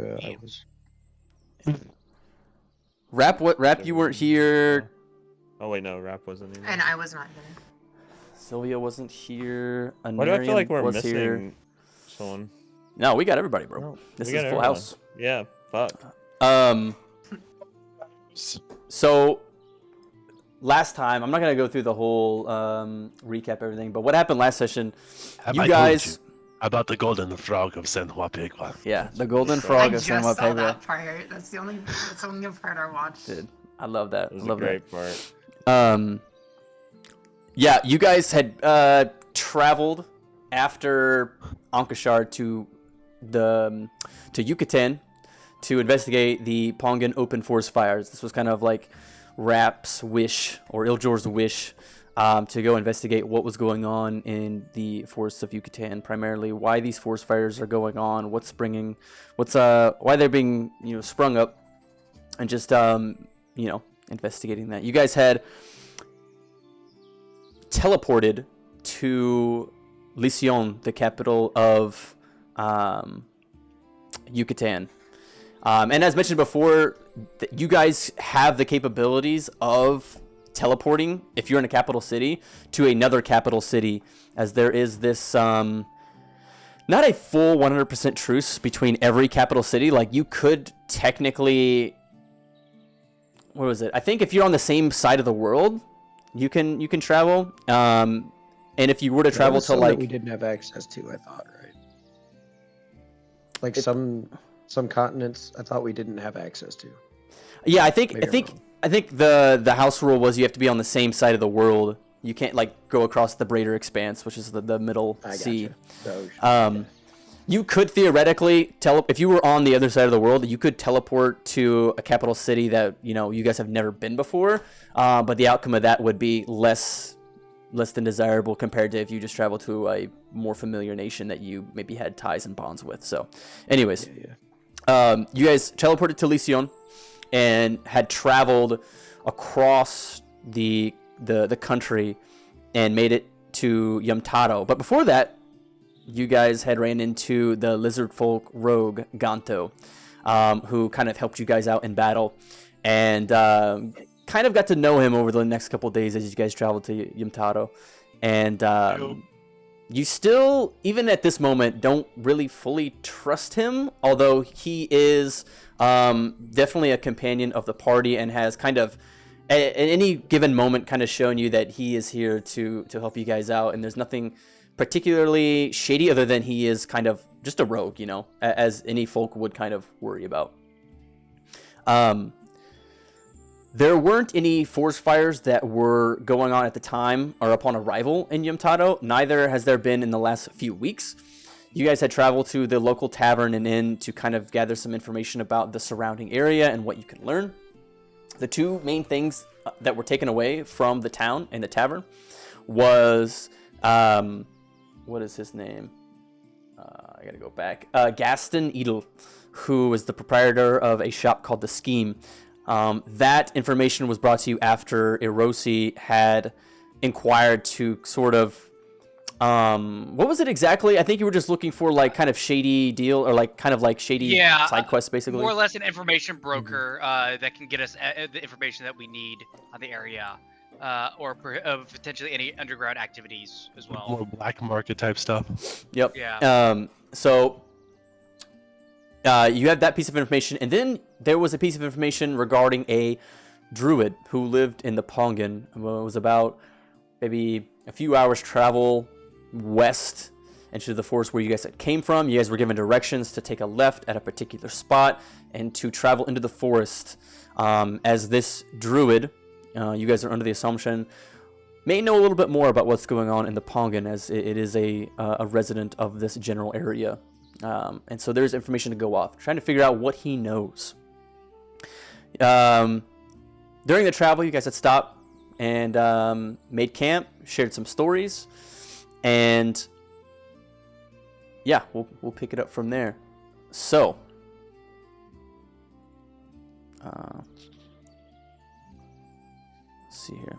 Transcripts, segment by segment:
I was. Rap, you weren't here. Oh wait, no, Rap wasn't either. And I was not here. Sylvia wasn't here. Why do I feel like we're was missing here. someone? No, we got everybody, bro. No, This we is got full everyone. house. Yeah, fuck. So last time, I'm not gonna go through the whole recap everything, but what happened last session? Have You I guys told you about the golden frog of San Juan Pigua? Yeah, the golden I frog of just San saw Juan that part. That's the only part I watched. Dude, I love that. It was I love a great part. that. Yeah, you guys had traveled after Ankashar to Yucatan to investigate the Pongen open forest fires. This was kind of like Rap's wish, or Iljor's wish, to go investigate what was going on in the forests of Yucatan, primarily why these forest fires are going on, why they're being sprung up, and just investigating that. You guys had teleported to Licyon, the capital of Yucatan. And as mentioned before, you guys have the capabilities of teleporting, if you're in a capital city, to another capital city, as there is this, not a full 100% truce between every capital city. Like, you could technically, what was it? I think if you're on the same side of the world, you can travel. And if you were to travel to, like, that we didn't have access to, I thought, right? Like some continents, I thought we didn't have access to. Yeah, I think the house rule was you have to be on the same side of the world. You can't like go across the Braider Expanse, which is the middle sea. You could theoretically if you were on the other side of the world, you could teleport to a capital city that you guys have never been before. But the outcome of that would be less than desirable compared to if you just travel to a more familiar nation that you maybe had ties and bonds with. So, anyways, you guys teleported to Licyon and had traveled across the country and made it to Yamtaro. But before that, you guys had ran into the lizard folk rogue Ganto, who kind of helped you guys out in battle, and kind of got to know him over the next couple of days as you guys traveled to Yamtaro. And you still, even at this moment, don't really fully trust him, although he is definitely a companion of the party and has kind of, at any given moment, kind of shown you that he is here to help you guys out. And there's nothing particularly shady other than he is kind of just a rogue, as any folk would kind of worry about. There weren't any forest fires that were going on at the time or upon arrival in Yamtaro. Neither has there been in the last few weeks. You guys had traveled to the local tavern and inn to kind of gather some information about the surrounding area and what you can learn. The two main things that were taken away from the town and the tavern was, what is his name? I gotta go back. Gaston Edel, who is the proprietor of a shop called The Scheme. That information was brought to you after Erosi had inquired to sort of, what was it exactly? I think you were just looking for like kind of shady deal or like kind of like shady side quests, basically. More or less an information broker that can get us the information that we need on the area, or potentially any underground activities as well. More black market type stuff. Yep. Yeah. So you have that piece of information, and then there was a piece of information regarding a druid who lived in the Pongen. It was about maybe a few hours travel west into the forest where you guys came from. You guys were given directions to take a left at a particular spot and to travel into the forest. As this druid, you guys are under the assumption, may know a little bit more about what's going on in the Pongen, as it is a resident of this general area. And so there's information to go off, trying to figure out what he knows. During the travel, you guys had stopped and made camp, shared some stories, and yeah, we'll pick it up from there. So, let's see here.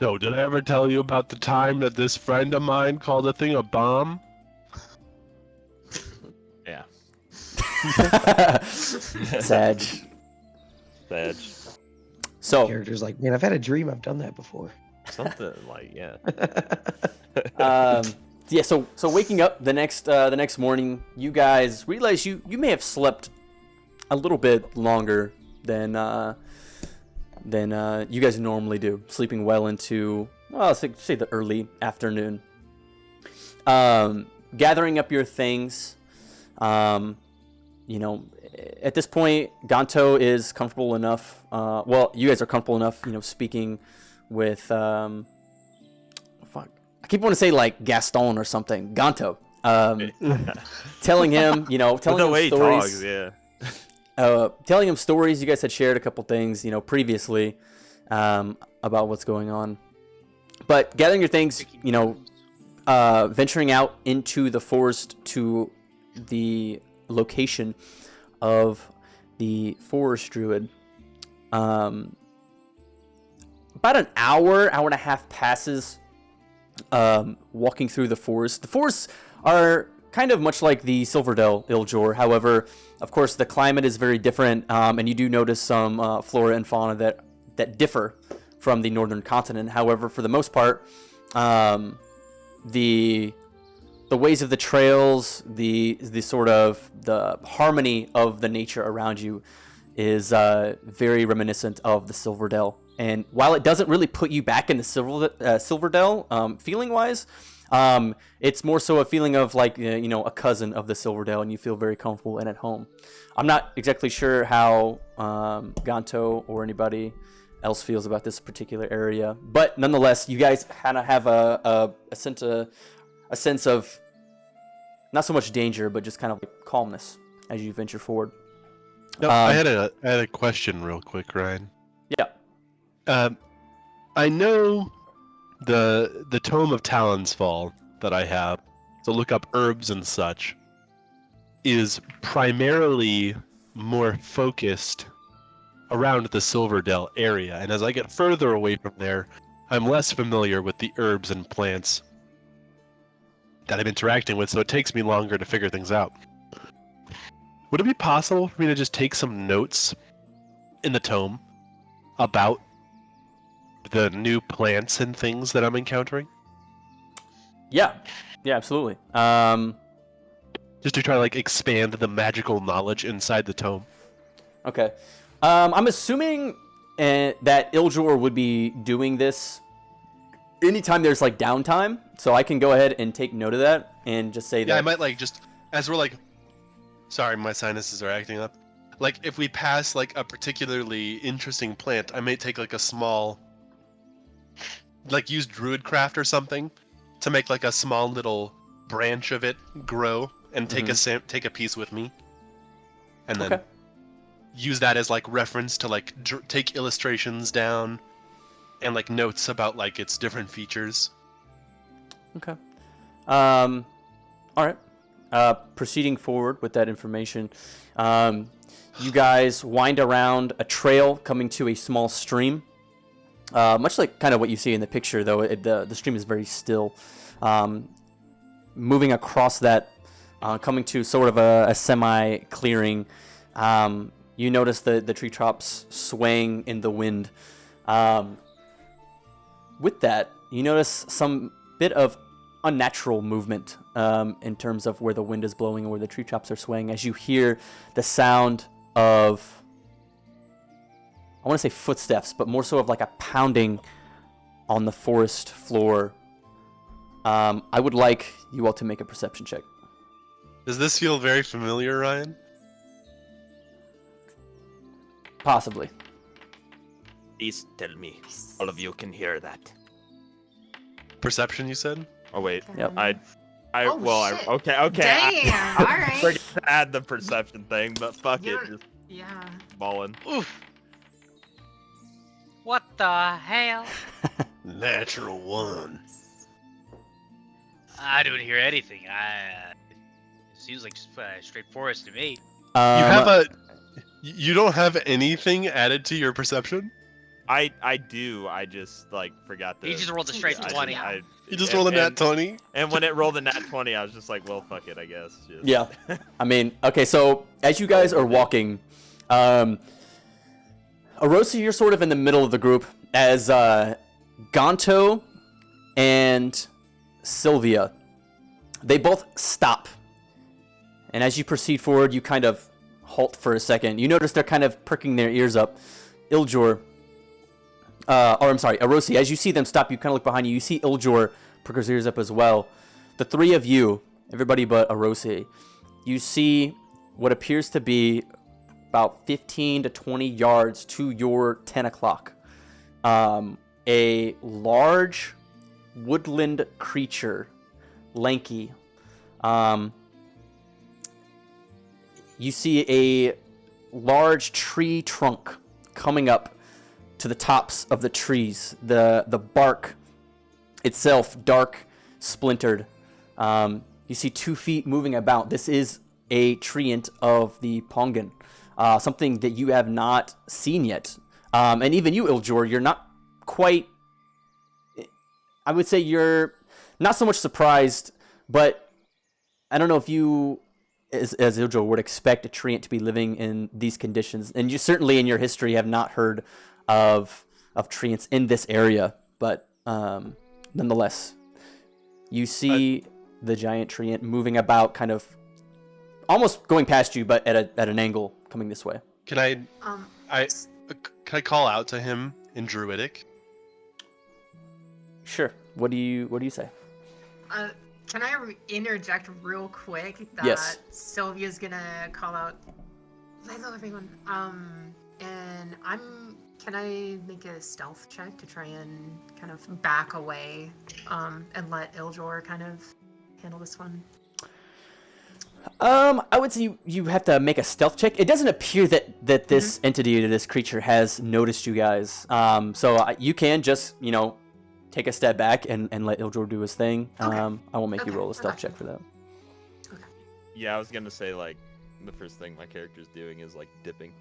So, did I ever tell you about the time that this friend of mine called a thing a bomb? Yeah. Sag. Bad. So, Character's like, man, I've had a dream. I've done that before. Something like, yeah. yeah. So waking up the next morning, you guys realize you may have slept a little bit longer than you guys normally do, sleeping well into, well, say the early afternoon. Gathering up your things, you know, at this point, Ganto is comfortable enough. Well, you guys are comfortable enough, you know, speaking with, fuck, I keep wanting to say like Gaston or something. Ganto, telling him, you know, telling him stories. Talks, yeah. Telling him stories. You guys had shared a couple things, you know, previously, about what's going on. But gathering your things, you know, venturing out into the forest to the location of the forest druid. About an hour and a half passes, walking through the forest. The forests are kind of much like the Silverdale Iljor. However, of course, the climate is very different, and you do notice some flora and fauna that differ from the northern continent. However, for the most part, the ways of the trails, the sort of the harmony of the nature around you is very reminiscent of the Silverdale. And while it doesn't really put you back in the Silverdale, feeling-wise, it's more so a feeling of like, you know, a cousin of the Silverdale, and you feel very comfortable and at home. I'm not exactly sure how Ganto or anybody else feels about this particular area, but nonetheless, you guys kind of have a sense of not so much danger, but just kind of like calmness as you venture forward. No, I had a question real quick, Ryan. Yeah. I know the Tome of Talon's Fall that I have to look up herbs and such is primarily more focused around the Silverdale area, and as I get further away from there, I'm less familiar with the herbs and plants that I'm interacting with, so it takes me longer to figure things out. Would it be possible for me to just take some notes in the tome about the new plants and things that I'm encountering? Yeah, absolutely. Just to try to like expand the magical knowledge inside the tome. Okay. I'm assuming that Iljor would be doing this anytime there's like downtime, so I can go ahead and take note of that and just say that. Yeah, I might like just as we're like, sorry, my sinuses are acting up. Like if we pass like a particularly interesting plant, I may take like a small, like use Druidcraft or something to make like a small little branch of it grow and take take a piece with me, and then use that as like reference to like take illustrations down and like notes about like its different features. Okay. All right. Proceeding forward with that information, you guys wind around a trail coming to a small stream. Much like kind of what you see in the picture, though, the stream is very still. Moving across that, coming to sort of a semi-clearing, you notice the tree tops swaying in the wind. With that, you notice some bit of unnatural movement in terms of where the wind is blowing and where the tree tops are swaying, as you hear the sound of, I want to say footsteps, but more so of like a pounding on the forest floor. I would like you all to make a perception check. Does this feel very familiar, Ryan? Possibly. Please tell me. All of you can hear that. Perception, you said? Oh wait, Yep. Okay. Damn, all right. Forget to add the perception thing, but fuck it, just Yeah. balling. Oof. What the hell? Natural one. I don't hear anything. It seems like just straight forest to me. You don't have anything added to your perception? I do. I just like forgot to. He just rolled a straight 20. You just rolled a nat 20. And when it rolled a nat 20, I was just like, well, fuck it, I guess. Just... Yeah. I mean, okay, so as you guys are walking, Arosa, you're sort of in the middle of the group as Gonto and Sylvia, they both stop. And as you proceed forward, you kind of halt for a second. You notice they're kind of perking their ears up. Iljor, Arosi, as you see them stop, you kind of look behind you. You see Iljor perk his ears up as well. The three of you, everybody but Arosi, you see what appears to be about 15 to 20 yards to your 10 o'clock. A large woodland creature, lanky. You see a large tree trunk coming up to the tops of the trees. The bark itself, dark, splintered. You see 2 feet moving about. This is a treant of the Pongen. Something that you have not seen yet. And even you, Iljor, you're not quite... I would say you're not so much surprised, but I don't know if you, as Iljor, would expect a treant to be living in these conditions. And you certainly in your history have not heard of treants in this area. But nonetheless, you see the giant treant moving about, kind of almost going past you, but at an angle coming this way. Can I call out to him in Druidic? Sure. What do you say? Can I interject real quick that Yes. Sylvia's gonna call out, hello everyone. And can I make a stealth check to try and kind of back away, and let Iljor kind of handle this one? I would say you have to make a stealth check. It doesn't appear that this entity, this creature, has noticed you guys. So you can just, take a step back and let Iljor do his thing. Okay. I won't make you Okay, roll a stealth okay. check for that. Yeah, I was gonna say, like, the first thing my character's doing is, like, dipping.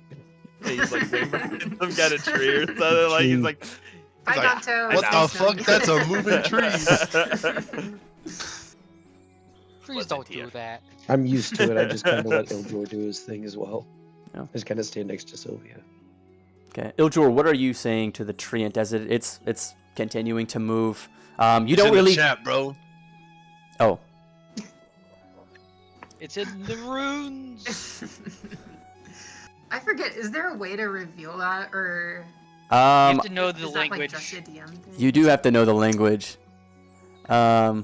He's, like, some kind of tree or something. Like, he's like... Bye, like, Gonto. what the fuck? That's a moving tree. Please don't do that. I'm used to it. I just kind of let Iljor do his thing as well. Yeah. Just kind of stand next to Sylvia. Okay, Iljor, what are you saying to the treant as it's continuing to move? You It's don't in really. the chat, bro. Oh, It's in the runes. I forget, is there a way to reveal that, or You have to know the is that language. like just a DM thing? you do have to know the language. Holy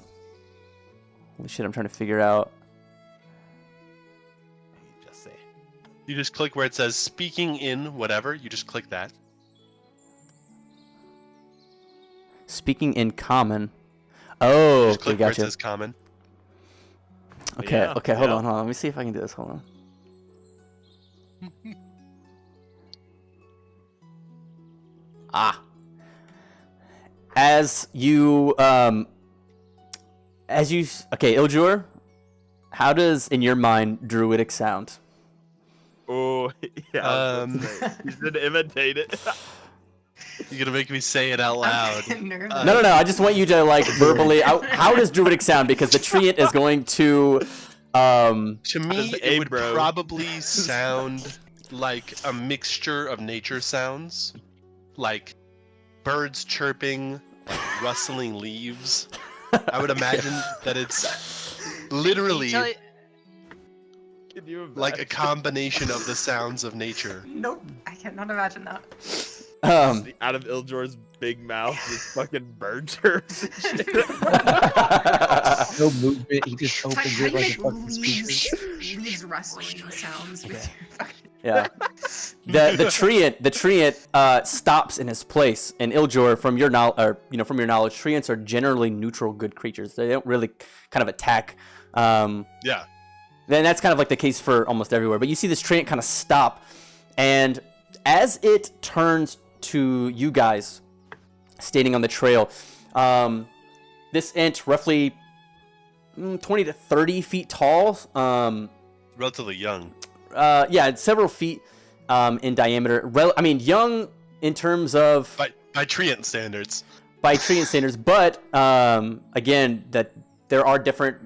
shit, I'm trying to figure out. Just say. You just click where it says speaking in whatever. You just click that. Speaking in common. Oh, Just okay, click where it gotcha. says common. Okay, Yeah, okay, hold yeah. on. Let me see if I can do this. Hold on. As you, okay, Iljor, how does, in your mind, Druidic sound? Oh, yeah. You should imitate it. You're gonna make me say it out loud. I'm nervous. No, I just want you to, like, verbally, how does Druidic sound? Because the treant is going to, To me, does it A would bro? probably sound like a mixture of nature sounds, like birds chirping, like rustling leaves. I would imagine that it's literally Tell you- Can you imagine? like a combination of the sounds of nature. Nope, I cannot imagine that. Out of Iljor's big mouth, this fucking bird chirps and shit. No movement. He just How opens do it you like a make fucking speaker. leaves rustling sounds with your fucking... Yeah. The treant stops in his place, and Iljor, from your knowledge, treants are generally neutral, good creatures. They don't really kind of attack. Yeah. Then that's kind of like the case for almost everywhere. But you see this treant kind of stop, and as it turns to you guys, standing on the trail, this ant, roughly 20 to 30 feet tall. Relatively young. Yeah, it's several feet young in terms of By treant standards. by treant standards, but again, that there are different,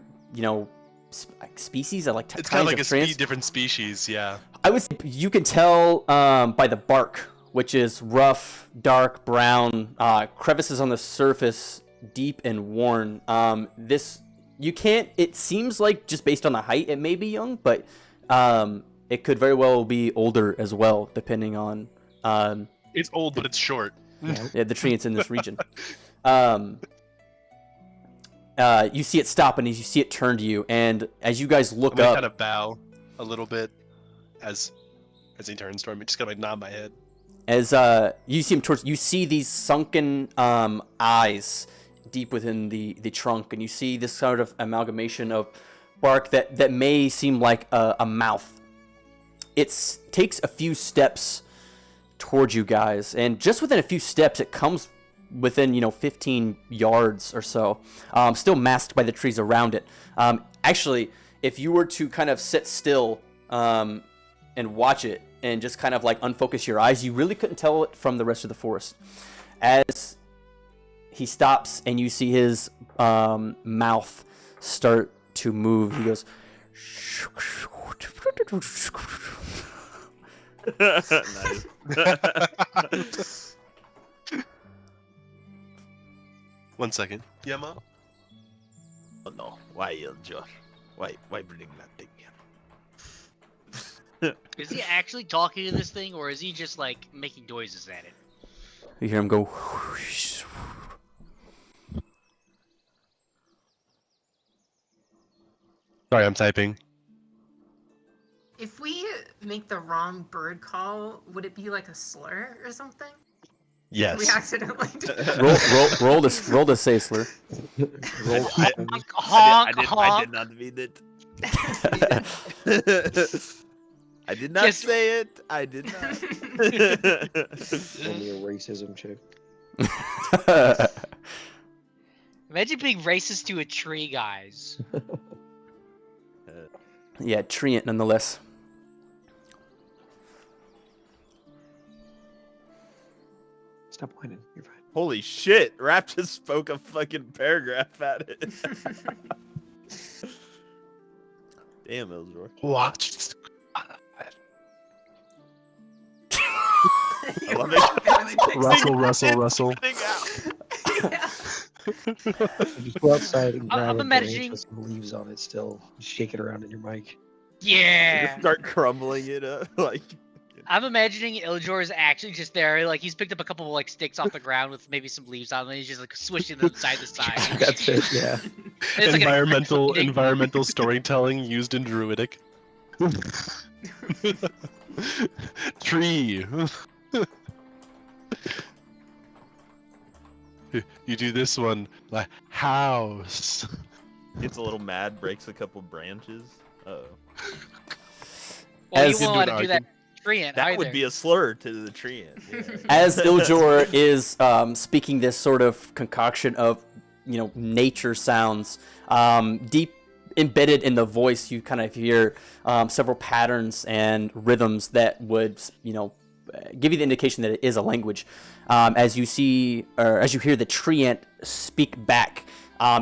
species of like It's kind of like a treants. different species, yeah. I would say you can tell by the bark, which is rough, dark brown, crevices on the surface, deep and worn. You can't. It seems like just based on the height, it may be young, but it could very well be older as well, depending on. It's old, but it's short. Yeah, the treants in this region. You see it stop, and you see it turn to you, and as you guys look I'm up, kind of bow a little bit as he turns toward me, just kind of nod my head. as you see him towards, you see these sunken eyes deep within the trunk, and you see this sort of amalgamation of bark that may seem like a mouth. It takes a few steps towards you guys, and just within a few steps, it comes within 15 yards or so, still masked by the trees around it. Actually, if you were to kind of sit still and watch it and just kind of like unfocus your eyes, you really couldn't tell it from the rest of the forest. As he stops and you see his mouth start to move, he goes Nice. One second. Yeah, Ma? Oh no, why, Josh? Why bring that thing here? Is he actually talking to this thing, or is he just like making noises at it? You hear him go Sorry, I'm typing. If we make the wrong bird call, would it be like a slur or something? Yes. We accidentally did. roll the say slur. Honk, I honk. did not mean it. I did not Yes. say it. I did not. Only a racism check. Imagine being racist to a tree, guys. Yeah, treant nonetheless. Stop whining. You're fine. Holy shit! Rap just spoke a fucking paragraph at it. Damn, Ildor. Watch. I love it. Russell. Yeah. Just go outside and grab I'm a branch imagining- with some leaves on it still. Shake it around in your mic. Yeah. Just start crumbling it up. Like, I'm imagining Iljor is actually just there, like he's picked up a couple of like sticks off the ground with maybe some leaves on them, and he's just like swishing them side to side. That's it, yeah. It's like an- environmental storytelling used in Druidic. Tree. You do this one like house. gets a little mad, breaks a couple branches. Uh-oh. Well, As you won't into want an to do that treant That either. would be a slur to the treant. Yeah. As Iljor is speaking this sort of concoction of, nature sounds, deep embedded in the voice, you kind of hear several patterns and rhythms that would, give you the indication that it is a language. As you see, or as you hear the treant speak back,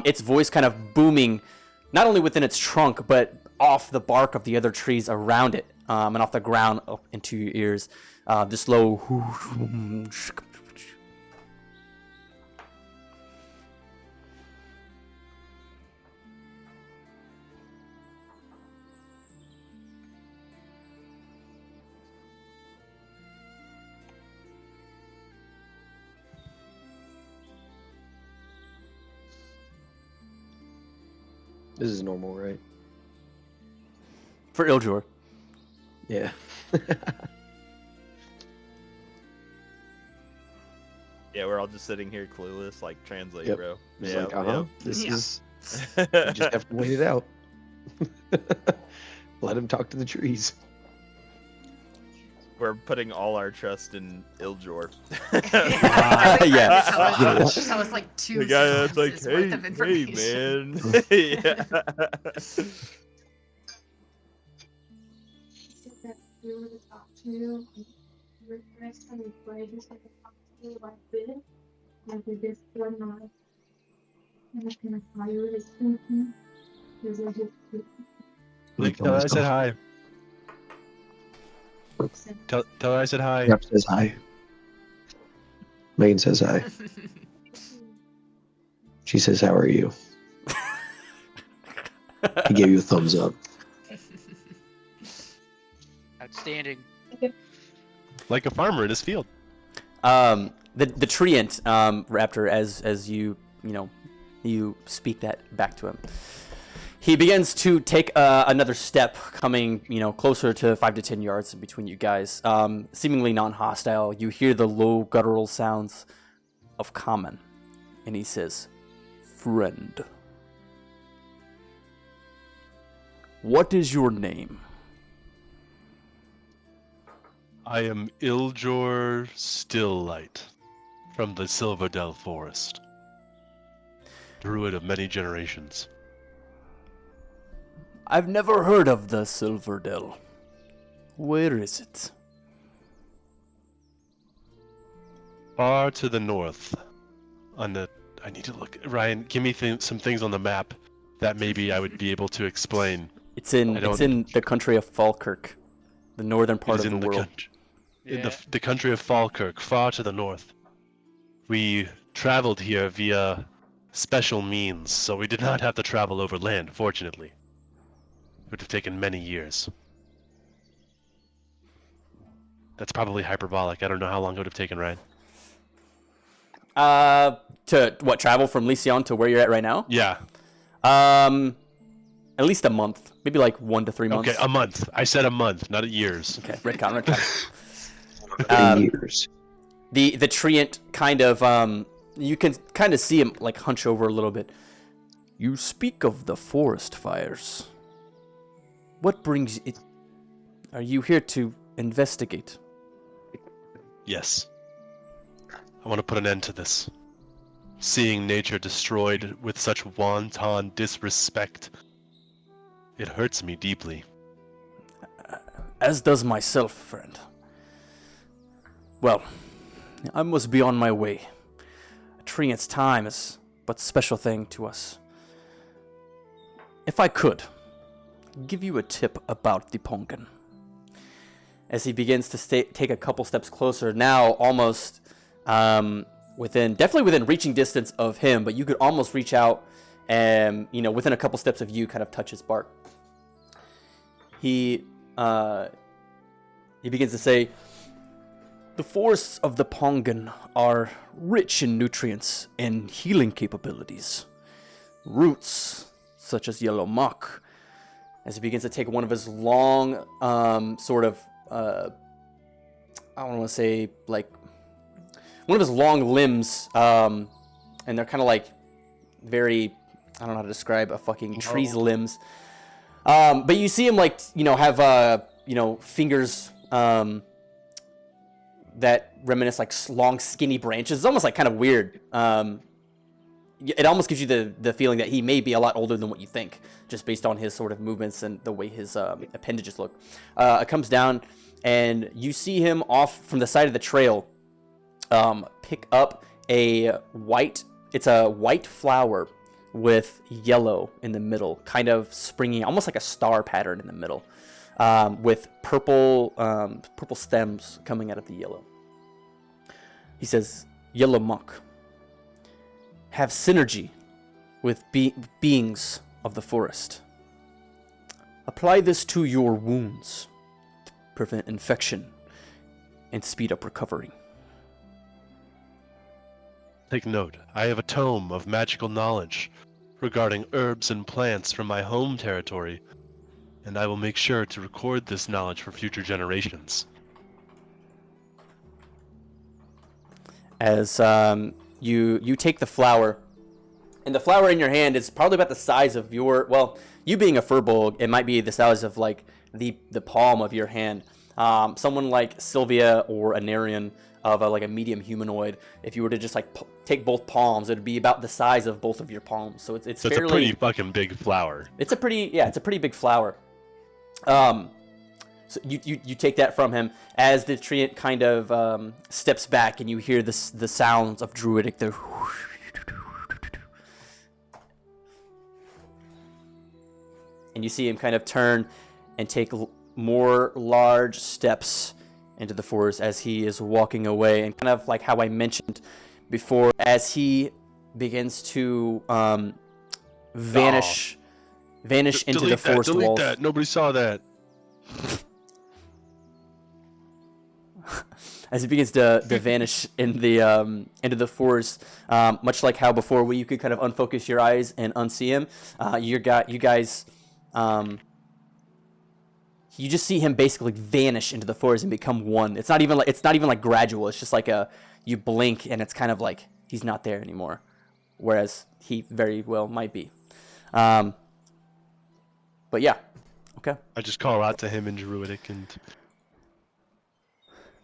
its voice kind of booming, not only within its trunk, but off the bark of the other trees around it, and off the ground up into your ears. This low. This is normal, right? For Iljor. Yeah. Yeah, we're all just sitting here clueless, like translate, Yep. bro. Just Yeah, like, this Yeah. is. You just have to wait it out. Let him talk to the trees. We're putting all our trust in Iljor. Yeah. Tell us like two The guy that's like, sentences worth of hey information. man. Yeah. That we were to talk to you. Next time we play, just like talk to you like this. Like, tell her I said hi. Tell her I said hi. Yep, says hi. Megan says hi. She says, "How are you?" He gave you a thumbs up. Outstanding. Like a farmer in his field. The treant, Raptor, as you speak that back to him, he begins to take another step, coming closer to 5 to 10 yards between you guys. Seemingly non-hostile. You hear the low guttural sounds of common, and he says, "Friend, what is your name?" I am Iljor Stilllight from the Silverdell Forest. Druid of many generations. I've never heard of the Silverdell. Where is it? Far to the north. I need to look. Ryan, give me some things on the map that maybe I would be able to explain. It's in the country of Falkirk, the northern part of the world. In the country of Falkirk, far to the north. We traveled here via special means, so we did not have to travel over land, fortunately. It would have taken many years. That's probably hyperbolic. I don't know how long it would have taken, Ryan. To what, travel from Lysion to where you're at right now? Yeah. At least a month. Maybe like 1 to 3 months. Okay, a month. I said a month, not years. Okay, retcon. 3 years. The treant kind of you can kind of see him like hunch over a little bit. You speak of the forest fires. What brings it? Are you here to investigate? Yes. I want to put an end to this. Seeing nature destroyed with such wanton disrespect, it hurts me deeply. As does myself, friend. Well, I must be on my way. A treant's time is but special thing to us. If I could, give you a tip about the Pongen. As he begins to take a couple steps closer, now almost definitely within reaching distance of him, but you could almost reach out and, within a couple steps of you, kind of touch his bark. He begins to say, the forests of the Pongen are rich in nutrients and healing capabilities. Roots, such as yellow muck, as he begins to take one of his long, I don't want to say, like, one of his long limbs, and they're kind of like very, I don't know how to describe a fucking tree's limbs. But you see him like, have, fingers, that reminisce like long skinny branches. It's almost like kind of weird. It almost gives you the feeling that he may be a lot older than what you think, just based on his sort of movements and the way his appendages look. It comes down, and you see him off from the side of the trail pick up a white flower with yellow in the middle, kind of springing, almost like a star pattern in the middle, with purple stems coming out of the yellow. He says, yellow muck. Have synergy with beings of the forest. Apply this to your wounds to prevent infection and speed up recovery. Take note, I have a tome of magical knowledge regarding herbs and plants from my home territory, and I will make sure to record this knowledge for future generations. As you take the flower, and the flower in your hand is probably about the size of you being a furbolg, it might be the size of like the palm of your hand. Someone like Sylvia or Anarian of like a medium humanoid, if you were to just like take both palms, it'd be about the size of both of your palms. So it's a pretty fucking big flower. It's a pretty big flower. So you take that from him as the treant kind of steps back, and you hear the sounds of Druidic. And you see him kind of turn and take more large steps into the forest as he is walking away. And kind of like how I mentioned before, as he begins to vanish into the forest delete walls. That. Nobody saw that. As he begins to vanish in the into the forest, much like how before where you could kind of unfocus your eyes and unsee him, you guys, you just see him basically vanish into the forest and become one. It's not even like gradual. It's just like you blink and it's kind of like he's not there anymore, whereas he very well might be. But yeah, okay. I just call out to him in Druidic and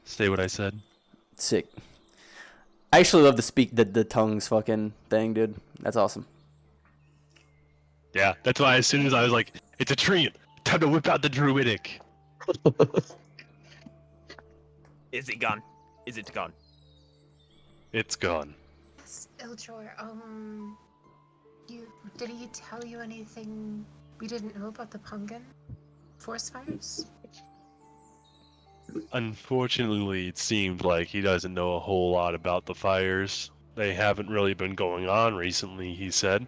say what I said. Sick. I actually love the tongues fucking thing, dude. That's awesome. Yeah, that's why as soon as I was like, it's a treant. Time to whip out the Druidic. Is it gone? Is it gone? It's gone. Yes, Eldjor, did he tell you anything we didn't know about the Pongen forest fires? Unfortunately, it seemed like he doesn't know a whole lot about the fires. They haven't really been going on recently, he said.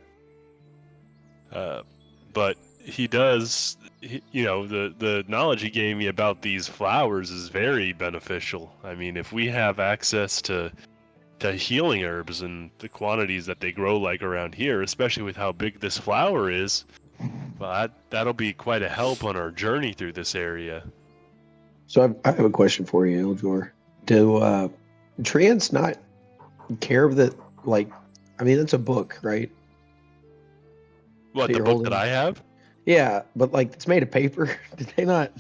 But he does, the knowledge he gave me about these flowers is very beneficial. I mean, if we have access to healing herbs and the quantities that they grow like around here, especially with how big this flower is, well, that'll be quite a help on our journey through this area. So I have a question for you, Eldjor. Do treants not care of that? Like, I mean, it's a book, right? What, that the you're book holding? that I have? Yeah, but like it's made of paper. Did they not?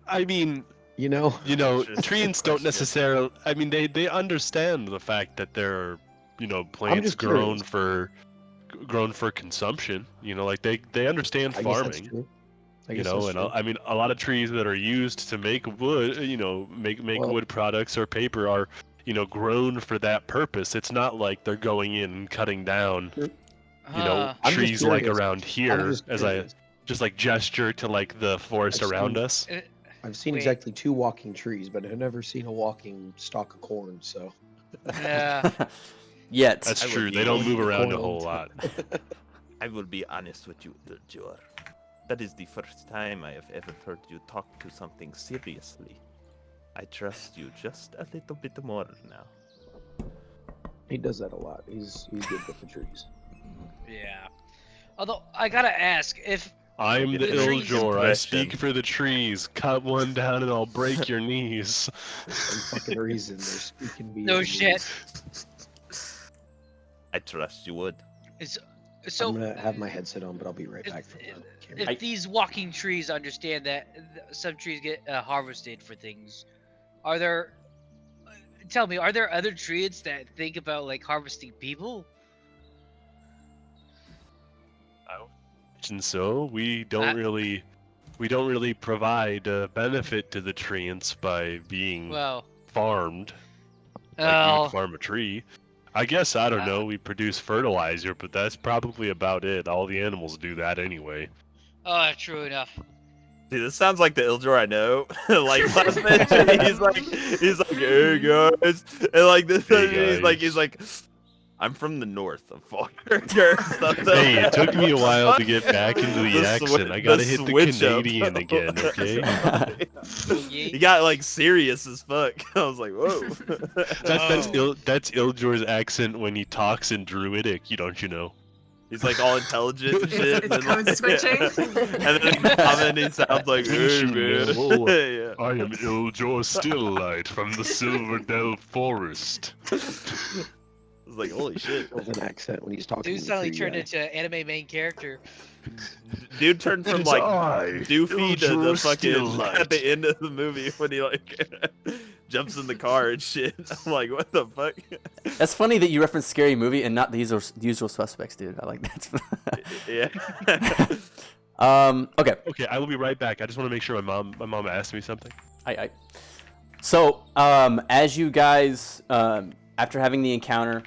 I mean, Interesting treants don't question. necessarily. I mean, they understand the fact that there are, plants just grown curious. for consumption. Like they understand I guess that's farming. true. I guess that's true. I mean, a lot of trees that are used to make wood, make Well- wood products or paper are, grown for that purpose. It's not like they're going in and cutting down, I'm just trees like curious. around here just as I curious. just like gesture to like the forest I've around seen- us. I've seen Wait. exactly 2 walking trees, but I've never seen a walking stalk of corn. So Yeah. Yet. That's I would true. be They don't willing move to around a corn whole to- lot. I will be honest with you, Eldjor. That is the first time I have ever heard you talk to something seriously. I trust you just a little bit more now. he does that a lot. He's good with the trees. Yeah. Although I gotta ask, if I'm the The trees Iljor. I impression. speak for the trees. Cut one down and I'll break your knees. Some fucking reason they're speaking me. no shit, I trust you would. is I'm so gonna have my headset on, but I'll be right back from the camera. if these walking trees understand that some trees get harvested for things, are there? Tell me, are there other trees that think about like harvesting people? And so we don't really provide benefit to the treants by being Well, farmed. Like you oh, would farm a tree. I guess I don't know. We produce fertilizer, but that's probably about it. All the animals do that anyway. oh, true enough. Dude, this sounds like the Eldjor I know. Like last mention, he's like, hey guys, and like this, Hey, he's like, I'm from the north of Falkirk. Hey, it took me a while to get back into the accent. I gotta hit the switch up. Canadian again, okay? He got like serious as fuck. I was like, whoa. That's Iljor's accent when he talks in Druidic, don't you know? He's like all intelligent and shit. It's and then, code switching. And then he commented, he sounds like, hey man. Yeah. I am Iljor Stilllight from the Silverdell Forest. I was like, holy shit. With an accent when he's talking. Dude to the suddenly tree turned guy. into anime main character. Dude turned from It's like I, Doofy to the Iljor fucking Stilllight. at the end of the movie when he like jumps in the car and shit. I'm like, what the fuck? That's funny that you reference Scary Movie and not the usual suspects, dude. I like that. Yeah. Okay. Okay, I will be right back. I just want to make sure my mom asked me something. Aye. So, as you guys, after having the encounter,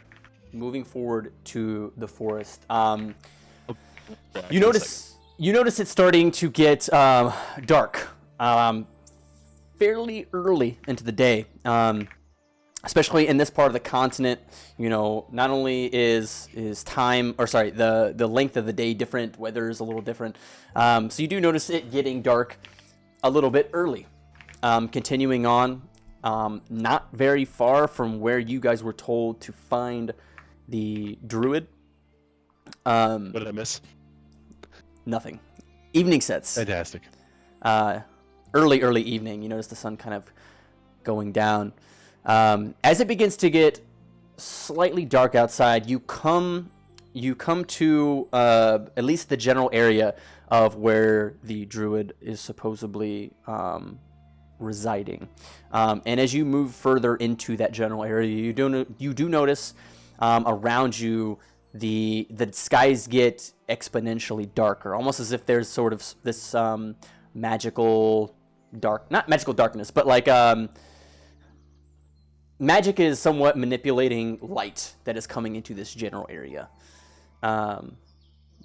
moving forward to the forest, you notice it's starting to get dark, fairly early into the day. Especially in this part of the continent, not only is time, or sorry, the length of the day different, weather is a little different. So you do notice it getting dark a little bit early. Continuing on, not very far from where you guys were told to find the Druid. What did I miss? Nothing. Evening sets. Fantastic. Early evening. You notice the sun kind of going down. As it begins to get slightly dark outside, you come to at least the general area of where the Druid is supposedly residing. And as you move further into that general area, you do notice around you the skies get exponentially darker, almost as if there's sort of this magical not magical darkness, but like magic is somewhat manipulating light that is coming into this general area.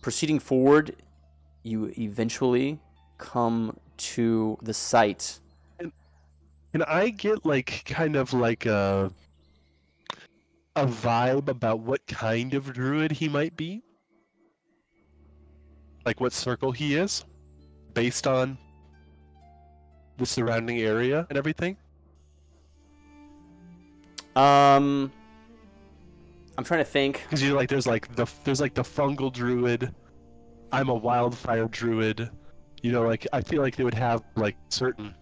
Proceeding forward, you eventually come to the site. Can I get kind of a vibe about what kind of druid he might be? Like what circle he is, based on the surrounding area and everything? I'm trying to think. Because there's the fungal druid. I'm a wildfire druid. I feel like they would have certain.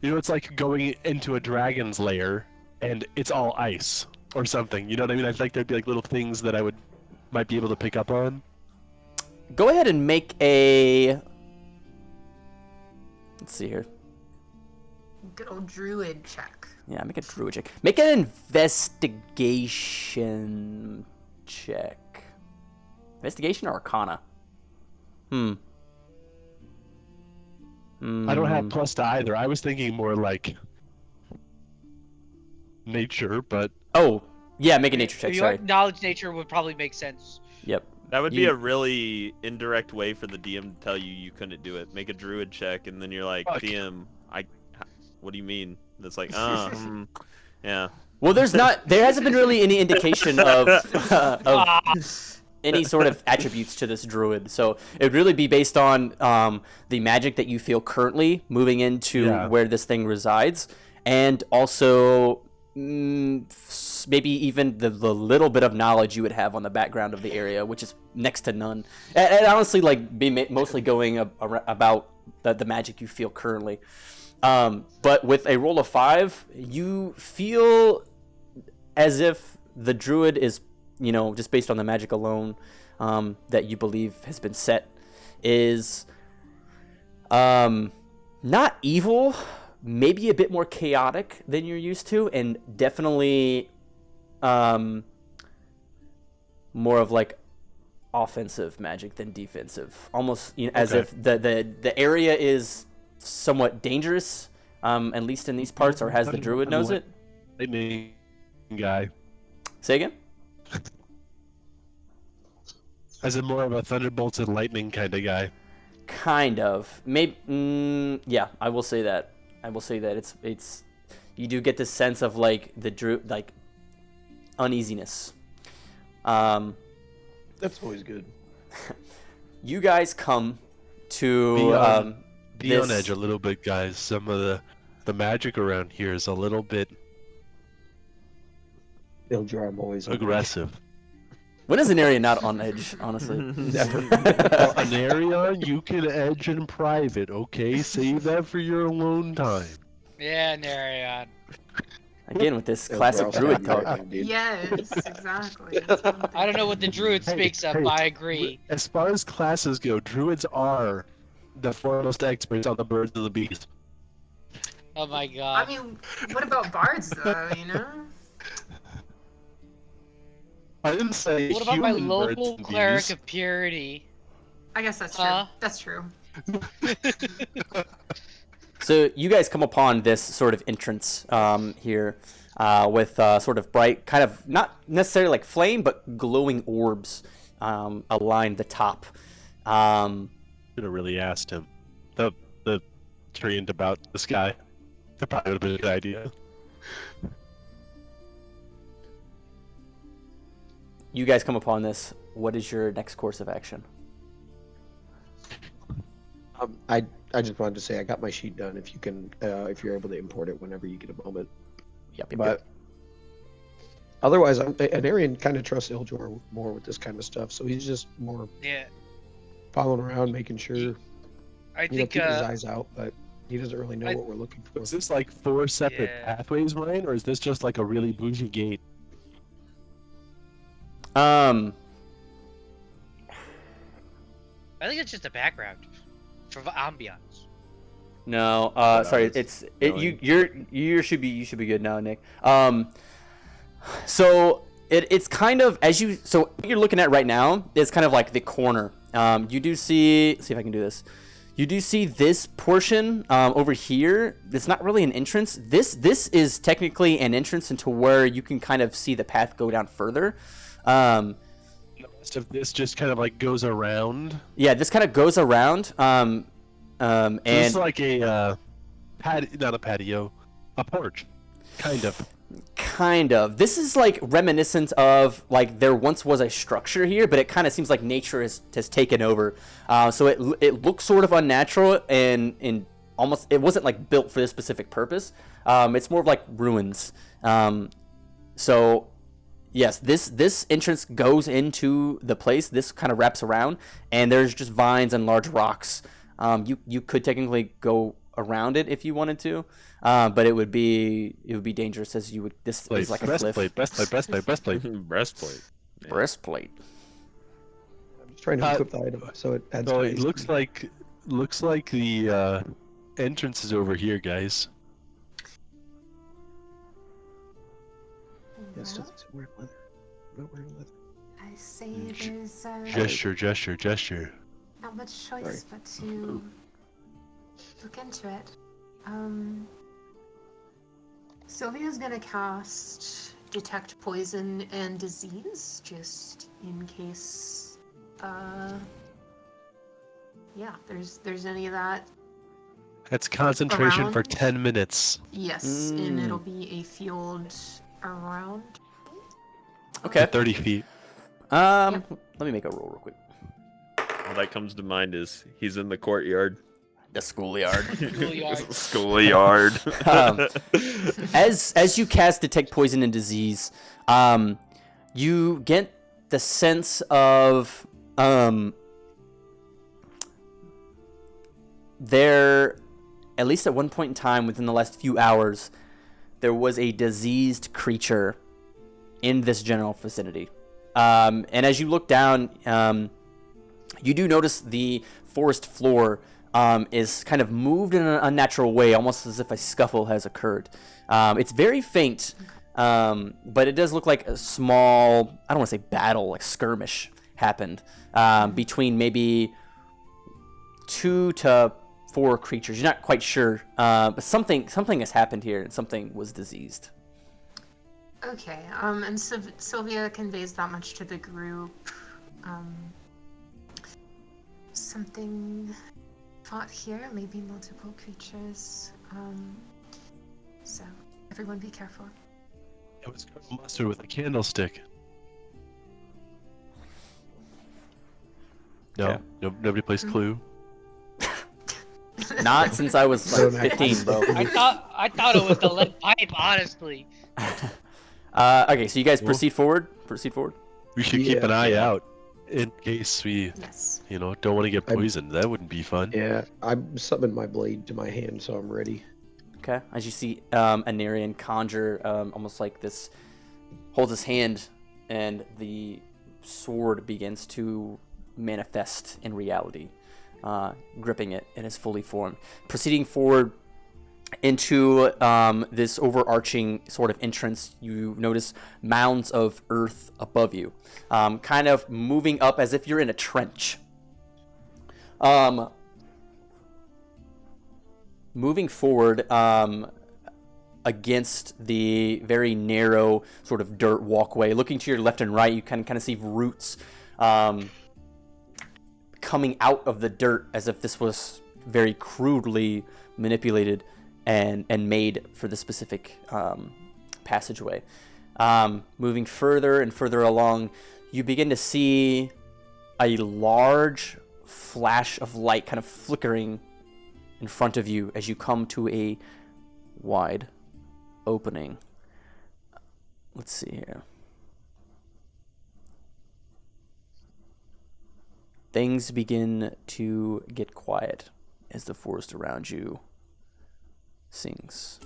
It's like going into a dragon's lair and it's all ice or something. You know what I mean? I feel like there'd be little things that I might be able to pick up on. Go ahead and make a. Let's see here. Good old druid check. Yeah, make a druid check. Make an investigation check. Investigation or arcana? I don't have plus to either. I was thinking more like nature, but... Oh, yeah, make a nature check, If you sorry. acknowledge nature would probably make sense. Yep. That would be a really indirect way for the DM to tell you couldn't do it. Make a druid check, and then you're like, Fuck. DM, what do you mean? That's like, yeah. Well, there hasn't been really any indication of any sort of attributes to this druid, so it would really be based on the magic that you feel currently moving into where this thing resides, and also maybe even the little bit of knowledge you would have on the background of the area, which is next to none, and honestly be mostly going about the magic you feel currently. But with a roll of 5, you feel as if the druid is, just based on the magic alone, that you believe has been set, is not evil, maybe a bit more chaotic than you're used to, and definitely more of offensive magic than defensive. Almost as if the area is somewhat dangerous, at least in these parts, or has the druid knows it. Lightning guy. Say again? As in more of a thunderbolts and lightning kind of guy. Kind of. Maybe. Yeah, I will say that. It's. You do get this sense of the druid uneasiness. That's always good. You guys come to Be on edge a little bit, guys. Some of the magic around here is a little bit I'm always aggressive. When is an area not on edge, honestly? Never. An area you can edge in private, okay? Save that for your alone time. Yeah, Narion. Again, with this classic druid talk. Yes, exactly. That's what I'm I don't know what the druid Hey, speaks of, hey, but I agree. As far as classes go, druids are the foremost experts on the birds and the bees. Oh my I god. mean, what about bards though? I didn't say What about my human birds local and cleric bees. of purity? I guess that's true. That's true. So you guys come upon this sort of entrance here with sort of bright, kind of not necessarily like flame, but glowing orbs align the top. Should have really asked him. The treant about the sky. That probably would have been a good idea. You guys come upon this. What is your next course of action? I just wanted to say I got my sheet done. If you can, if you're able to import it whenever you get a moment. Yep. But otherwise, Anarian kind of trusts Iljor more with this kind of stuff, so he's just more following around, making sure. I think keep his eyes out, but he doesn't really know what we're looking for. Is this like 4 separate pathways, Ryan, or is this just like a really bougie gate? I think it's just a background for ambiance. No, sorry, you should be good now, Nick. So it's kind of so what you're looking at right now is kind of like the corner. You do see. Let's see if I can do this. You do see this portion over here. It's not really an entrance. This is technically an entrance into where you can kind of see the path go down further. The rest of this just kind of like goes around. Yeah, this kind of goes around. And so this is like a not a patio, a porch, kind of. Kind of. This is like reminiscent of like there once was a structure here, but it kind of seems like nature has taken over. So it looks sort of unnatural and almost it wasn't like built for this specific purpose. It's more of like ruins. So yes, this entrance goes into the place. This kind of wraps around, and there's just vines and large rocks. You could technically go around it if you wanted to, but it would be dangerous as you would. This is like a cliff. Breastplate. Breastplate. I'm just trying to equip the item so it adds. So it looks like the entrance is over here, guys. Yes, doesn't wear leather. I'm not wearing leather. I say there's Gesture. not much choice but to look into it. Sylvia's gonna cast Detect Poison and Disease, just in case, there's any of that. That's concentration around. for 10 minutes. Yes, and it'll be a field around. Okay. 30 feet. Let me make a roll real quick. All that comes to mind is he's in the courtyard. The schoolyard. Schoolyard. As you cast Detect Poison and Disease, you get the sense of there, at least at one point in time within the last few hours, there was a diseased creature in this general vicinity. And as you look down, you do notice the forest floor is kind of moved in an unnatural way, almost as if a scuffle has occurred. It's very faint, but it does look like a small, I don't want to say battle, like skirmish happened between maybe 2 to 4 creatures. You're not quite sure, but something has happened here, and something was diseased. Okay, and Sylvia conveys that much to the group. Something fought here, maybe multiple creatures. So everyone be careful. It was Colonel Mustard with a candlestick. No, Okay. nobody plays Clue. Not since I was like 15, bro. I thought it was the lead pipe, honestly. Okay, so you guys proceed forward. We should keep an eye out in case we, don't want to get poisoned. That wouldn't be fun. Yeah, I summoned my blade to my hand, so I'm ready. Okay, as you see Anarian conjure almost like this, holds his hand, and the sword begins to manifest in reality, gripping it and is fully formed. Proceeding forward into this overarching sort of entrance, you notice mounds of earth above you, kind of moving up as if you're in a trench. Moving forward, against the very narrow sort of dirt walkway, looking to your left and right, you can kind of see roots coming out of the dirt as if this was very crudely manipulated and made for the specific passageway. Moving further and further along, you begin to see a large flash of light kind of flickering in front of you as you come to a wide opening. Let's see here. Things begin to get quiet as the forest around you sings.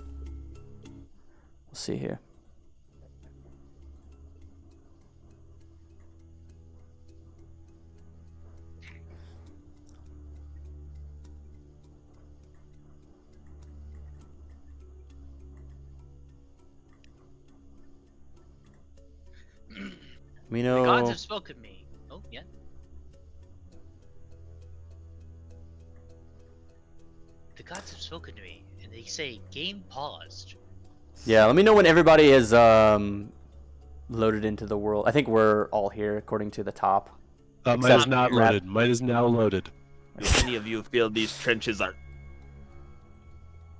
We'll see here. We know. The gods have spoken to me. Oh, yeah. The gods have spoken to me, and they say game paused. Yeah, let me know when everybody is loaded into the world. I think we're all here according to the top. Mine is not loaded. Mine is now loaded. Do any of you feel these trenches are...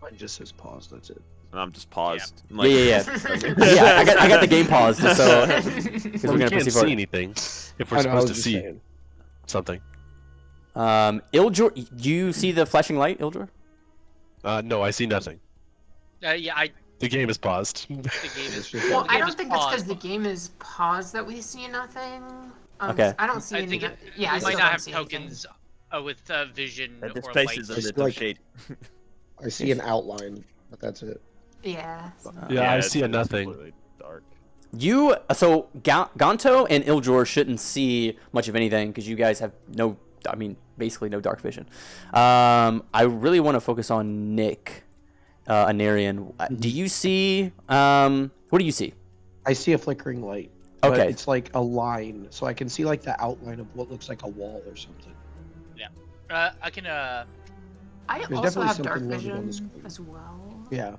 Mine just says pause. That's it. And I'm just paused. Yeah, yeah. Yeah, I got the game paused, just so because Well, we can't see anything if we're supposed to see something. Ildjor, do you see the flashing light, Ildjor? No, I see nothing. Yeah, The game is paused. the game is. Well, the I game don't is think it's because paused. the game is paused that we see nothing. Okay. I don't see I any. think Yeah, I we still might don't not have see anything. tokens with vision This or place light. is a It's little like- shady. I see an outline, but that's it. Yeah. Yeah, I it's see nothing. completely dark. So Gonto and Ildjor shouldn't see much of anything because you guys have basically no dark vision. I really want to focus on Nick, Anarian. Do you see? What do you see? I see a flickering light. But Okay. it's like a line, so I can see like the outline of what looks like a wall or something. I can. I There's also definitely have dark something loaded on the vision screen. as well. Yeah.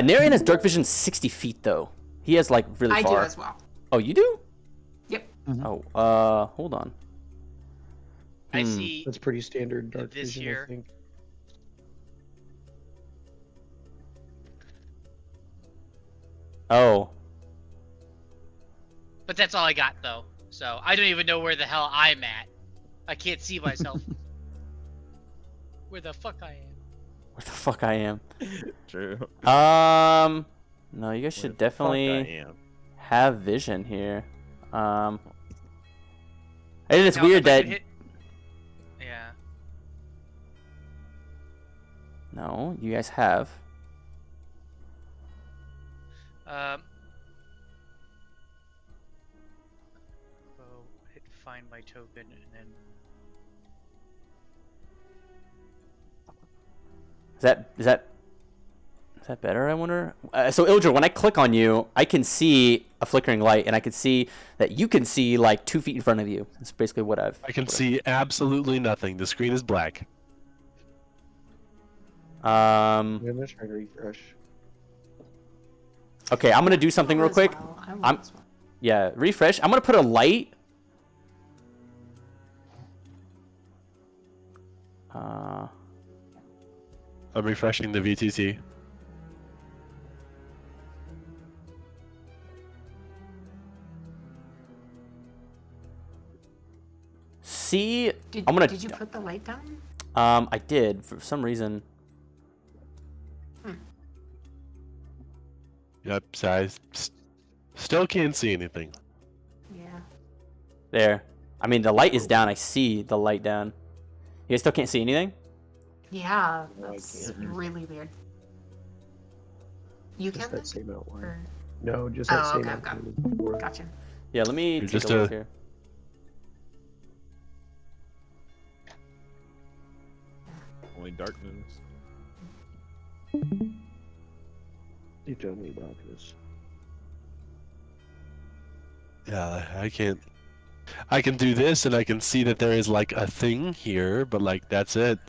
Narian has dark vision 60 feet though. He has like really I far. do as well. Oh, you do? Yep. Oh, hold on. I see. That's pretty standard dark This vision, here. I think. Oh, But that's all I got though. So I don't even know where the hell I'm at. I can't see myself. Where the fuck I am. where the fuck I am? True. No, you guys Where should the fuck definitely I am. have vision here. And it's Now, weird if I that could hit- Yeah. no, you guys have. Go hit find my token and then. Is that better? I wonder. So Ildjor, when I click on you, I can see a flickering light, and I can see that you can see like 2 feet in front of you. That's basically what I've. I can see absolutely nothing. The screen is black. I'm gonna try to refresh. Okay, I'm gonna do something real quick. I'm- Yeah, refresh. I'm gonna put a light. I'm refreshing the VTT. See, Did, I'm gonna. did you put the light down? I did for some reason. Yep, so I still can't see anything. Yeah. There. I mean, the light is down. I see the light down. You guys still can't see anything? Yeah, No, I that's can't. really weird. You Just can? that same outline. Or... No, just that Oh, same okay, outline as before. Gotcha. Yeah, let me You're take just a look a- here. Only darkness. You told me about this. Yeah, I can't. I can do this, and I can see that there is like a thing here, but like that's it.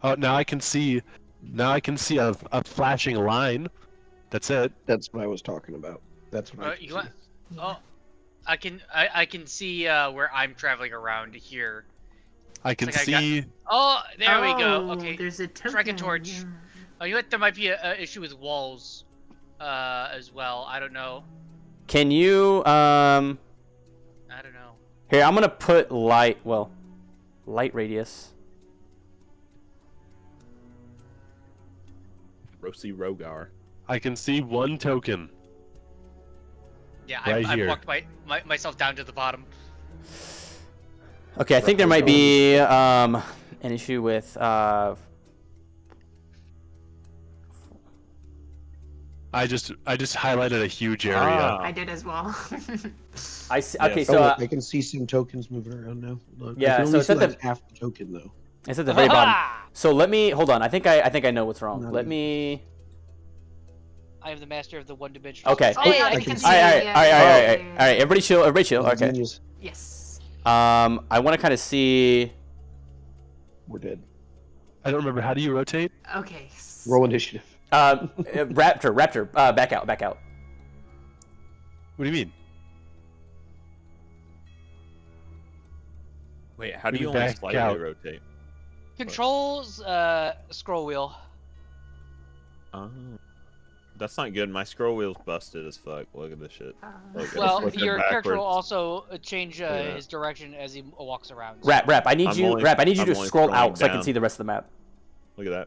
Oh, now I can see. Now I can see a flashing line. That's it. That's what I was talking about. That's what I can You see. want? Oh, I can see where I'm traveling around here. I can like I got- see. Oh, there we go. Okay. There's a token. Strike a torch. yeah. Oh, you know what? There might be a issue with walls, as well. I don't know. Can you I don't know. here? I'm gonna put light. Well, light radius. Rosy Rogar. I can see one token. Yeah, Right I've here. walked myself down to the bottom. Okay, I think there might be an issue with I just highlighted a huge area. Ah. I did as well. I see. Yeah, Okay, Oh, so I can see some tokens moving around now. Hold on. Yeah, I can so only it's see at the- like half the token though. it's at the very bottom. So let me hold on. I think I know what's wrong. No, Let you- me. I am the master of the one-dimensional. Okay. Oh, yeah, I I can can see see. All right, it, all right, yeah, all right, all right, yeah, all right, all right. Everybody chill. Everybody chill. Okay. Genius. Yes. I want to kind of see. We're dead. I don't remember. How do you rotate? Okay. Roll initiative. Raptor. Back out. Back out. What do you mean? Wait, how do Maybe you only back slightly out. rotate? Controls, scroll wheel. Oh. That's not good. My scroll wheel's busted as fuck. Look at this shit. Look, I Well, flipped it your character will backwards. also change Yeah. his direction as he walks around. Rap. I need I'm you. only- Rap. I need you I'm to only scroll scrolling out so I can down. see the rest of the map. Look at that.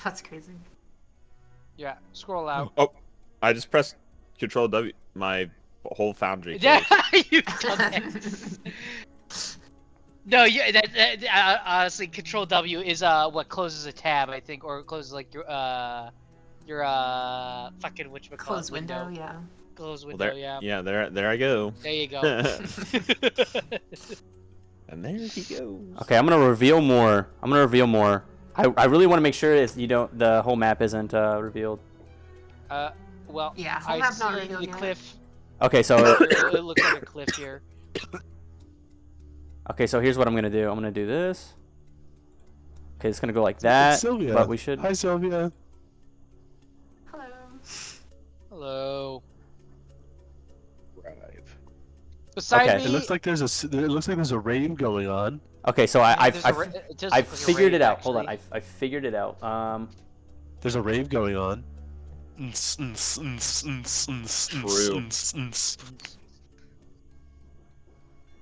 That's crazy. Yeah, scroll out. Oh, I just pressed Control W. My whole foundry. Yeah, closed. you done that. No, yeah, honestly, Control W is what closes a tab, I think, or closes like your fucking whatchamacallit Close window, yeah. Close Well, window, there, yeah. there I go. There you go. And there he goes. Okay, I'm gonna reveal more. I really want to make sure is the whole map isn't revealed. Well, Yeah, whole I map's not see revealed the yet. cliff. Okay, so It looks like a cliff here. okay, so here's what I'm gonna do. I'm gonna do this. Okay, it's gonna go like that. Sylvia. But we should. Hi, Sylvia. Hello. Hello. Drive. Beside Okay. me, It looks like there's a rain going on. Okay, so yeah, I've there's a ra- it does I look like a figured raid, it out. Hold on, actually. I figured it out. There's a rave going on. True.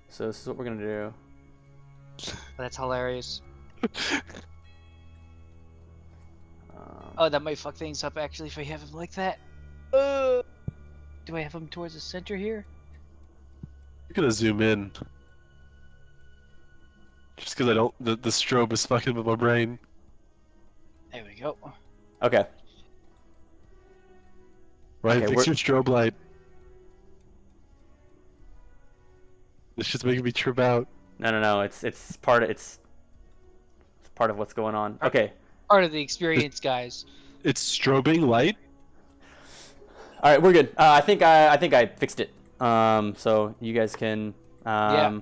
So this is what we're gonna do. That's hilarious. Oh, that might fuck things up actually if I have him like that. Do I have him towards the center here? You're gonna zoom in. Just because I don't. The strobe is fucking with my brain. There we go. Okay. Right, Okay, fix your strobe light. This shit's making me trip out. No. It's part of what's going on. Okay. Part of the experience, guys. It's strobing light. All right, we're good. I think I fixed it. So you guys can. Yeah.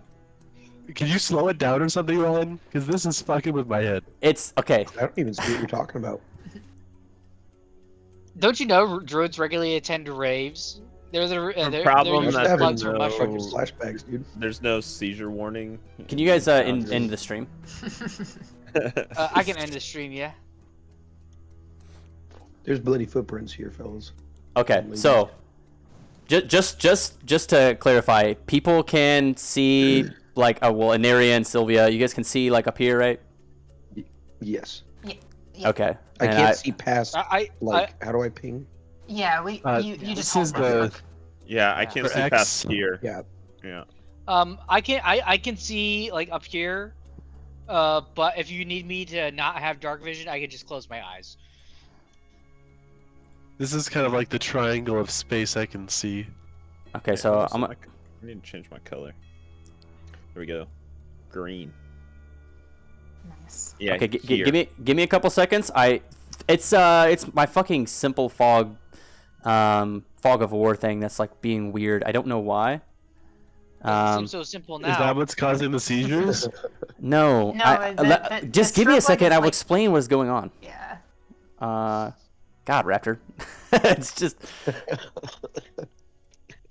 Can you slow it down or something, Ryan? Because this is fucking with my head. It's okay. I don't even see what you're talking about. Don't you know druids regularly attend raves? They're the problem they're that usually having plugs for no- fucking mushrooms. flashbacks, dude. There's no seizure warning. Can you guys end the stream? I can end the stream, yeah. There's bloody footprints here, fellas. Okay, so just to clarify, people can see like Aneria and Sylvia. You guys can see like up here, right? Yes. Yeah. Okay. I And can't see past. I How do I ping? Yeah, you This just is hold the. left. Yeah, I can't For see X. past here. Yeah. Yeah. I can see like up here. But if you need me to not have dark vision, I can just close my eyes. This is kind of like the triangle of space I can see. Okay, so I I'm. need to change my color. There we go. Green. Nice. Yeah. Okay, here. give me a couple seconds. It's my fucking simple fog fog of war thing that's like being weird. I don't know why. It seems so simple now. Is that what's causing the seizures? No. No, just give me a second. I will explain what's going on. Yeah. God, Raptor. It's just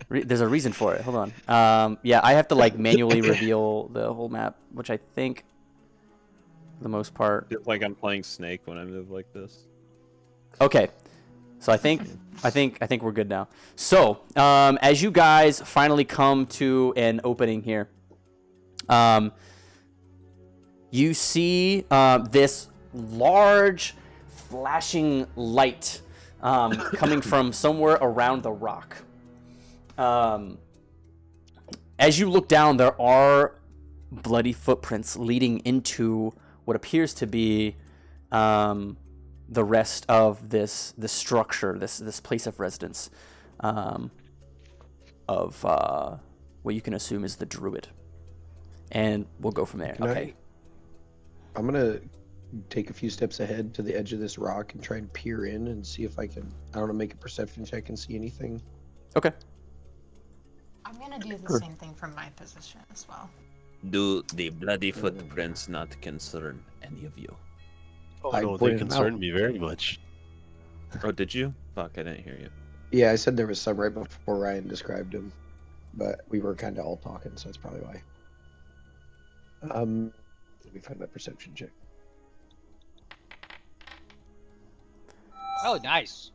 there's a reason for it. Hold on. Yeah, I have to like manually reveal the whole map, which I think, for the most part. It's like I'm playing Snake when I move like this. Okay, so I think we're good now. So, as you guys finally come to an opening here, you see this large flashing light coming from somewhere around the rock. As you look down, there are bloody footprints leading into what appears to be the rest of this structure, this place of residence of what you can assume is the Druid. And we'll go from there. Okay. I'm gonna take a few steps ahead to the edge of this rock and try and peer in and see if I can, I don't know, make a perception check and see anything. Okay. I'm gonna do the same thing from my position as well. Do the bloody footprints not concern any of you? Oh, I no, they pointed them concern out. me very much. Oh, did you? Fuck, I didn't hear you. Yeah, I said there was some right before Ryan described him, but we were kind of all talking, so that's probably why. Let me find my perception check. Oh, nice.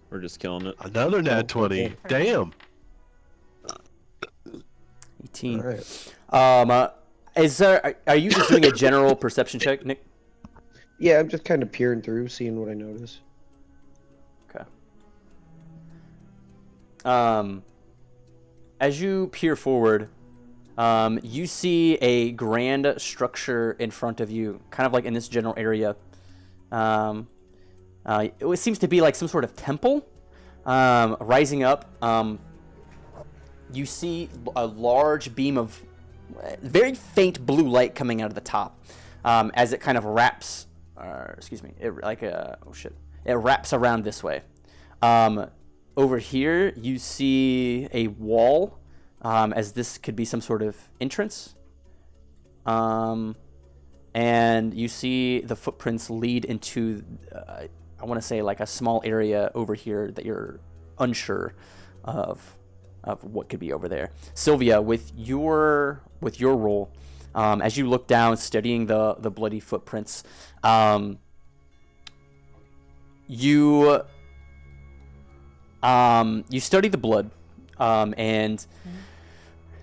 We're just killing it. Another nat 20. Damn. 18. All right. Are you just doing a general perception check, Nick? Yeah, I'm just kind of peering through, seeing what I notice. Okay. As you peer forward, you see a grand structure in front of you, kind of like in this general area. It seems to be like some sort of temple rising up. You see a large beam of very faint blue light coming out of the top as it kind of wraps. It wraps around this way. Over here, you see a wall, as this could be some sort of entrance. And you see the footprints lead into, I want to say, like a small area over here that you're unsure of what could be over there. Sylvia, with your role, as you look down, studying the bloody footprints, you study the blood, and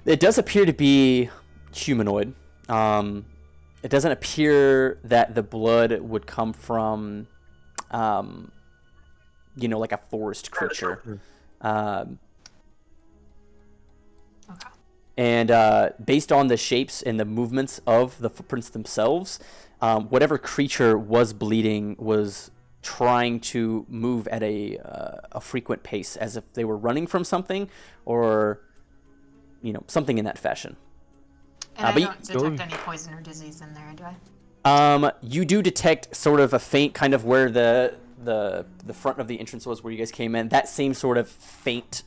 it does appear to be humanoid. It doesn't appear that the blood would come from, like a forest creature. Okay. And based on the shapes and the movements of the footprints themselves, whatever creature was bleeding was trying to move at a frequent pace, as if they were running from something, or something in that fashion. And I don't detect any poison or disease in there, do I? You do detect sort of a faint, kind of where the front of the entrance was, where you guys came in. That same sort of faint,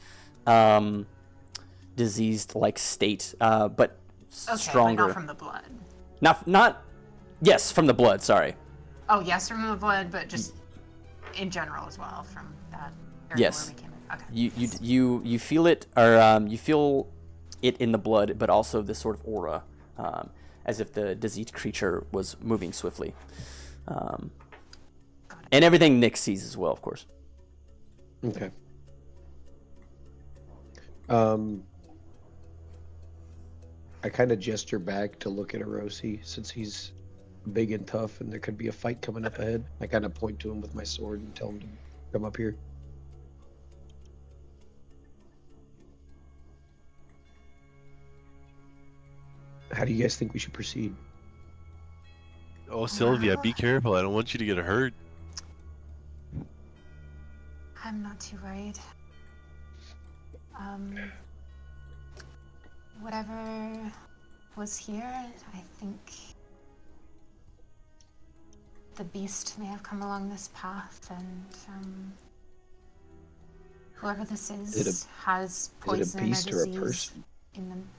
diseased-like state, but stronger. But not from the blood. Not. Yes, from the blood. Sorry. Oh, yes, from the blood, but just in general as well from that area Yes. where we came in. Okay. You feel it, or you feel it in the blood, but also this sort of aura, as if the diseased creature was moving swiftly. And everything Nick sees as well, of course. Okay. I kind of gesture back to look at Erosi, since he's big and tough and there could be a fight coming up ahead. I kind of point to him with my sword and tell him to come up here. How do you guys think we should proceed? Oh, Sylvia, be careful. I don't want you to get hurt. I'm not too worried. Whatever was here, I think the beast may have come along this path, and Whoever this Is is has Is it poison a beast or or a disease person? in them.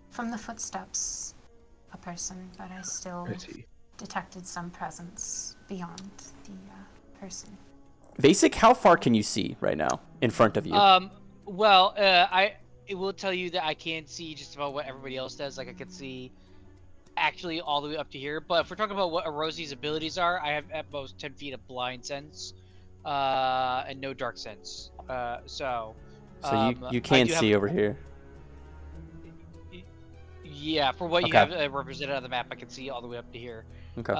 From the footsteps, a person, but I still I see. detected some presence beyond the person. Basic, how far can you see right now in front of you? Well, I will tell you that I can't see just about what everybody else does. Like I can see actually all the way up to here. But if we're talking about what Rosie's abilities are, I have at most 10 feet of blind sense, and no dark sense. So you can see over here. Yeah, for what you Okay. have represented on the map, I can see all the way up to here. Okay.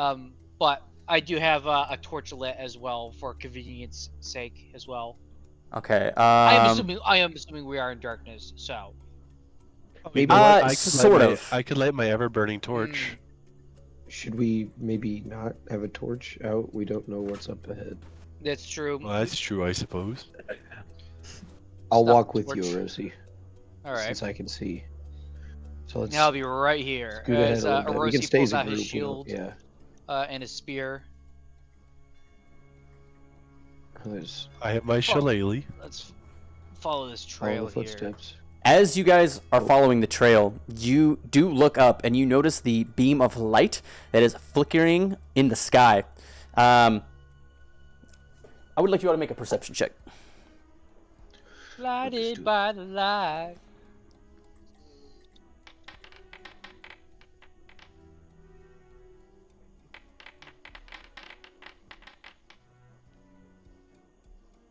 But I do have a torch lit as well for convenience sake as well. Okay. I am assuming we are in darkness, so. You Maybe- know what? Sort of. I could light my ever-burning torch. Should we maybe not have a torch out? We don't know what's up ahead. That's true. Well, that's true, I suppose. I'll Stop walk the with you, torch. Rosie, All right. since I can see. So let's I'll be right here scoot ahead as a little bit. We can Orosi stay pulls as a out his group. shield Yeah. and his spear. There's I have my shillelagh. Let's follow this all trail the here. footsteps. As you guys are following the trail, you do look up and you notice the beam of light that is flickering in the sky. I would like you all to make a perception check. Lighted by the light.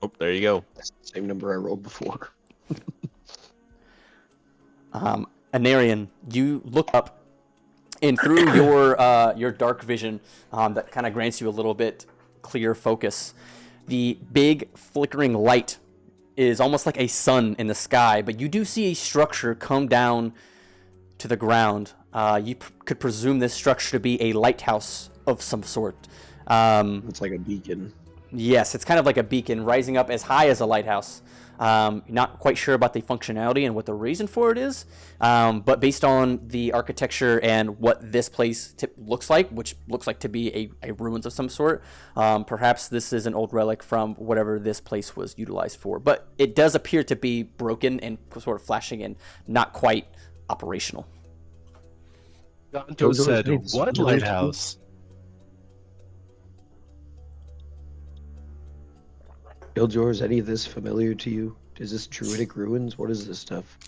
Oh, there you go. That's the same number I rolled before. Anarian, you look up, and through your dark vision that kind of grants you a little bit clear focus, the big flickering light is almost like a sun in the sky, but you do see a structure come down to the ground. You could presume this structure to be a lighthouse of some sort. It's like a beacon. Yes, it's kind of like a beacon rising up as high as a lighthouse. Not quite sure about the functionality and what the reason for it is, but based on the architecture and what this place looks like, which looks like to be a ruins of some sort, perhaps this is an old relic from whatever this place was utilized for. But it does appear to be broken and sort of flashing and not quite operational. Ganto said, "What lighthouse?" Iljor, is any of this familiar to you? Is this druidic ruins? What is this stuff?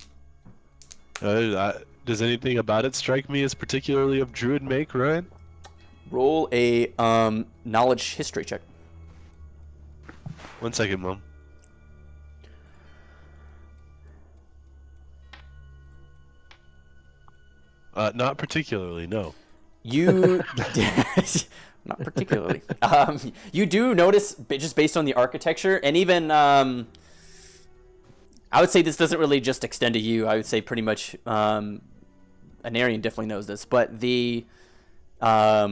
Does anything about it strike me as particularly of druid make, Ryan? Roll a knowledge history check. 1 second, Mom. Not particularly, no. You not particularly. You do notice, just based on the architecture, and even I would say this doesn't really just extend to you. I would say pretty much Anarian definitely knows this, but the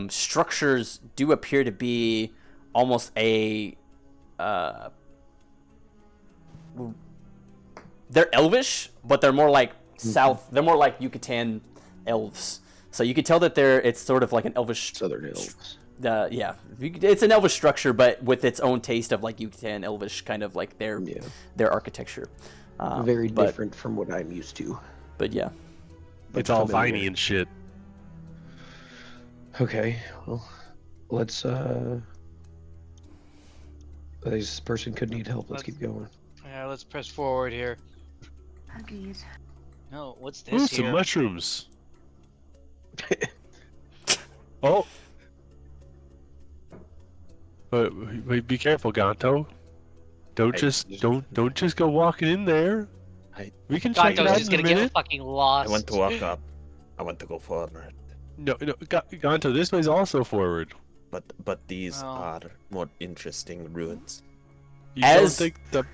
structures do appear to be almost a they're elvish, but they're more like south. They're more like Yucatan elves. So you could tell that it's sort of like an elvish Southern elves. Yeah, it's an elvish structure, but with its own taste of like Yucatan elvish kind of like their architecture. Very different from what I'm used to. But yeah, It's all viney and shit. Okay, well, let's. This person could need help. Let's keep going. Yeah, let's press forward here. Agreed. No, what's Ooh, this some here? mushrooms. Oh. Wait, be careful, Ganto. Don't just go walking in there. We can check it Ganto's out just in a gonna get minute. fucking lost. I want to walk up. I want to go forward. No, Ganto, this way's also forward. But these Oh. are more interesting ruins. You don't think the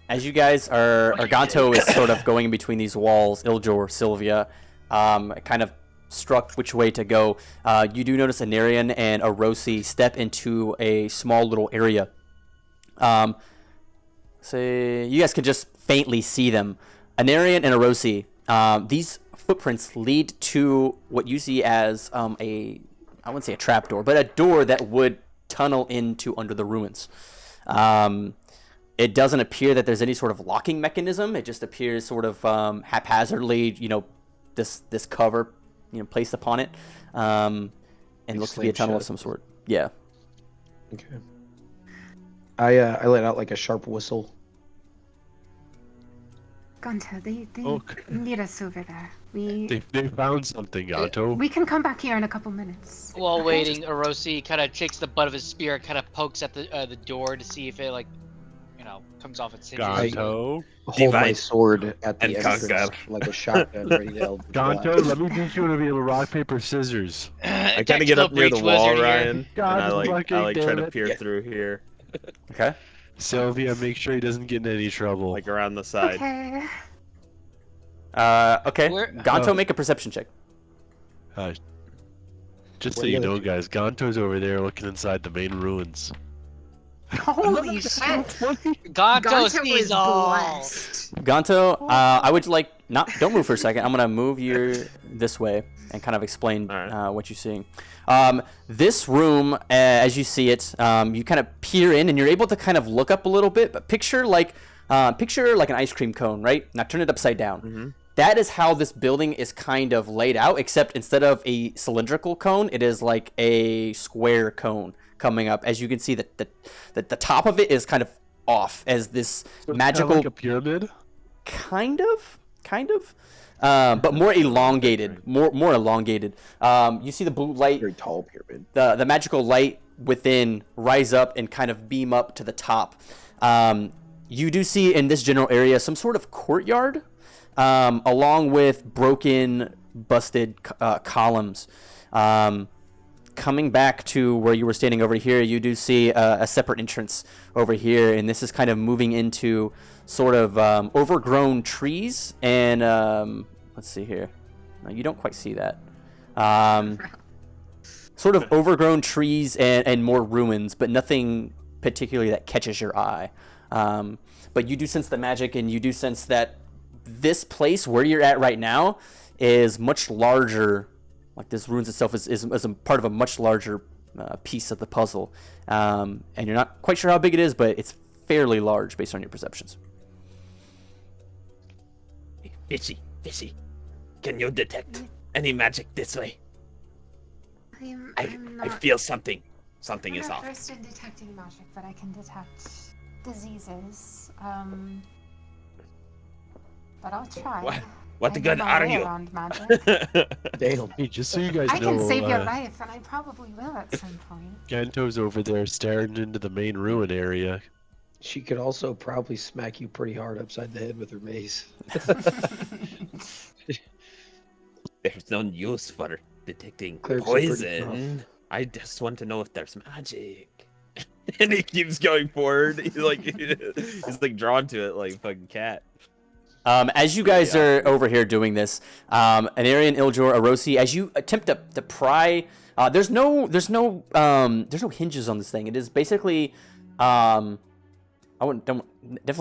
as you guys are, Ganto is sort of going in between these walls. Iljor, Sylvia, kind of struck which way to go. You do notice Anarian and Orosi step into a small little area. So you guys can just faintly see them. Anarian and Orosi, these footprints lead to what you see as I wouldn't say a trapdoor, but a door that would tunnel into under the ruins. It doesn't appear that there's any sort of locking mechanism. It just appears sort of haphazardly, this cover, placed upon it, and looks to be a tunnel of some sort. Yeah. Okay. I let out like a sharp whistle. Gonto, they Okay. need us over there. They found something, Gonto. We can come back here in a couple minutes. While waiting, Orosi kind of takes the butt of his spear, kind of pokes at the door to see if it comes off its hinges. Gonto. Hold my Divide sword at the and entrance conquer. like a shotgun ready to help. Gonto, let me teach you to be a rock, paper, scissors. I kind of get up near the Tactical wall, breach wizard here. Ryan, and God I fucking try damn to it. peer through here, Okay. Sylvia, make sure he doesn't get in any trouble. like around the side. Okay. Okay. Where- Gonto, make a perception check. Just so What are you the know, other two? guys, Gonto's over there looking inside the main ruins. Holy shit. Gonto Gonto sees is all. blessed. Gonto, I would like don't move for a second. I'm gonna move you this way and kind of explain Alright. what you're seeing. This room, as you see it, you kind of peer in and you're able to kind of look up a little bit. But picture like an ice cream cone, right? Now turn it upside down. Mm-hmm. That is how this building is kind of laid out, except instead of a cylindrical cone, it is like a square cone coming up. As you can see, that the top of it is kind of off as this So it's magical, kinda like a pyramid. kind of, but more elongated, more elongated. You see the blue light, Very tall pyramid. the magical light within rise up and kind of beam up to the top. You do see in this general area some sort of courtyard, along with broken, busted columns. Coming back to where you were standing over here, you do see a separate entrance over here, and this is kind of moving into sort of overgrown trees and let's see here. No, you don't quite see that. Sort of overgrown trees and more ruins, but nothing particularly that catches your eye. But you do sense the magic, and you do sense that this place where you're at right now is much larger. Like this ruins itself is a part of a much larger piece of the puzzle, and you're not quite sure how big it is, but it's fairly large based on your perceptions. Fishy, can you detect any magic this way? I'm I not, feel something. Something I'm is not off. versed in detecting magic, but I can detect diseases. But I'll try. What I know good my are way you? around magic. Damn. Hey, just so you guys I know, can save your life, and I probably will at some point. Ganto's over there staring into the main ruin area. She could also probably smack you pretty hard upside the head with her mace. There's no use for detecting Clerics are pretty poison. I just want to know if there's magic. And he keeps going forward. He's like drawn to it like a fucking cat. As you guys are over here doing this, Anarian, Iljor, Arosi, as you attempt to pry, there's no hinges on this thing. It is basically, definitely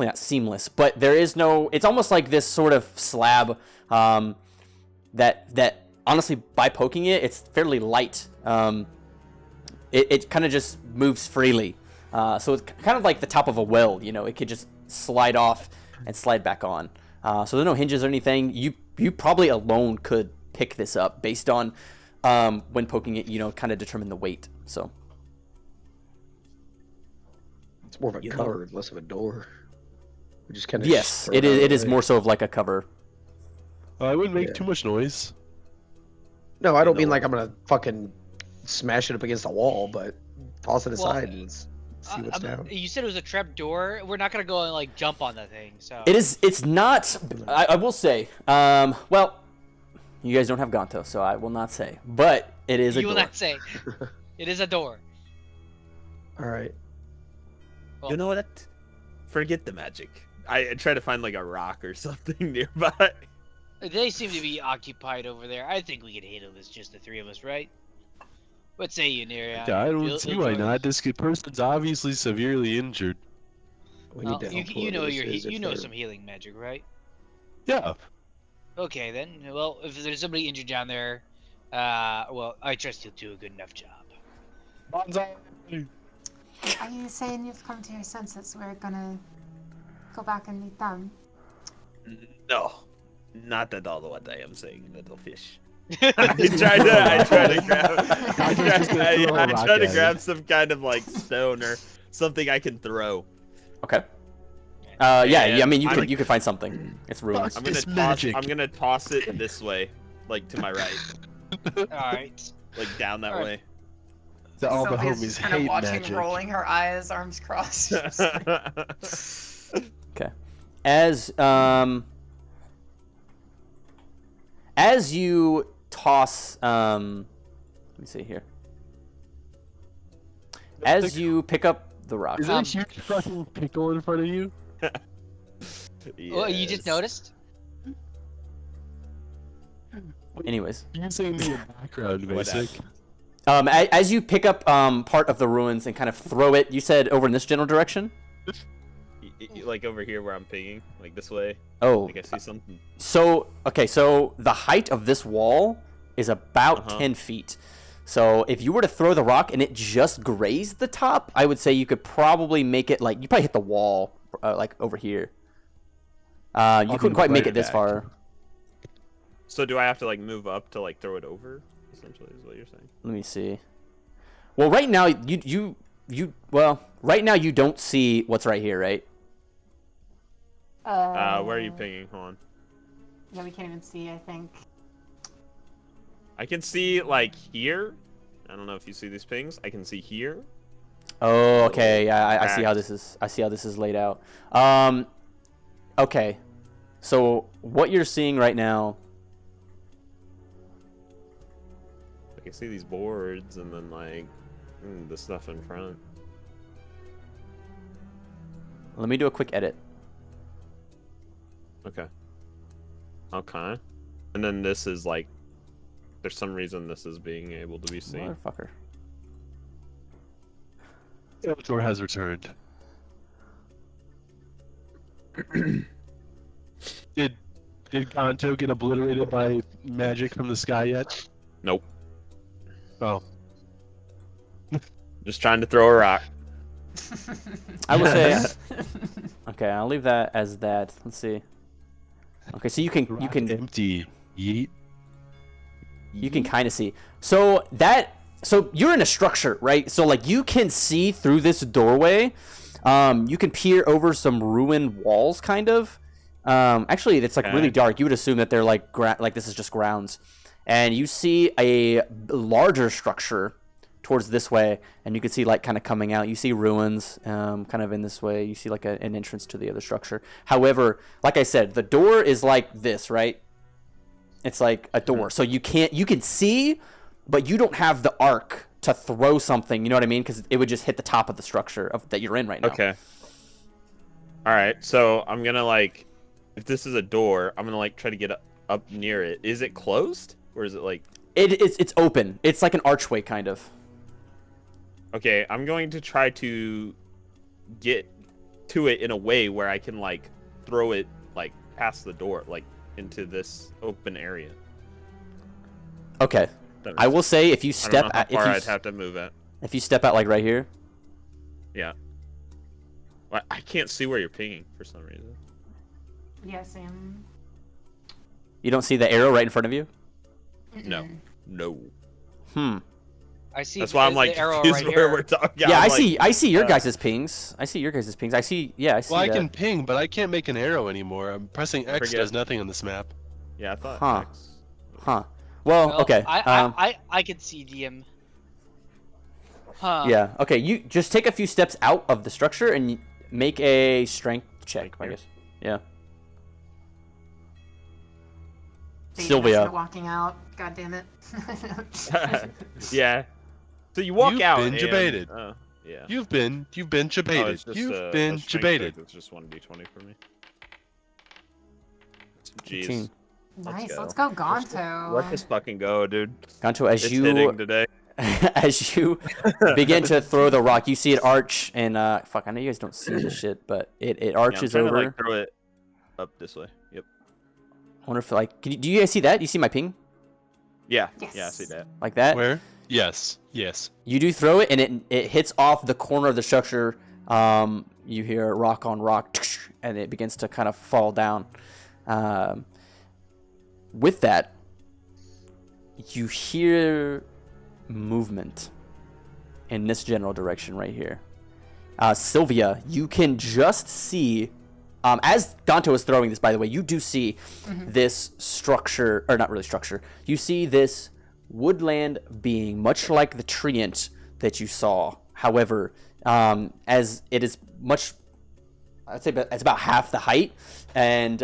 not seamless, but there is no. It's almost like this sort of slab that honestly, by poking it, it's fairly light. It kind of just moves freely, so it's kind of like the top of a well. It could just slide off and slide back on. So there's no hinges or anything. You probably alone could pick this up based on when poking it, kind of determine the weight. So It's more of a cover, less of a door. We just kind of yes, it is more so of like a cover. I wouldn't make Yeah. too much noise. No, I don't mean like I'm gonna fucking smash it up against the wall, but toss it Well, aside and see what's down. You said it was a trap door. We're not gonna go and like jump on the thing. So It's not. I will say. Well, you guys don't have Gonto, so I will not say. But it is a you will door. not say. It is a door. All right. Well, You know what? Forget the magic. I try to find like a rock or something nearby. They seem to be occupied over there. I think we can handle this, just the three of us, right? What say you, Neria? I don't see why not. This person's obviously severely injured. We need to help whoever this is if you know they're- some healing magic, right? Yeah. Okay then. Well, if there's somebody injured down there, well, I trust you'll do a good enough job. Bonsai. Are you saying you've come to your senses? We're gonna go back and eat them. No, not at all what I am saying, little fish. I try to grab some kind of like stone or something I can throw. Okay. Yeah. I mean, you I'm could find something. It's ruins. I'm gonna toss it this way, like to my right, Alright. like down that way. So all the Sylvia's homies just kind of hate watching, magic. rolling her eyes, arms crossed. Okay. As you toss, let me see here. As you pick up the rock. Is there a huge fucking pickle in front of you? Oh, you just noticed? Anyways. You saying the background, basic. As you pick up part of the ruins and kind of throw it, you said over in this general direction? Like over here where I'm pinging, like this way. Oh. Like I see something. So the height of this wall is about 10 feet. So if you were to throw the rock and it just grazed the top, I would say you could probably make it like, you probably hit the wall like over here. You couldn't quite make it this far. So do I have to like move up to like throw it over? Essentially, is what you're saying. Let me see. Well, right now right now you don't see what's right here, right? Where are you pinging? Hold on. Yeah, we can't even see, I think. I can see like here. I don't know if you see these pings. I can see here. Oh, okay. Yeah, I see how this is. I see how this is laid out. Okay. So what you're seeing right now. I can see these boards and then like the stuff in front. Let me do a quick edit. Okay. Okay. And then this is like, there's some reason this is being able to be seen. Motherfucker. Skeletor has returned. Did Kanto get obliterated by magic from the sky yet? Nope. Oh. Just trying to throw a rock. I will say. Okay, I'll leave that as that. Let's see. Okay, so you can empty. Yeet. You can kind of see. So you're in a structure, right? So like you can see through this doorway. You can peer over some ruined walls, kind of. Actually, it's like really dark. You would assume that they're like this is just grounds, and you see a larger structure towards this way, and you can see like kind of coming out. You see ruins, kind of in this way. You see like an entrance to the other structure. However, like I said, the door is like this, right? It's like a door, so you can see, but you don't have the arc to throw something. You know what I mean? Because it would just hit the top of the structure that you're in right now. Okay. All right, so I'm gonna like, if this is a door, I'm gonna like try to get up near it. Is it closed or is it like? It's open. It's like an archway, kind of. Okay, I'm going to try to get to it in a way where I can like throw it like past the door, like into this open area. Okay. I will say if you step I'd have to move it. If you step out like right here. Yeah. Well, I can't see where you're pinging for some reason. Yeah, Sam. You don't see the arrow right in front of you? No. No. I see. That's why I'm like, the arrow is right where here. we're talking. Yeah, I see your guys' pings. I see your guys' pings. I see Well, that. I can ping, but I can't make an arrow anymore. I'm pressing X does nothing on this map. Yeah, I thought. Huh. X. Huh. Well, okay. I can see DM. Huh. Yeah. Okay. You just take a few steps out of the structure and make a strength check, I guess. Yeah. Sylvia. Walking out. God damn it. Yeah. So you walk out. You've been debated. Yeah. You've been debated. You've been debated. It's just 1d20 for me. 15. Jeez. Nice. Let's go, Gonto. Let's just fucking go, dude. Gonto, as It's you hitting today. as you begin to throw the rock, you see it arch and fuck. I know you guys don't see this shit, but it arches I'm trying over. to, like, throw it up this way. Yep. I wonder if like, do you guys see that? You see my ping? Yeah. Yes. Yeah, I see that. Like that? Where? Yes. Yes. You do throw it, and it hits off the corner of the structure You hear rock on rock, and it begins to kind of fall down. With that, you hear movement in this general direction right here. Sylvia, you can just see, as Ganto is throwing this, by the way, you do see this structure, or not really structure, you see this woodland being much like the treant that you saw. However, as it is much, I'd say it's about half the height, and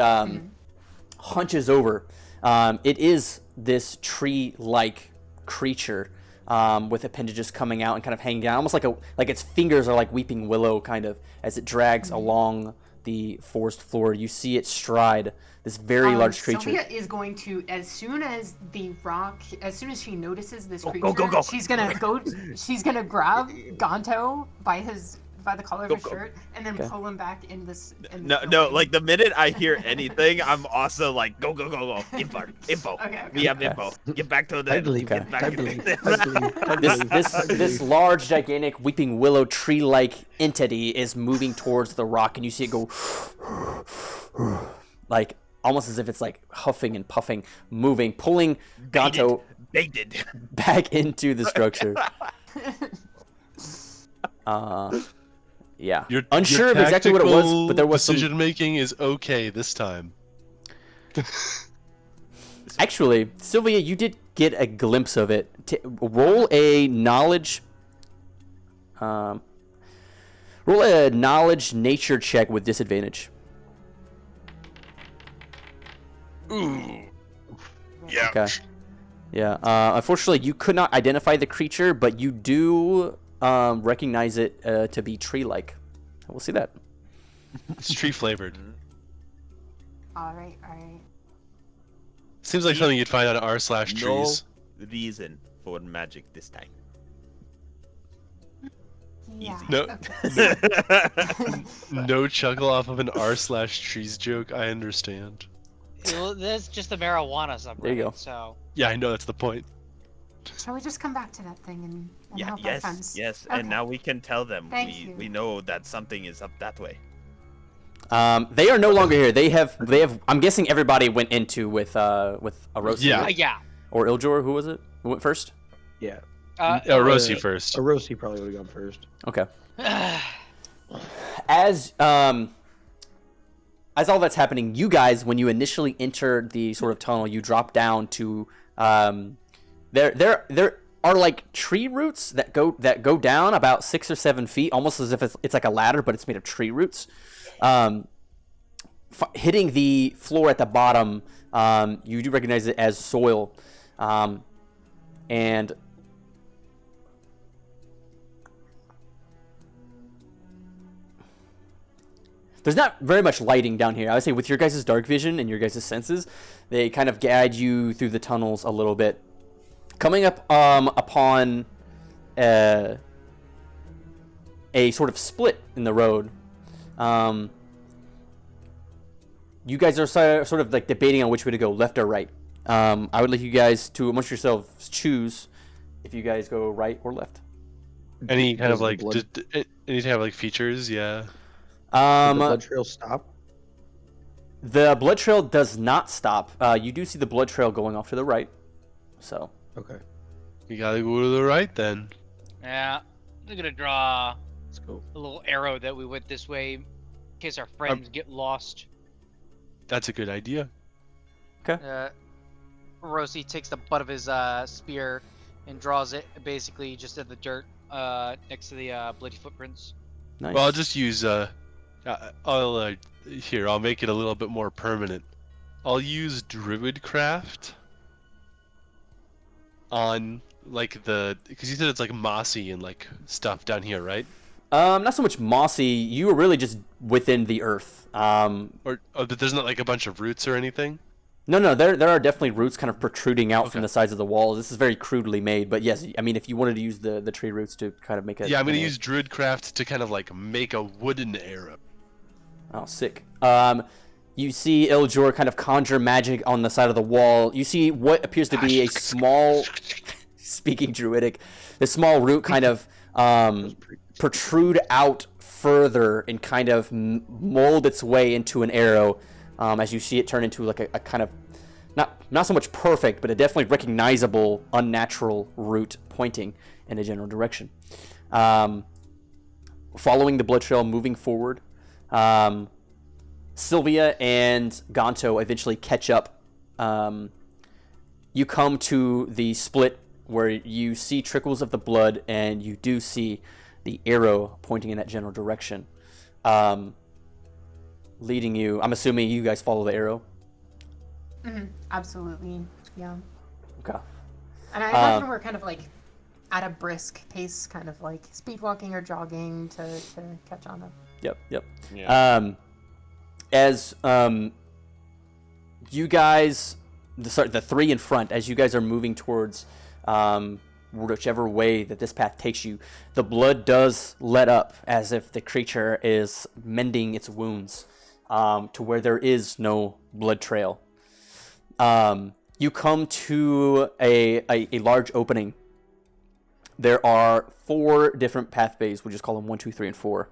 hunches over. It is this tree-like creature with appendages coming out and kind of hanging down, almost like its fingers are like weeping willow, kind of, as it drags along the forest floor. You see it stride this very large creature. Sylvia is going to, as soon as she notices this creature, go. she's gonna grab Ganto by the collar of his shirt and then pull him back in this. No, like the minute I hear anything, I'm also like, go. Info. Okay. We have info. Get back to the. I believe. Get back I to believe. the- This large, gigantic, weeping willow tree-like entity is moving towards the rock, and you see it go like almost as if it's like huffing and puffing, moving, pulling Ganto Baited. back into the structure. Yeah. Unsure of exactly what it was, but there was decision making is okay this time. Actually, Sylvia, you did get a glimpse of it. Roll a knowledge. Roll a knowledge nature check with disadvantage. Ooh. Yeah. Okay. Yeah. Unfortunately, you could not identify the creature, but you do recognize it to be tree-like. We'll see that. It's tree flavored. All right. Seems like something you'd find on r/trees. No reason for magic this time. Yeah. No. Okay. No chuckle off of an r/trees joke. I understand. Well, that's just the marijuana subreddit. There you go. So Yeah, I know that's the point. Shall we just come back to that thing and help our Yes. friends? And Okay. now we can tell them Thank you. we know that something is up that way. They are no longer here. They have. I'm guessing everybody went into with Arosi. Yeah. yeah. Or Iljor. Who was it? Who went first? Yeah. Rosie first. Arosi probably would have gone first. Okay. As all that's happening, you guys, when you initially enter the sort of tunnel, you drop down to there are like tree roots that go down about 6 or 7 feet, almost as if it's like a ladder, but it's made of tree roots. Hitting the floor at the bottom, you do recognize it as soil, and there's not very much lighting down here. I would say with your guys' dark vision and your guys' senses, they kind of guide you through the tunnels a little bit. Coming up upon a sort of split in the road. You guys are sort of like debating on which way to go, left or right. I would like you guys to, amongst yourselves, choose if you guys go right or left. Any kind of Does the like blood- any kind of like features? Yeah. Does the blood trail stop? The blood trail does not stop. You do see the blood trail going off to the right. So. Okay, You gotta go to the right then. Yeah. I'm gonna draw let's go. a little arrow that we went this way in case our friends get lost. That's a good idea. Rosie takes the butt of his spear and draws it basically just in the dirt next to the bloody footprints. Nice. Well, I'll just use I'll make it a little bit more permanent. I'll use Druid craft on like because you said it's like mossy and like stuff down here, right? Not so much mossy. You were really just within the earth. But there's not like a bunch of roots or anything. No, there are definitely roots kind of protruding out from the sides of the walls. This is very crudely made, but yes, I mean, if you wanted to use the tree roots to kind of make it. Yeah, I'm gonna use Druid craft to kind of like make a wooden arrow. Oh, sick. You see Iljor kind of conjure magic on the side of the wall. You see what appears to be a small, speaking druidic, the small root kind of protrude out further and kind of mold its way into an arrow, as you see it turn into like a kind of not so much perfect, but a definitely recognizable unnatural route pointing in a general direction. Following the blood trail, moving forward, Sylvia and Gonto eventually catch up. You come to the split where you see trickles of the blood, and you do see the arrow pointing in that general direction, leading you. I'm assuming you guys follow the arrow. Absolutely, yeah. Okay. And I imagine we're kind of like at a brisk pace, kind of like speed walking or jogging to catch on up. Yep. Yeah. As you guys, the three in front, as you guys are moving towards whichever way that this path takes you, the blood does let up as if the creature is mending its wounds to where there is no blood trail. You come to a large opening. There are 4 different pathways. We'll just call them 1, 2, 3, and 4.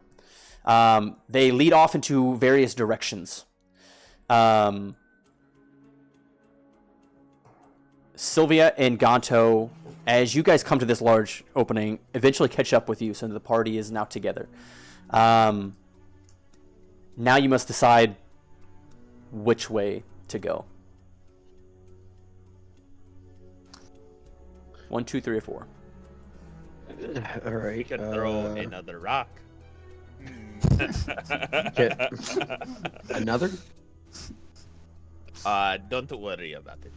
They lead off into various directions. Sylvia and Gonto, as you guys come to this large opening, eventually catch up with you, so the party is now together. Now you must decide which way to go. 1, 2, 3, or 4. All right. We could throw another rock. Another? Don't worry about it.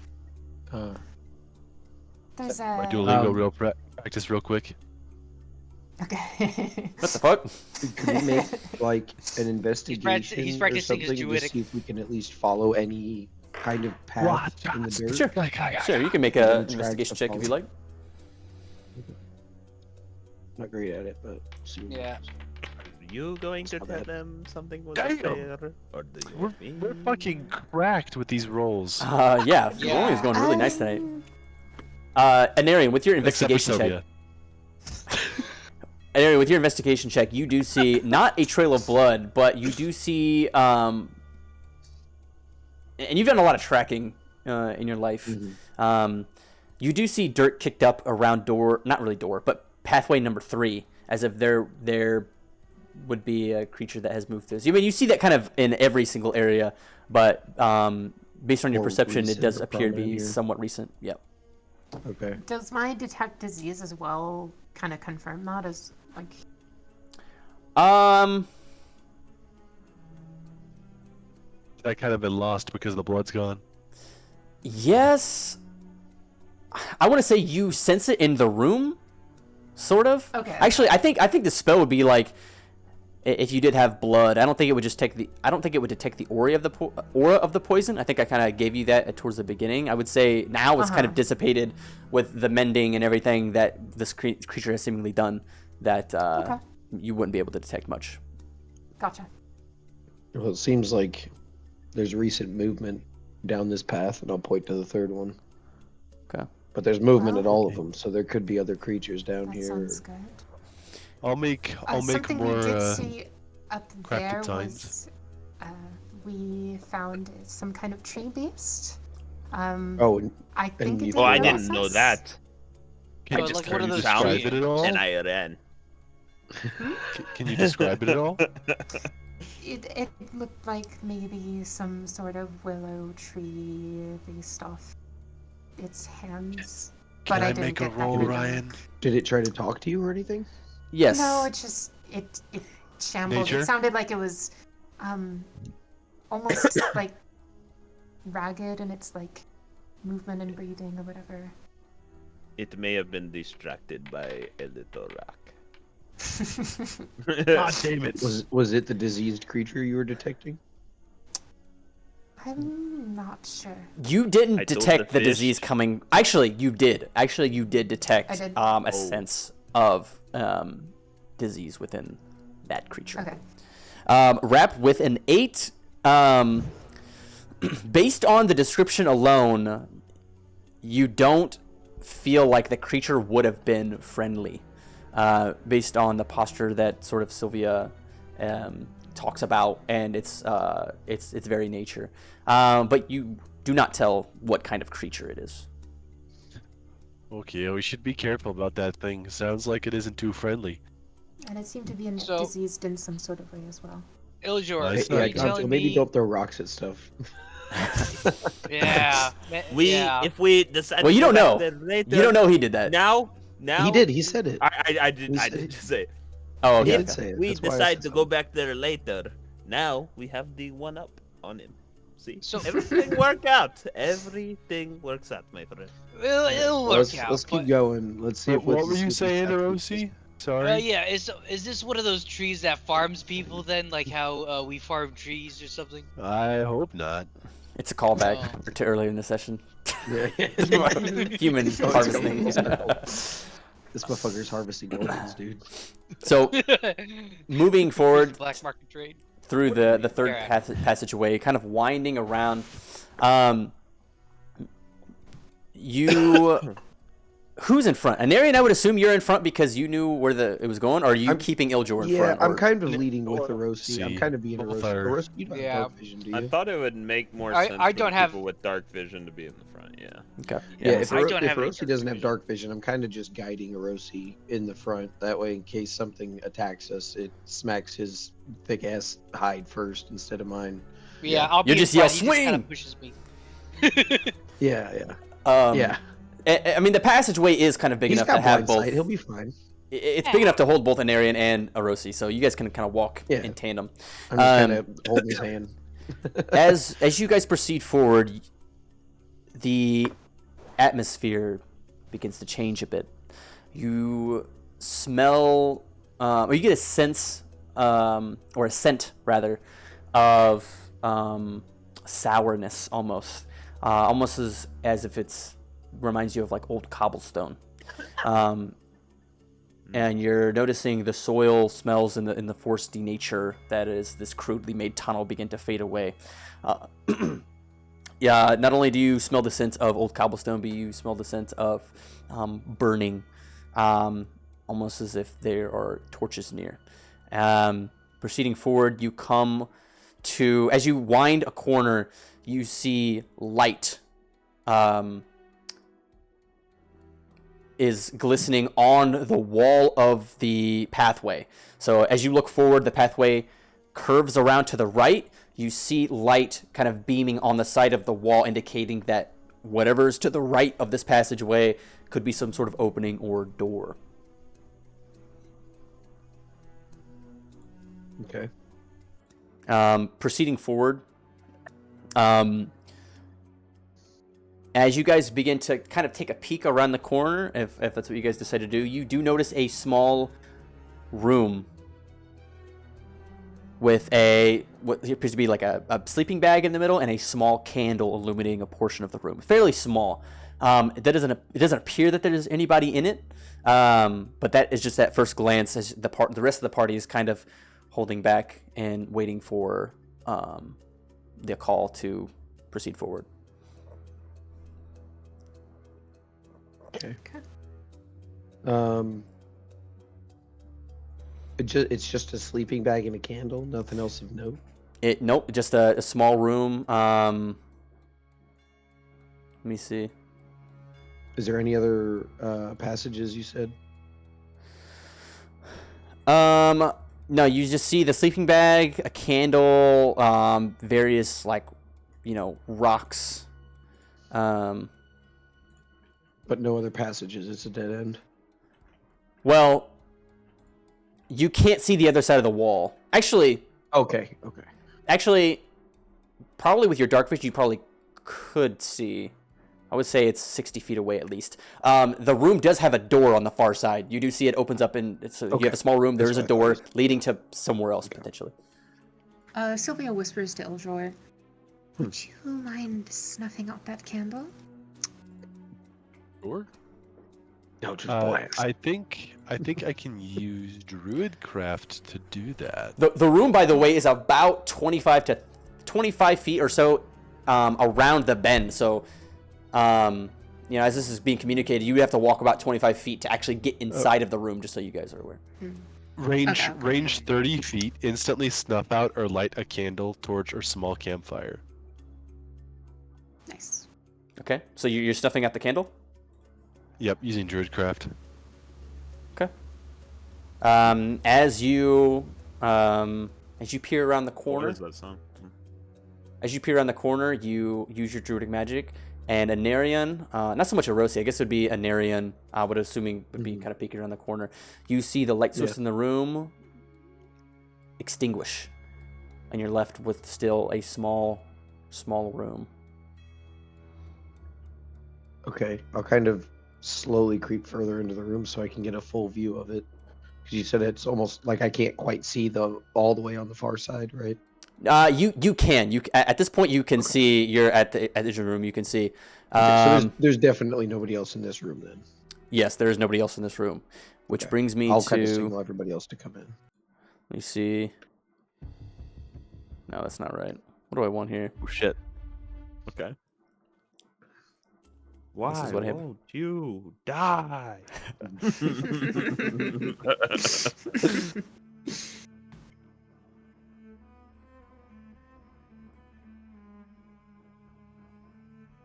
There's My a... Duolingo practice real quick. Okay. What the fuck? Could we make like an investigation he's or practicing his something to Druidic. see if we can at least follow any kind of path in the dirt? Sure. Sure, you can make Gonna an try investigation to check if you follow. like. Not great at it, but see what Yeah. happens. Are you going to Not tell bad. them something was Damn. fair? Or do you want me? We're fucking cracked with these rolls. Yeah, the rolling is going really nice tonight. Anarian, with your Except for investigation check. Sylvia. Anyway, with your investigation check, you do see not a trail of blood, but you do see, and you've done a lot of tracking in your life. You do see dirt kicked up around not really door, but pathway number 3, as if there would be a creature that has moved through. So, I mean, you see that kind of in every single area, but based on your More perception, it recent does or appear to be prominent here. somewhat recent. Yep. Okay. Does my detect disease as well kind of confirm that as like? I kind of been lost because the blood's gone. Yes. I want to say you sense it in the room, sort of. Okay. Actually, I think the spell would be like, if you did have blood, I don't think it would detect the aura of the poison. I think I kind of gave you that towards the beginning. I would say now it's kind of dissipated with the mending and everything that this creature has seemingly done. That you wouldn't be able to detect much. Gotcha. Well, it seems like there's recent movement down this path, and I'll point to the 3rd one. Okay. But there's movement Well, at all of them, so there could be other creatures down That here. sounds good. I'll make Something more we did see up crafted there signs. was we found some kind of tree beast. Oh, I think you it Oh, I didn't didn't know process. that. Can I Oh, just like one of heard those sound describe it at all? and I ran. Can you describe it at all? It looked like maybe some sort of willow tree based off its hands. Can But I didn't make a get that roll, kind of- Ryan? did it try to talk to you or anything? Yes. No, it just it shambled. Nature? It sounded like it was almost like ragged in its like movement and breathing or whatever. It may have been distracted by a little rock. God damn it! Was it the diseased creature you were detecting? I'm not sure. You didn't I told detect the the fish. disease coming. Actually, you did. Actually, you did detect I did? a sense of disease within that creature. Okay. Rep with an 8. Based on the description alone, you don't feel like the creature would have been friendly. based on the posture that sort of Sylvia talks about, and its very nature. But you do not tell what kind of creature it is. Okay, we should be careful about that thing. Sounds like it isn't too friendly. And it seemed to be So- diseased in some sort of way as well. Iljor, Nice. are Yeah, you telling maybe me? don't throw rocks at stuff. Yeah. yeah. If we decide. Well, to you go don't back know. there later, You don't know he did that. Now. He did. He said it. I did. He I said did it. just say it. Oh, He okay. did say it. We That's why I decide said to go something. back there later. Now we have the one up on him. See, So- everything worked out. Everything works out, my friend. It'll Well, work out. let's keep but- going. Let's see. What were you saying, Erosi? Sorry. Yeah, is this one of those trees that farms people then, like how we farm trees or something? I hope not. It's a callback Oh. to earlier in the session. Yeah. Human Oh, harvesting. This motherfucker's harvesting goldens, dude. So moving forward Black market trade. through the third Yeah. passageway, kind of winding around, you. Who's in front? Anarian, I would assume you're in front because you knew where it was going, or are you keeping Iljor in Yeah, front? I'm or- kind of leading with Erosi. I'm See, kind of being both Erosi. are- Erosi, you don't Yeah. have dark vision, do you? I thought it would make more I- sense I for don't the have- people with dark vision to be in the front. Yeah. Okay. Yeah, if, I don't have any Erosi dark doesn't have vision. dark vision, I'm kind of just guiding Erosi in the front. That way, in case something attacks us, it smacks his thick ass hide first instead of mine. Yeah, I'll be You in just yell, front, he just kinda "Swing!" pushes me. Yeah. Yeah. I mean, the passageway is kind of big He's enough got to have blind both. sight. He'll be fine. It's big enough to hold both Anarian and Erosi, so you guys can kind of walk Yeah. in tandem. I'm just kind of holding his hand. As you guys proceed forward, the atmosphere begins to change a bit. You smell, or you get a sense, or a scent rather, of sourness almost, almost as if it's reminds you of like old cobblestone. And you're noticing the soil smells in the foresty nature that is this crudely made tunnel begin to fade away. Yeah, not only do you smell the scent of old cobblestone, but you smell the scent of burning, almost as if there are torches near. Proceeding forward, you come to, as you wind a corner, you see light is glistening on the wall of the pathway. So as you look forward, the pathway curves around to the right. You see light kind of beaming on the side of the wall, indicating that whatever's to the right of this passageway could be some sort of opening or door. Okay. Proceeding forward, as you guys begin to kind of take a peek around the corner, if that's what you guys decide to do, you do notice a small room with what appears to be like a sleeping bag in the middle and a small candle illuminating a portion of the room. Fairly small. It doesn't appear that there's anybody in it, but that is just at first glance, as the rest of the party is kind of holding back and waiting for the call to proceed forward. Okay. It's just a sleeping bag and a candle. Nothing else of note. Nope, just a small room. Let me see. Is there any other passages you said? No, you just see the sleeping bag, a candle, various rocks. But no other passages. It's a dead end. Well, you can't see the other side of the wall. Actually, Okay. probably with your dark vision, you probably could see. I would say it's 60 feet away at least. The room does have a door on the far side. You do see it opens up, and you have a small room. That's There's a what I door thought. leading to somewhere else potentially. Sylvia whispers to Iljor, "Would you mind snuffing out that candle?" Sure. No, just blast. I think I can use Druid craft to do that. The room, by the way, is about 25 feet or so around the bend. So you know, as this is being communicated, you have to walk about 25 feet to actually get inside of the room, just so you guys are aware. Range 30 feet. Instantly snuff out or light a candle, torch, or small campfire. Nice. Okay, so you're snuffing out the candle? Yep, using Druidcraft. Okay. As you peer around the corner, What is that song? as you peer around the corner, you use your druidic magic, and Anarian, not so much Erosi, I guess it would be Anarian, I would assuming would be kind of peeking around the corner. You see the light source in the room extinguish, and you're left with still a small room. Okay, I'll kind of slowly creep further into the room so I can get a full view of it. Because you said it's almost like I can't quite see all the way on the far side, right? You can. At this point you can see. You're at the edge of the room. You can see. Okay, so there's definitely nobody else in this room then. Yes, there is nobody else in this room, which brings me I'll to. kind of signal everybody else to come in. Let me see. No, that's not right. What do I want here? Oh shit. Okay. Why This is what happened. won't you die?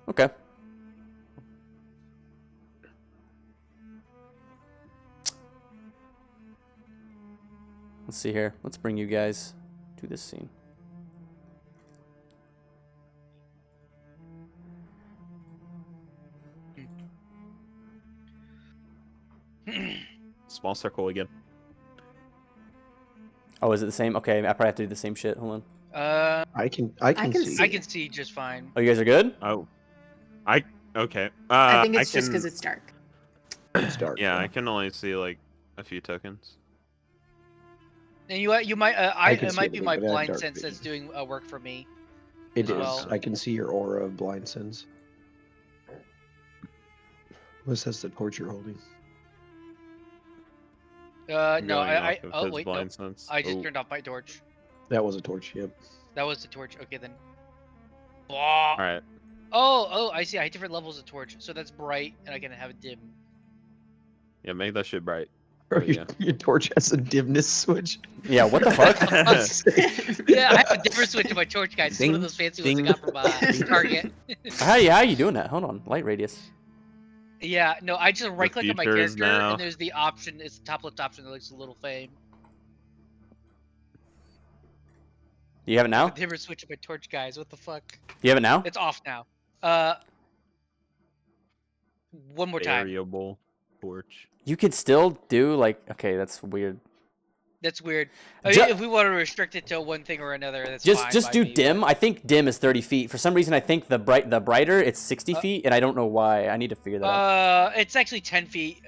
Okay. Let's see here. Let's bring you guys to this scene. Small circle again. Oh, is it the same? Okay, I probably have to do the same shit. Hold on. I can see. I can see just fine. Oh, you guys are good? Oh, okay. I think it's can, just because it's dark. It's dark. Yeah, I can only see like a few tokens. And you might can it see might be everything, my but I have blind dark sense vision. that's doing work for me. It is. well. I can see your aura of blind sense. What says the torch you're holding? No, Going I off of oh his wait, blind no. sense. I just Oh, turned off my torch. That was a torch. Yep. That was the torch. Okay then. all right. Oh, I see. I have different levels of torch, so that's bright, and I can have a dim. Yeah, make that shit bright. Bro, yeah. your torch has a dimness switch. Yeah, what the fuck? Yeah, I have a different switch to my torch, guys. It's one of Ding, those fancy ones I ding. got from Target. How are you doing that? Hold on. Light radius. Yeah, no, I just right click on my future is character, now. and there's the option. It's the top left option that looks a little flame. Do you have it now? Dimmer switch to my torch, guys. What the fuck? You have it now? It's off now. One more time. Variable torch. You could still do like. Okay, that's weird. That's weird. I Ju- mean, if we want to restrict it to one thing or another, that's fine. Just by do me, dim. I think dim is 30 feet. For some reason, I think the brighter it's 60 feet, and I don't know why. I need to figure that out. It's actually 10 feet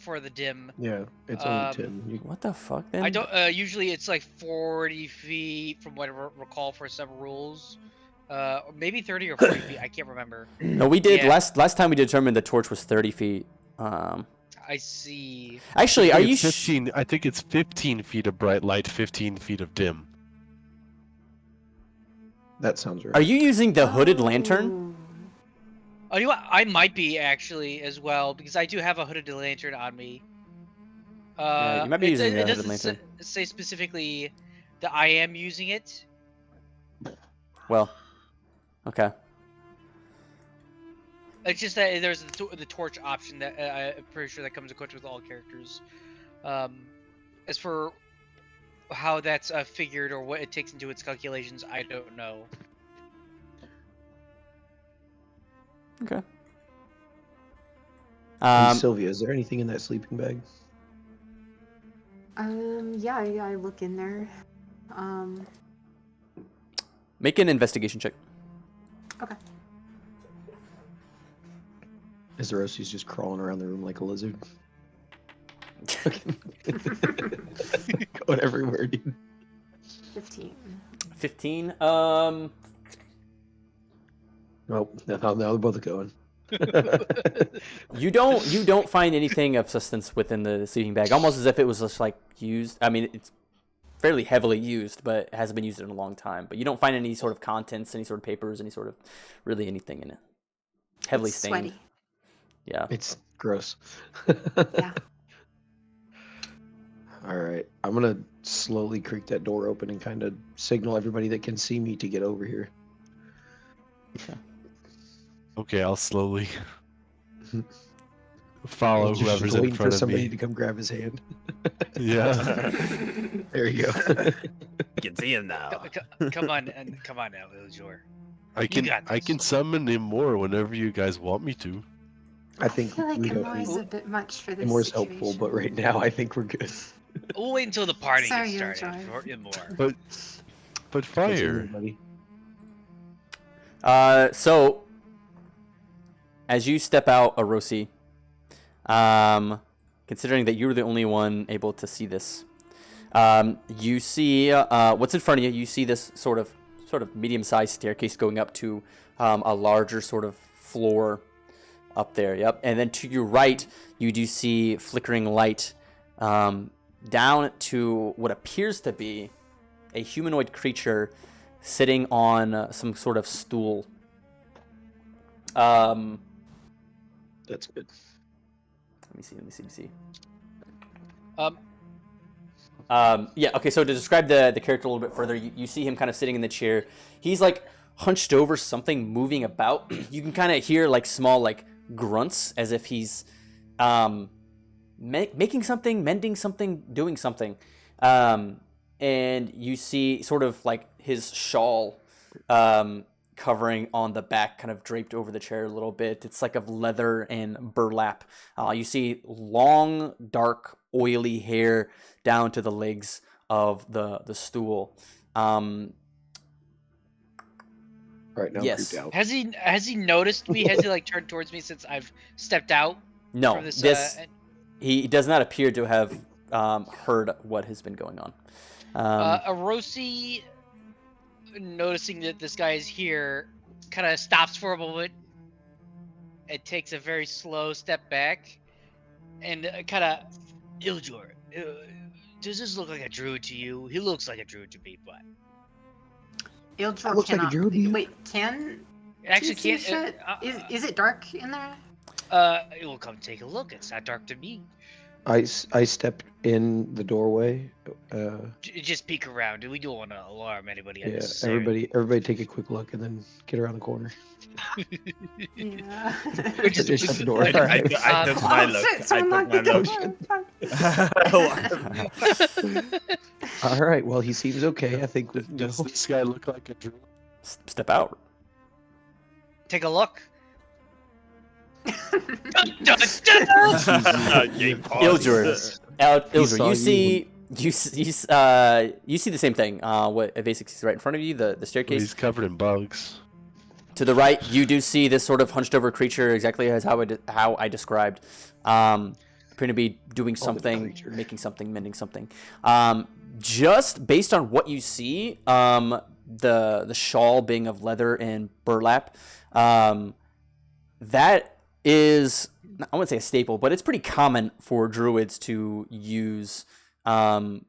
for the dim. Yeah, it's only 10. What the fuck then? I don't. Usually it's like 40 feet from what I recall for some rules. Or maybe 30 or 40 feet. I can't remember. No, we did Yeah. last time we determined the torch was 30 feet. I see. Actually, are you? It's 15? I think it's 15 feet of bright light, 15 feet of dim. That sounds right. Are you using the hooded lantern? Oh, you know what? I might be actually as well because I do have a hooded lantern on me. Yeah, you might be using it the hooded doesn't lantern. say specifically that I am using it. Well, okay. It's just that there's the torch option that I'm pretty sure that comes equipped with all characters. As for how that's figured or what it takes into its calculations, I don't know. Okay. Hey, Sylvia, is there anything in that sleeping bag? Yeah, I look in there. Make an investigation check. Okay. Izarosi's just crawling around the room like a lizard. Going everywhere, dude. 15. 15. Oh, now they're both going. You don't find anything of substance within the sleeping bag. Almost as if it was just like used. I mean, it's fairly heavily used, but it hasn't been used in a long time. But you don't find any sort of contents, any sort of papers, any sort of really anything in it. Heavily It's stained. sweaty. Yeah. It's gross. Yeah. All right, I'm gonna slowly creak that door open and kind of signal everybody that can see me to get over here. Okay, I'll slowly follow Just whoever's in waiting for front of somebody me. to come grab his hand. Yeah. There you go. You can see him now. Come on now, Iljor. I You can got I this. can summon him more whenever you guys want me to. I I think feel like we don't Amor is need a bit much for this Imor's situation. helpful, but right now I think we're good. We'll wait until the party Sorry, gets started Iljor. for more. But What's in fire. there, buddy? So as you step out, Arosi, considering that you're the only one able to see this, you see what's in front of you. You see this sort of medium-sized staircase going up to a larger sort of floor up there. Yep. And then to your right, you do see flickering light down to what appears to be a humanoid creature sitting on some sort of stool. That's good. Let me see. Um, Yeah, okay, so to describe the character a little bit further, you see him kind of sitting in the chair. He's like hunched over something moving about. You can kind of hear like small like grunts as if he's making something, mending something, doing something. And you see sort of like his shawl covering on the back, kind of draped over the chair a little bit. It's like of leather and burlap. You see long, dark, oily hair down to the legs of the stool. All right, now Yes. I'm creeped out. has he noticed me? Has he like turned towards me since I've stepped out? No, From this, he does not appear to have heard what has been going on. Arosi, noticing that this guy is here, kind of stops for a moment. It takes a very slow step back, and kind of, Iljor, does this look like a druid to you? He looks like a druid to me, but Iljor Looks like a cannot. druid. Wait, can actually he see can't. shit? Is it dark in there? It will come take a look. It's not dark to me. I stepped in the doorway. Just peek around. We don't want to alarm anybody. Yeah, unnecessarily. everybody take a quick look and then get around the corner. Yeah. We're just- Just shut the door. I took my look. Shit, someone I locked took the my door. look. All right, well, he seems okay. I think we can go. Does this guy look like a druid? Step out. Take a look. Game pause. Iljor, saw you you. see you see the same thing. What basically is right in front of you, the staircase. He's covered in bugs. To the right, you do see this sort of hunched over creature, exactly as how I described. Appearing to be doing something, creature. making something, mending something. Just based on what you see, the shawl being of leather and burlap, that is, I wouldn't say a staple, but it's pretty common for druids to use, burlap.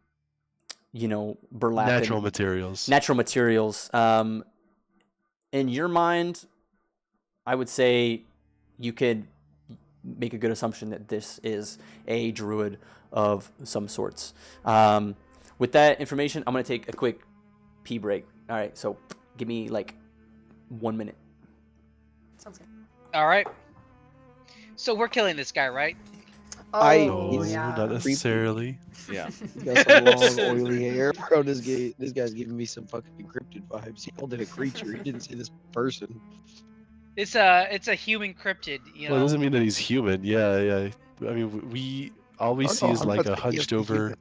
Natural and, materials. natural materials. In your mind, I would say you could make a good assumption that this is a druid of some sorts. With that information, I'm going to take a quick pee break. All right, so give me like 1 minute. Sounds good. All right. So we're killing this guy, right? Oh, No, yeah. not necessarily. Yeah. He got some long, oily hair. Bro, this guy's giving me some fucking encrypted vibes. He called it a creature. He didn't say this person. It's a human cryptid, you know. Well, it doesn't mean that he's human. Yeah. I mean, all we Oh, see no, is I'm like not a saying he has hunched to be over human.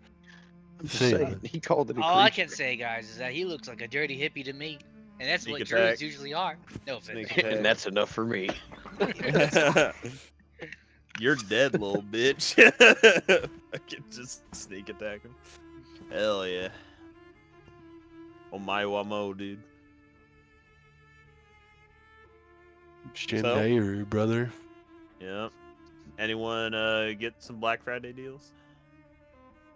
I'm just thing. saying, he called it a All I creature. can say, guys, is that he looks like a dirty hippie to me, and that's Sneak what attack. druids usually are. No offense. Sneak And that's enough for me. You're dead, little bitch. I can just sneak attack him. Hell yeah. Oh my wamo, dude. Shandairu, brother. Yeah. Anyone get some Black Friday deals?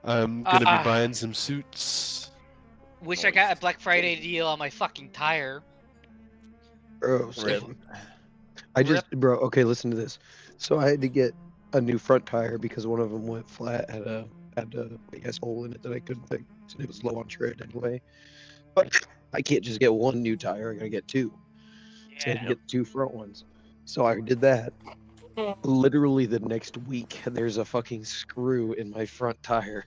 I'm gonna Ah. be buying some suits. Wish I got a Black Friday deal on my fucking tire. Bro, Rip. I just, bro, okay, listen to this. So I had to get a new front tire because one of them went flat, had a big ass hole in it that I couldn't fix, and it was low on tread anyway. But I can't just get one new tire; I gotta get two. So I had to get the two front ones. So I did that. Literally the next week, there's a fucking screw in my front tire,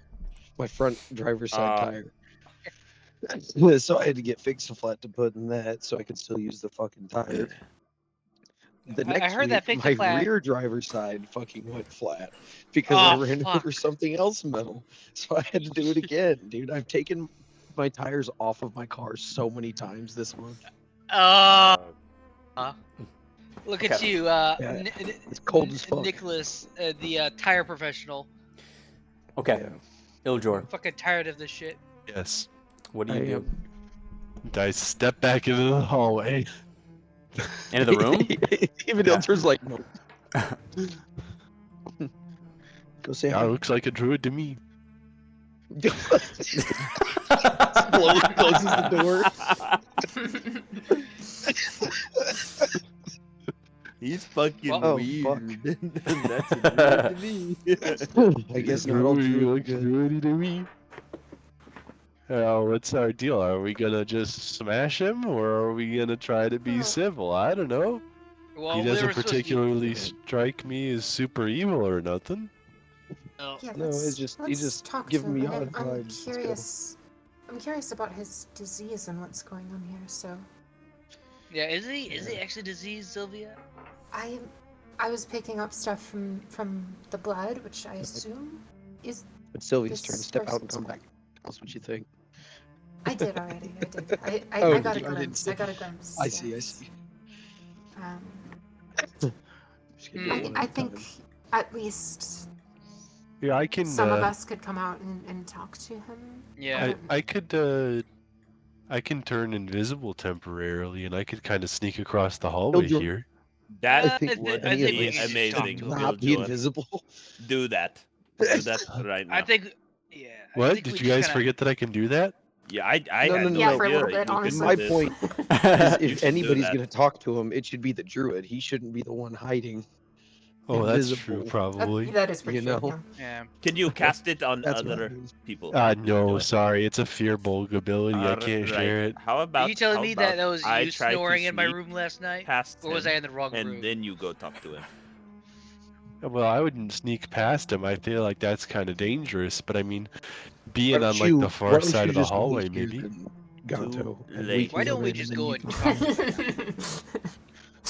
my front driver's side tire. So I had to get fixed flat to put in that, so I could still use the fucking tire. The I next heard that week, fix my flat. rear driver's side fucking went flat because I ran over something else metal. So I had to do it again, dude. I've taken my tires off of my car so many times this month. Look at you, it's cold as fuck. Nicholas, the tire professional. Okay, Yeah. Ildjor, I'm fucking tired of this shit. Yes. what do you do? I step back into the hallway. Into the room? Even Ildjor's like, no. Go say Yeah, hi. looks like a druid to me. Closes the door. He's fucking Oh, weird. fuck. That's a druid to me. I guess not all Druid druid looks good. druidy to me. What's our deal? Are we gonna just smash him, or are we gonna try to be civil? I don't know. Well, He we doesn't were supposed to be- particularly strike me as super evil or nothing. No. Yeah, No, it's just he's let's just talk giving to me him. odd I'm vibes. Let's go. curious. I'm curious about his disease and what's going on here. So Yeah, is he actually diseased, Sylvia? I was picking up stuff from the blood, which I assume is. It's Sylvia's this turn. Step out and person's come blood. back. Tell us what you think. I did already. I did. I Oh, got a I didn't glimpse. see- I got a glimpse. I see. I yes. see. Just gonna do it one I at a think time. at least Yeah, I can. some of us could come out and talk to him. Yeah. I could. I can turn invisible temporarily, and I could kind of sneak across the hallway Ildjor- here. That I think would any think of we be us should amazing. talk to him. not be Ildjor. invisible. Do that. Do that right now. I think. Yeah. I What? think we Did you just guys kinda- forget that I can do that? Yeah, I No, had no, no no. Yeah, for a idea little bit, you could honestly. do My this. point is, You if should do anybody's that. gonna talk to him, it should be the druid. He shouldn't be the one hiding. Oh, that's true, Invisible. probably. that is pretty You true. know? Yeah. Can you cast it on That's what I other mean. people? No, sorry, it's a fearbulg ability. I can't share it. How about? Are you telling how me that about was I you try to snoring in my sneak room last night? past Or was him, I in the wrong and room? then you go talk to him. Well, I wouldn't sneak past him. I feel like that's kind of dangerous. But I mean, being Why on don't like you- the why far don't side you of the just meet hallway, here maybe. then, Gonto, and late. Why can don't we in, just and go you and can- talk?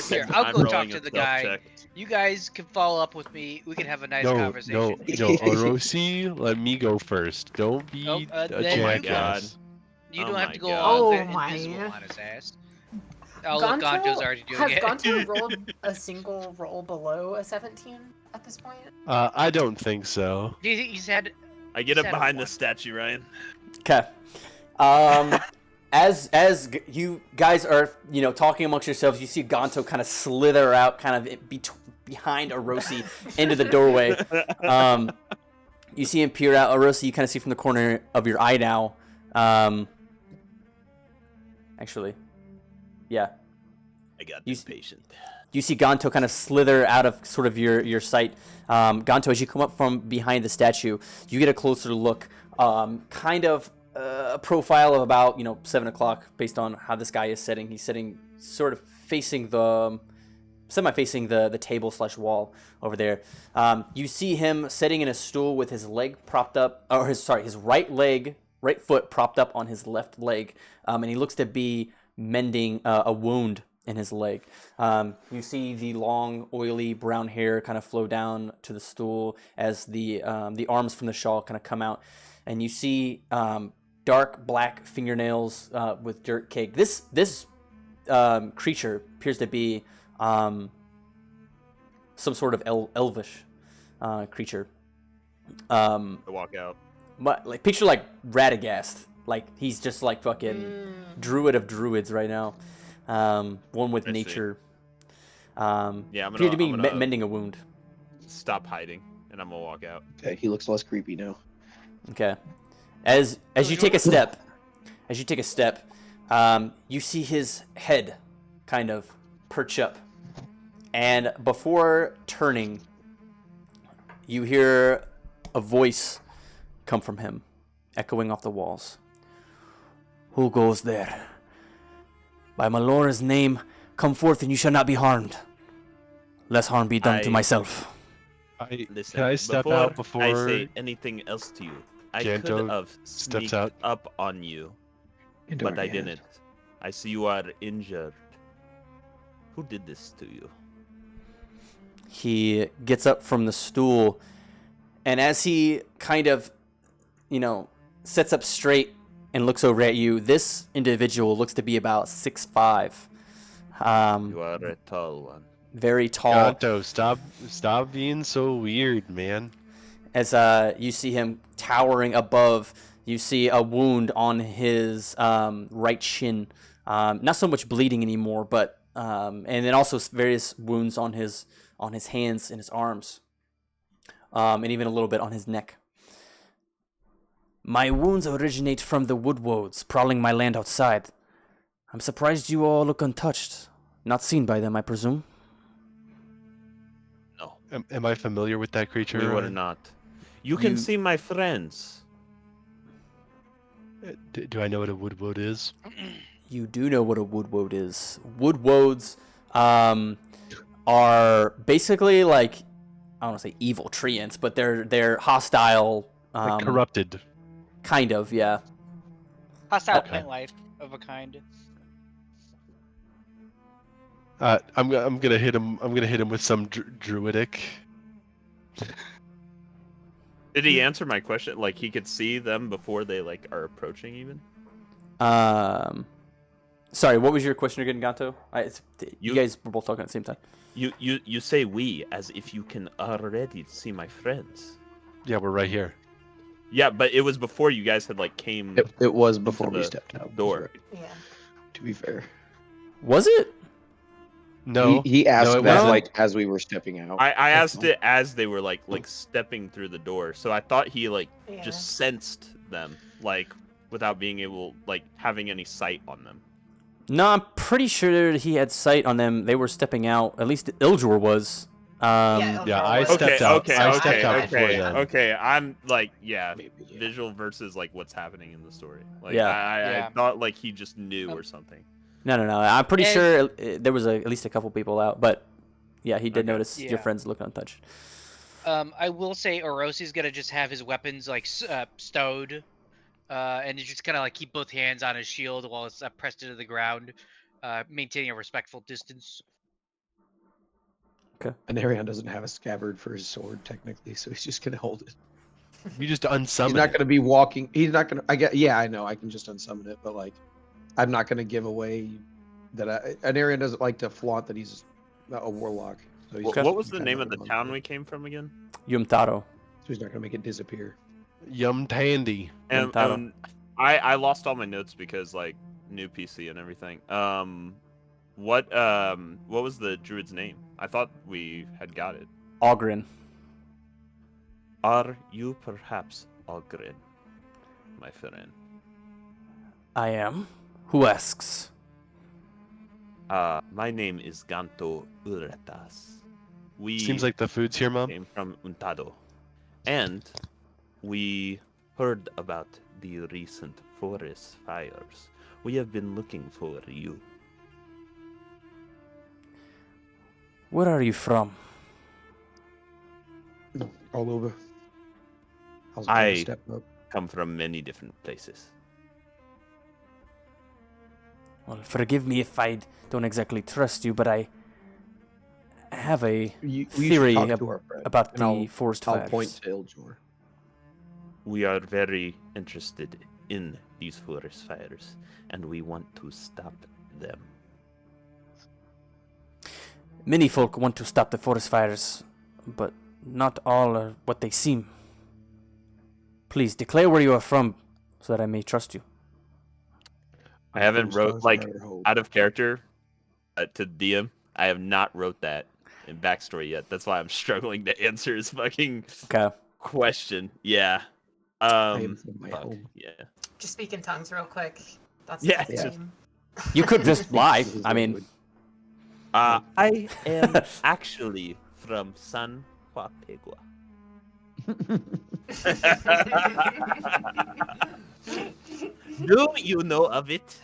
Here, I'll I'm go talk rolling to a the stealth guy. check. You guys can follow up with me. We can have a nice No, conversation. no, Orosi, let me go first. Don't be Oh, a then you jackass. You Oh don't have my to go God. all Oh invisible my. on his ass. Oh, look, Gonto's already doing has it. Gonto rolled a single roll below a 17 at this point? I don't think so. He's had. I get He's up had a behind the one. statue, Ryan. Okay. As you guys are, talking amongst yourselves, you see Gonto kind of slither out, kind of behind Orosi into the doorway. You see him peer out. Orosi, you kind of see from the corner of your eye now. Actually, yeah. I got You- impatient. You see Gonto kind of slither out of sort of your sight. Gonto, as you come up from behind the statue, you get a closer look. Kind of a profile of about 7 o'clock based on how this guy is sitting. He's sitting sort of facing semi-facing the table / wall over there. You see him sitting in a stool with his leg propped up, or his right foot propped up on his left leg, and he looks to be mending a wound in his leg. You see the long, oily brown hair kind of flow down to the stool as the arms from the shawl kind of come out, and you see dark black fingernails with dirt caked. This creature appears to be some sort of elvish creature. I walk out. But like picture like Radagast, like he's just like fucking druid of druids right now. One with I see. nature. Yeah, I'm appear to be gonna mending a wound. stop hiding, and I'm gonna walk out. Okay, he looks less creepy now. Okay. As you take a step, you see his head kind of perch up, And before turning, you hear a voice come from him, echoing off the walls. Who goes there? By my Lord's name, come forth and you shall not be harmed. Lest harm be done to myself. Listen, Can I step out before I say anything else to you? I could Ganto have steps sneaked out? up on you, Into but our I hand. didn't. I see you are injured. Who did this to you? He gets up from the stool, and as he kind of, sits up straight and looks over at you, this individual looks to be about 6'5". You are a tall one. Very tall. Ganto, stop being so weird, man. As you see him towering above, you see a wound on his right shin. Not so much bleeding anymore, but and then also various wounds on his hands and his arms, and even a little bit on his neck. My wounds originate from the woodwoads prowling my land outside. I'm surprised you all look untouched. Not seen by them, I presume. No, Am I familiar with that creature? we were not. You can see my friends. Do I know what a woodwood is? You do know what a woodwoad is. Woodwoads are basically like, I don't want to say evil treants, but they're hostile. Like corrupted. Kind of, yeah. Hostile Okay. plant life of a kind. I'm gonna hit him. I'm gonna hit him with some druidic. Did he answer my question? Like he could see them before they like are approaching even? Sorry, what was your question again, Gato? You guys were both talking at the same time. You say we as if you can already see my friends. Yeah, we're right here. Yeah, but it was before you guys had like came. It was before we the stepped out. door. Right, Yeah. to be fair. Was it? No, He asked no, it that wasn't. like as we were stepping out. I That's asked all. it as they were like stepping through the door, so I thought he like Yeah. just sensed them like without being able like having any sight on them. No, I'm pretty sure he had sight on them. They were stepping out. At least Ildjur was. Yeah, I was. stepped out. Okay, I stepped out okay, before okay, them. okay. I'm like, yeah, Maybe, yeah. visual versus like what's happening in the story. Like, Yeah. I thought like he just knew or something. No. I'm pretty And- sure there was at least a couple people out, but yeah, he did Okay. notice your Yeah. friends look untouched. I will say Orosi's gonna just have his weapons like stowed, and he's just gonna like keep both hands on his shield while it's pressed into the ground, maintaining a respectful distance. And Arion doesn't have a scabbard for his sword technically, so he's just gonna hold it. You just unsummon. He's not gonna be walking. He's not gonna. Yeah, I know. I can just unsummon it, but like, I'm not gonna give away that. And Arion doesn't like to flaunt that he's a warlock. So he's What was the kinda name of not the gonna town do it. we came from again? Yumtaro. So he's not gonna make it disappear. Yum Tandy. And, Taro. I lost all my notes because like new PC and everything. What was the druid's name? I thought we had got it. Ogren. Are you perhaps Ogren, my friend? I am. Who asks? My name is Ganto Uretas. We Seems like the food's here, Mom. came from Untado, and we heard about the recent forest fires. We have been looking for you. Where are you from? All over. I- Step up. Come from many different places. Well, forgive me if I don't exactly trust you, but I have a We theory should talk to our friend, about and the forest I'll fires. point to Ildjur. We are very interested in these forest fires, and we want to stop them. Many folk want to stop the forest fires, but not all are what they seem. Please declare where you are from, so that I may trust you. I haven't First wrote stars like never hope. out of character to DM. I have not wrote that in backstory yet. That's why I'm struggling to answer his fucking Okay. question. Yeah. I am from my Fuck. home. Yeah. Just speak in tongues real quick. That's Yeah, the just- name. You could just lie. His I mean, language. I am actually from San Juapegua. Do you know of it?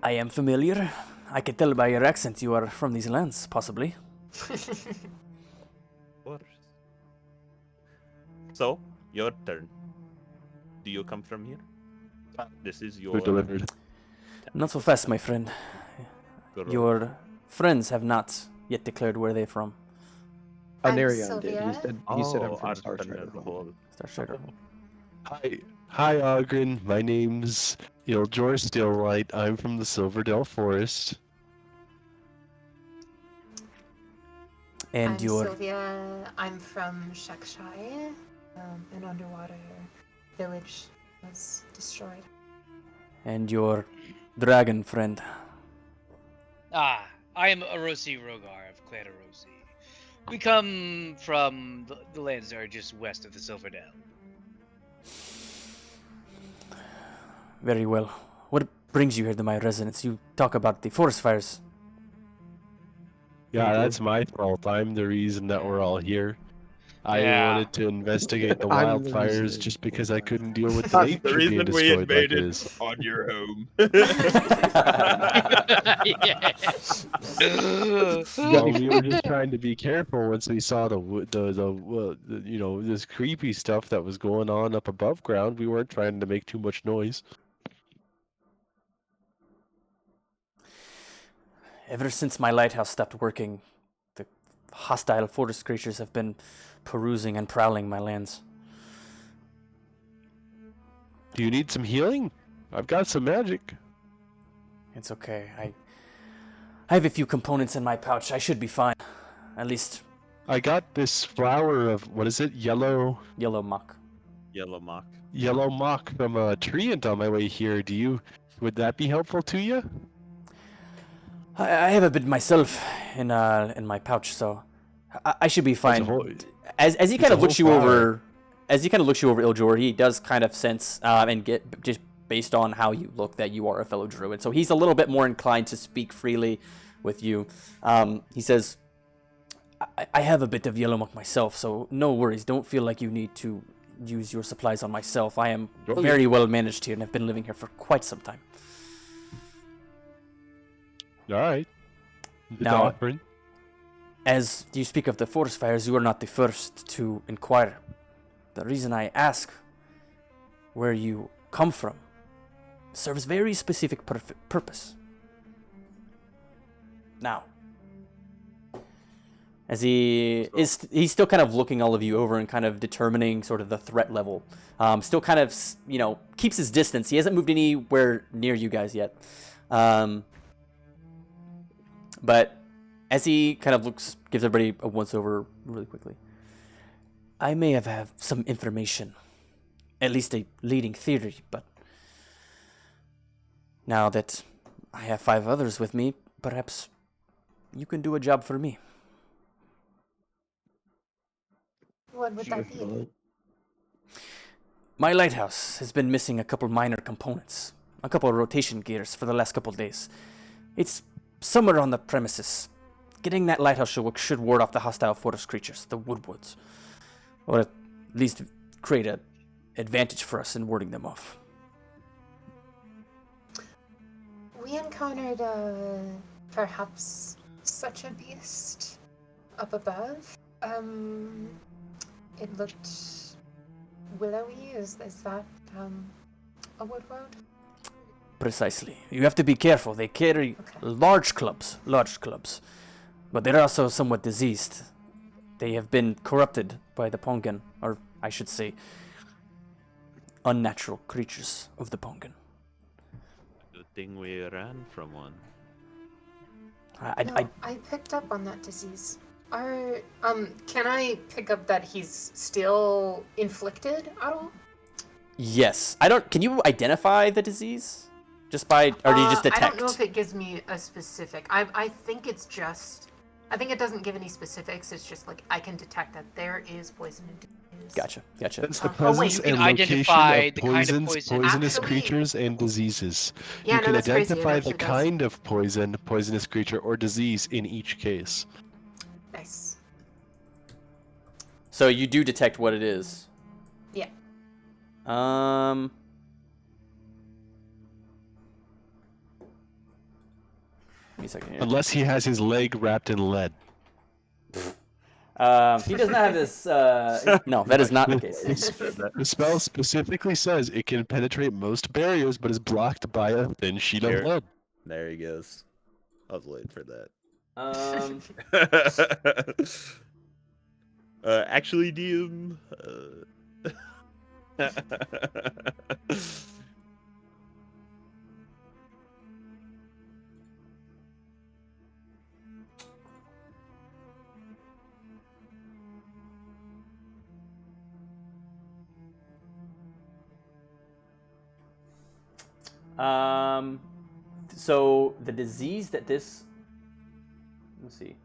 I am familiar. I can tell by your accent you are from these lands, possibly. Of course. So, your turn. Do you come from here? This is Who your delivered? Not so fast, my friend. girl. Your friends have not yet declared where they're from. I'm Anarion did. He Sylvia. said I'm from our Star Strider. Thunderbolt. Star Strider. Hi, Ogren. My name's Iljor Stilllight. I'm from the Silverdale Forest. And I'm your Sylvia. I'm from Shakshai. An underwater village was destroyed. dragon friend. I am Arosi Rogar of Clan Arosi. We come from the lands that are just west of the Silverdale. Very well. What brings you here to my residence? You talk about the forest fires. Yeah, that's my fault. I'm the reason that we're all here. I Yeah. wanted to investigate the I'm the wildfires reason. just because I couldn't deal with the That's nature the being reason we destroyed like invaded this. on your home. Well, we were just trying to be careful once we saw this creepy stuff that was going on up above ground. We weren't trying to make too much noise. Ever since my lighthouse stopped working, the hostile forest creatures have been perusing and prowling my lands. Do you need some healing? I've got some magic. It's okay. I have a few components in my pouch. I should be fine. At least I got this flower of, what is it? Yellow mock. Yellow mock. Yellow mock from a treant on my way here. Would that be helpful to you? I have a bit myself in my pouch, so I should be fine. As he kind of looks you over, Iljor, he does kind of sense and get just based on how you look that you are a fellow druid. So he's a little bit more inclined to speak freely with you. He says, I have a bit of yellow muck myself, so no worries. Don't feel like you need to use your supplies on myself. I am very well managed here and have been living here for quite some time. All right. Now, offering. as you speak of the forest fires, you are not the first to inquire. The reason I ask where you come from serves very specific purpose. Now, as he's still kind of looking all of you over and kind of determining sort of the threat level. Still kind of, keeps his distance. He hasn't moved anywhere near you guys yet. But as he kind of gives everybody a once-over really quickly. I may have some information, at least a leading theory, but now that I have 5 others with me, perhaps you can do a job for me. What would that be? My lighthouse has been missing a couple minor components, a couple of rotation gears for the last couple of days. It's somewhere on the premises. Getting that lighthouse should ward off the hostile forest creatures, the woodwoods, or at least create an advantage for us in warding them off. We encountered perhaps such a beast up above. It looked willowy. Is that a woodward? Precisely. You have to be careful. They carry large clubs, but they're also somewhat diseased. They have been corrupted by the Pongen, or I should say, unnatural creatures of the Pongen. Good thing we ran from one. I picked up on that disease. Can I pick up that he's still inflicted at all? Yes. Can you identify the disease? Just by, or do you just detect? I don't know if it gives me a specific. I think it's just. I think it doesn't give any specifics. It's just like I can detect that there is poison in. Gotcha. That's the Oh, wait, presence you can and identify location of the kind of poisons, poison. poisonous Actually- creatures, and diseases. Yeah, You no, can that's crazy. It identify the actually does. kind of poison, poisonous creature, or disease in each case. Nice. So you do detect what it is. Yeah. Give me a second here. Unless he has his leg wrapped in lead. He does not have this. No, that is not the case. The spell specifically says it can penetrate most barriers, but is blocked by a thin sheet of Sure. lead. There he goes. I was waiting for that. Actually, DM. So the disease that this. Let's see.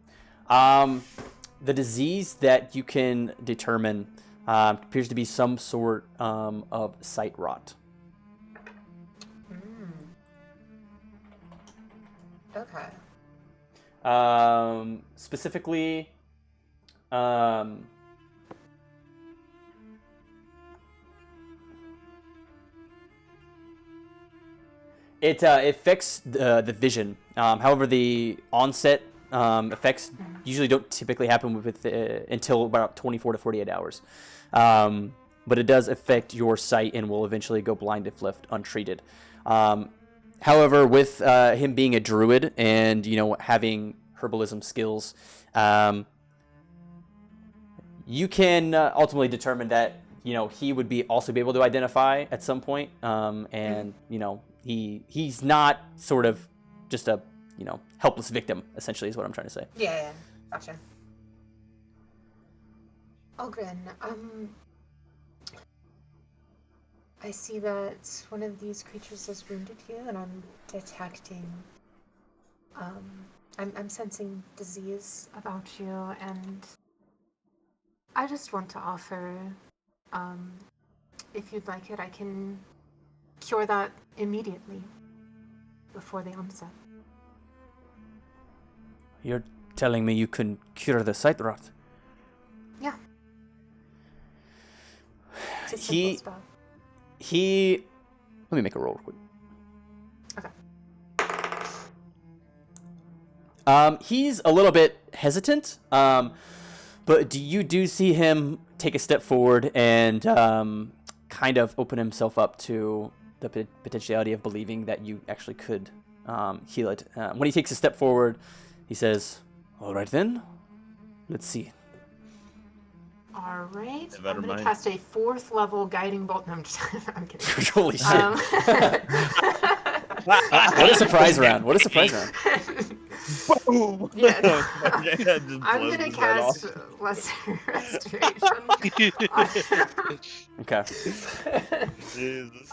The disease that you can determine appears to be some sort of sight rot. Okay. Specifically, it affects the vision. However, the onset effects usually don't typically happen with until about 24 to 48 hours. But it does affect your sight and will eventually go blind if left untreated. However, with him being a druid and having herbalism skills, you can ultimately determine that he would also be able to identify at some point, and he's not sort of just a helpless victim. Essentially, is what I'm trying to say. Yeah, gotcha. Ogren, I see that one of these creatures has wounded you, and I'm detecting. I'm sensing disease about you, and I just want to offer. If you'd like it, I can cure that immediately, before the onset. You're telling me you can cure the sight rot? Yeah. It's a simple spell. Let me make a roll real quick. Okay. He's a little bit hesitant, but you do see him take a step forward and kind of open himself up to the potentiality of believing that you actually could heal it. When he takes a step forward, he says, "All right then, let's see." All right. Never I'm going mind. to cast a 4th level guiding bolt. No, I'm just. I'm kidding. Holy shit! What What a surprise round! What a surprise round! Boom! Yeah, no. Just I'm blows gonna his head off. cast Lesser Restoration. Okay. Jesus.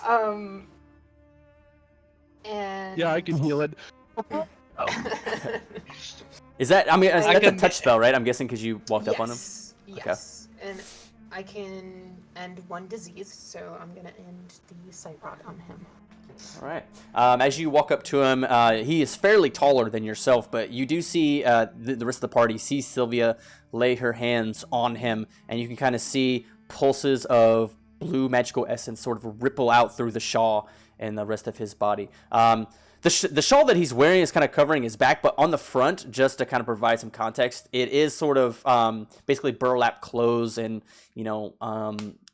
And Yeah, I can heal it. Is that? I mean, I that's a can- touch spell, right? I'm guessing because you walked up on him. Yes. And I can end 1 disease, so I'm gonna end the sight rot on him. All right. As you walk up to him, he is fairly taller than yourself, but you do see the rest of the party see Sylvia lay her hands on him, and you can kind of see pulses of blue magical essence sort of ripple out through the shawl and the rest of his body. The shawl that he's wearing is kind of covering his back, but on the front, just to kind of provide some context, it is sort of basically burlap clothes and,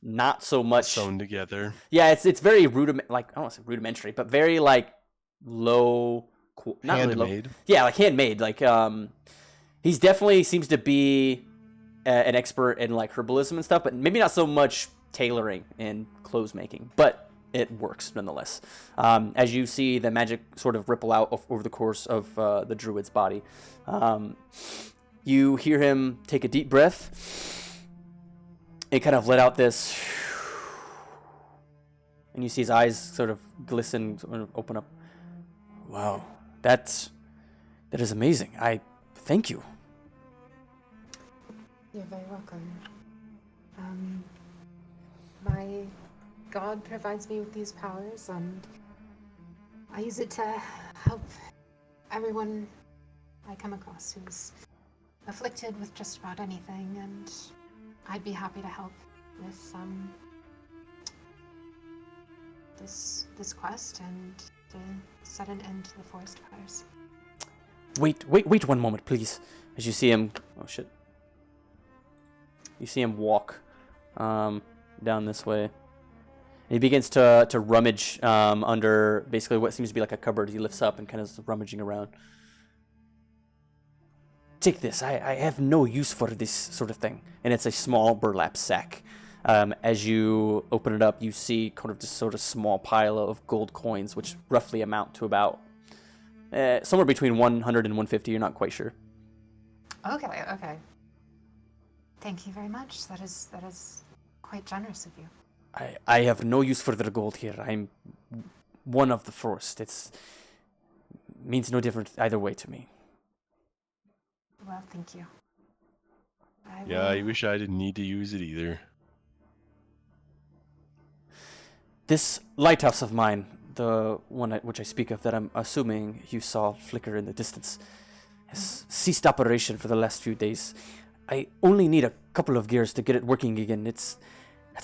not so much Sewn together. Yeah, it's very I don't want to say rudimentary, but very low, not really low. Handmade. Yeah, handmade. He's definitely seems to be an expert in herbalism and stuff, but maybe not so much tailoring and clothes making. But it works nonetheless. As you see the magic sort of ripple out over the course of the druid's body, you hear him take a deep breath and kind of let out this. And you see his eyes sort of glisten, sort of open up. Wow, that is amazing. I thank you. You're very welcome. My God provides me with these powers, and I use it to help everyone I come across who's afflicted with just about anything, and I'd be happy to help with this quest and to set an end to the forest fires. Wait 1 moment, please. As you see him, oh shit. You see him walk down this way. And he begins to rummage under basically what seems to be like a cupboard. He lifts up and kind of is rummaging around. Take this. I have no use for this sort of thing. And it's a small burlap sack. As you open it up, you see kind of this sort of small pile of gold coins, which roughly amount to about somewhere between 100 and 150. You're not quite sure. Okay. Thank you very much. That is quite generous of you. I have no use for the gold here. I'm one of the forest. It's means no different either way to me. Well, thank you. I wish I didn't need to use it either. This lighthouse of mine, the one which I speak of that I'm assuming you saw flicker in the distance, has ceased operation for the last few days. I only need a couple of gears to get it working again. It's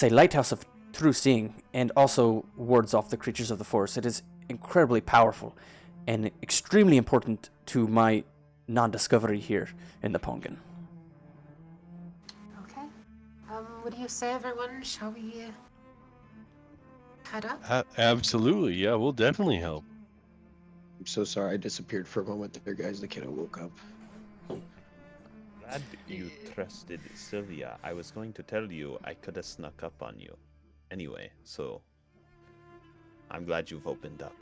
a lighthouse of true seeing and also wards off the creatures of the forest. It is incredibly powerful and extremely important to my non-discovery here in the Pongen. Okay. What do you say, everyone? Shall we head up? Absolutely, yeah, we'll definitely help. I'm so sorry I disappeared for a moment there, guys. The kid woke up. Glad you trusted Sylvia. I was going to tell you I could have snuck up on you. Anyway, so I'm glad you've opened up.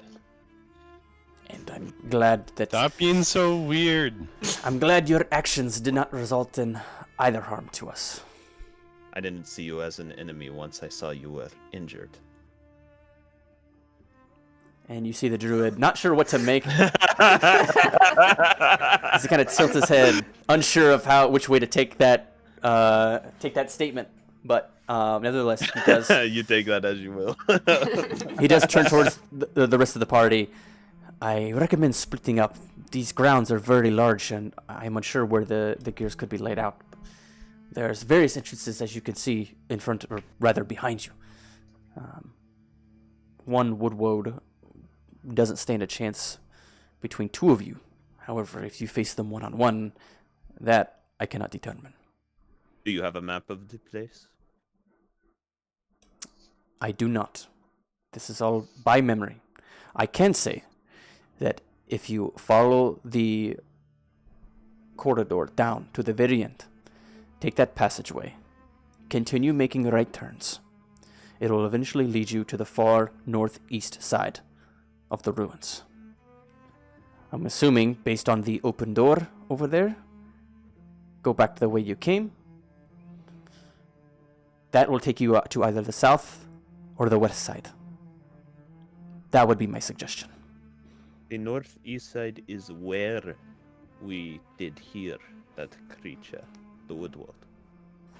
And I'm glad that... Stop being so weird. I'm glad your actions did not result in either harm to us. I didn't see you as an enemy once I saw you were injured. And you see the druid, not sure what to make. He kind of tilts his head, unsure of which way to take that statement. But nevertheless, he does. You take that as you will. He does turn towards the rest of the party. I recommend splitting up. These grounds are very large, and I'm unsure where the gears could be laid out. There's various entrances, as you can see, in front, or rather behind you. One wood doesn't stand a chance between two of you. However, if you face them one-on-one, that I cannot determine. Do you have a map of the place? I do not. This is all by memory. I can say that if you follow the corridor down to the very end, take that passageway, continue making right turns, it will eventually lead you to the far northeast side of the ruins. I'm assuming, based on the open door over there, go back the way you came. That will take you to either the south or the west side. That would be my suggestion. The northeast side is where we did hear that creature, the woodward.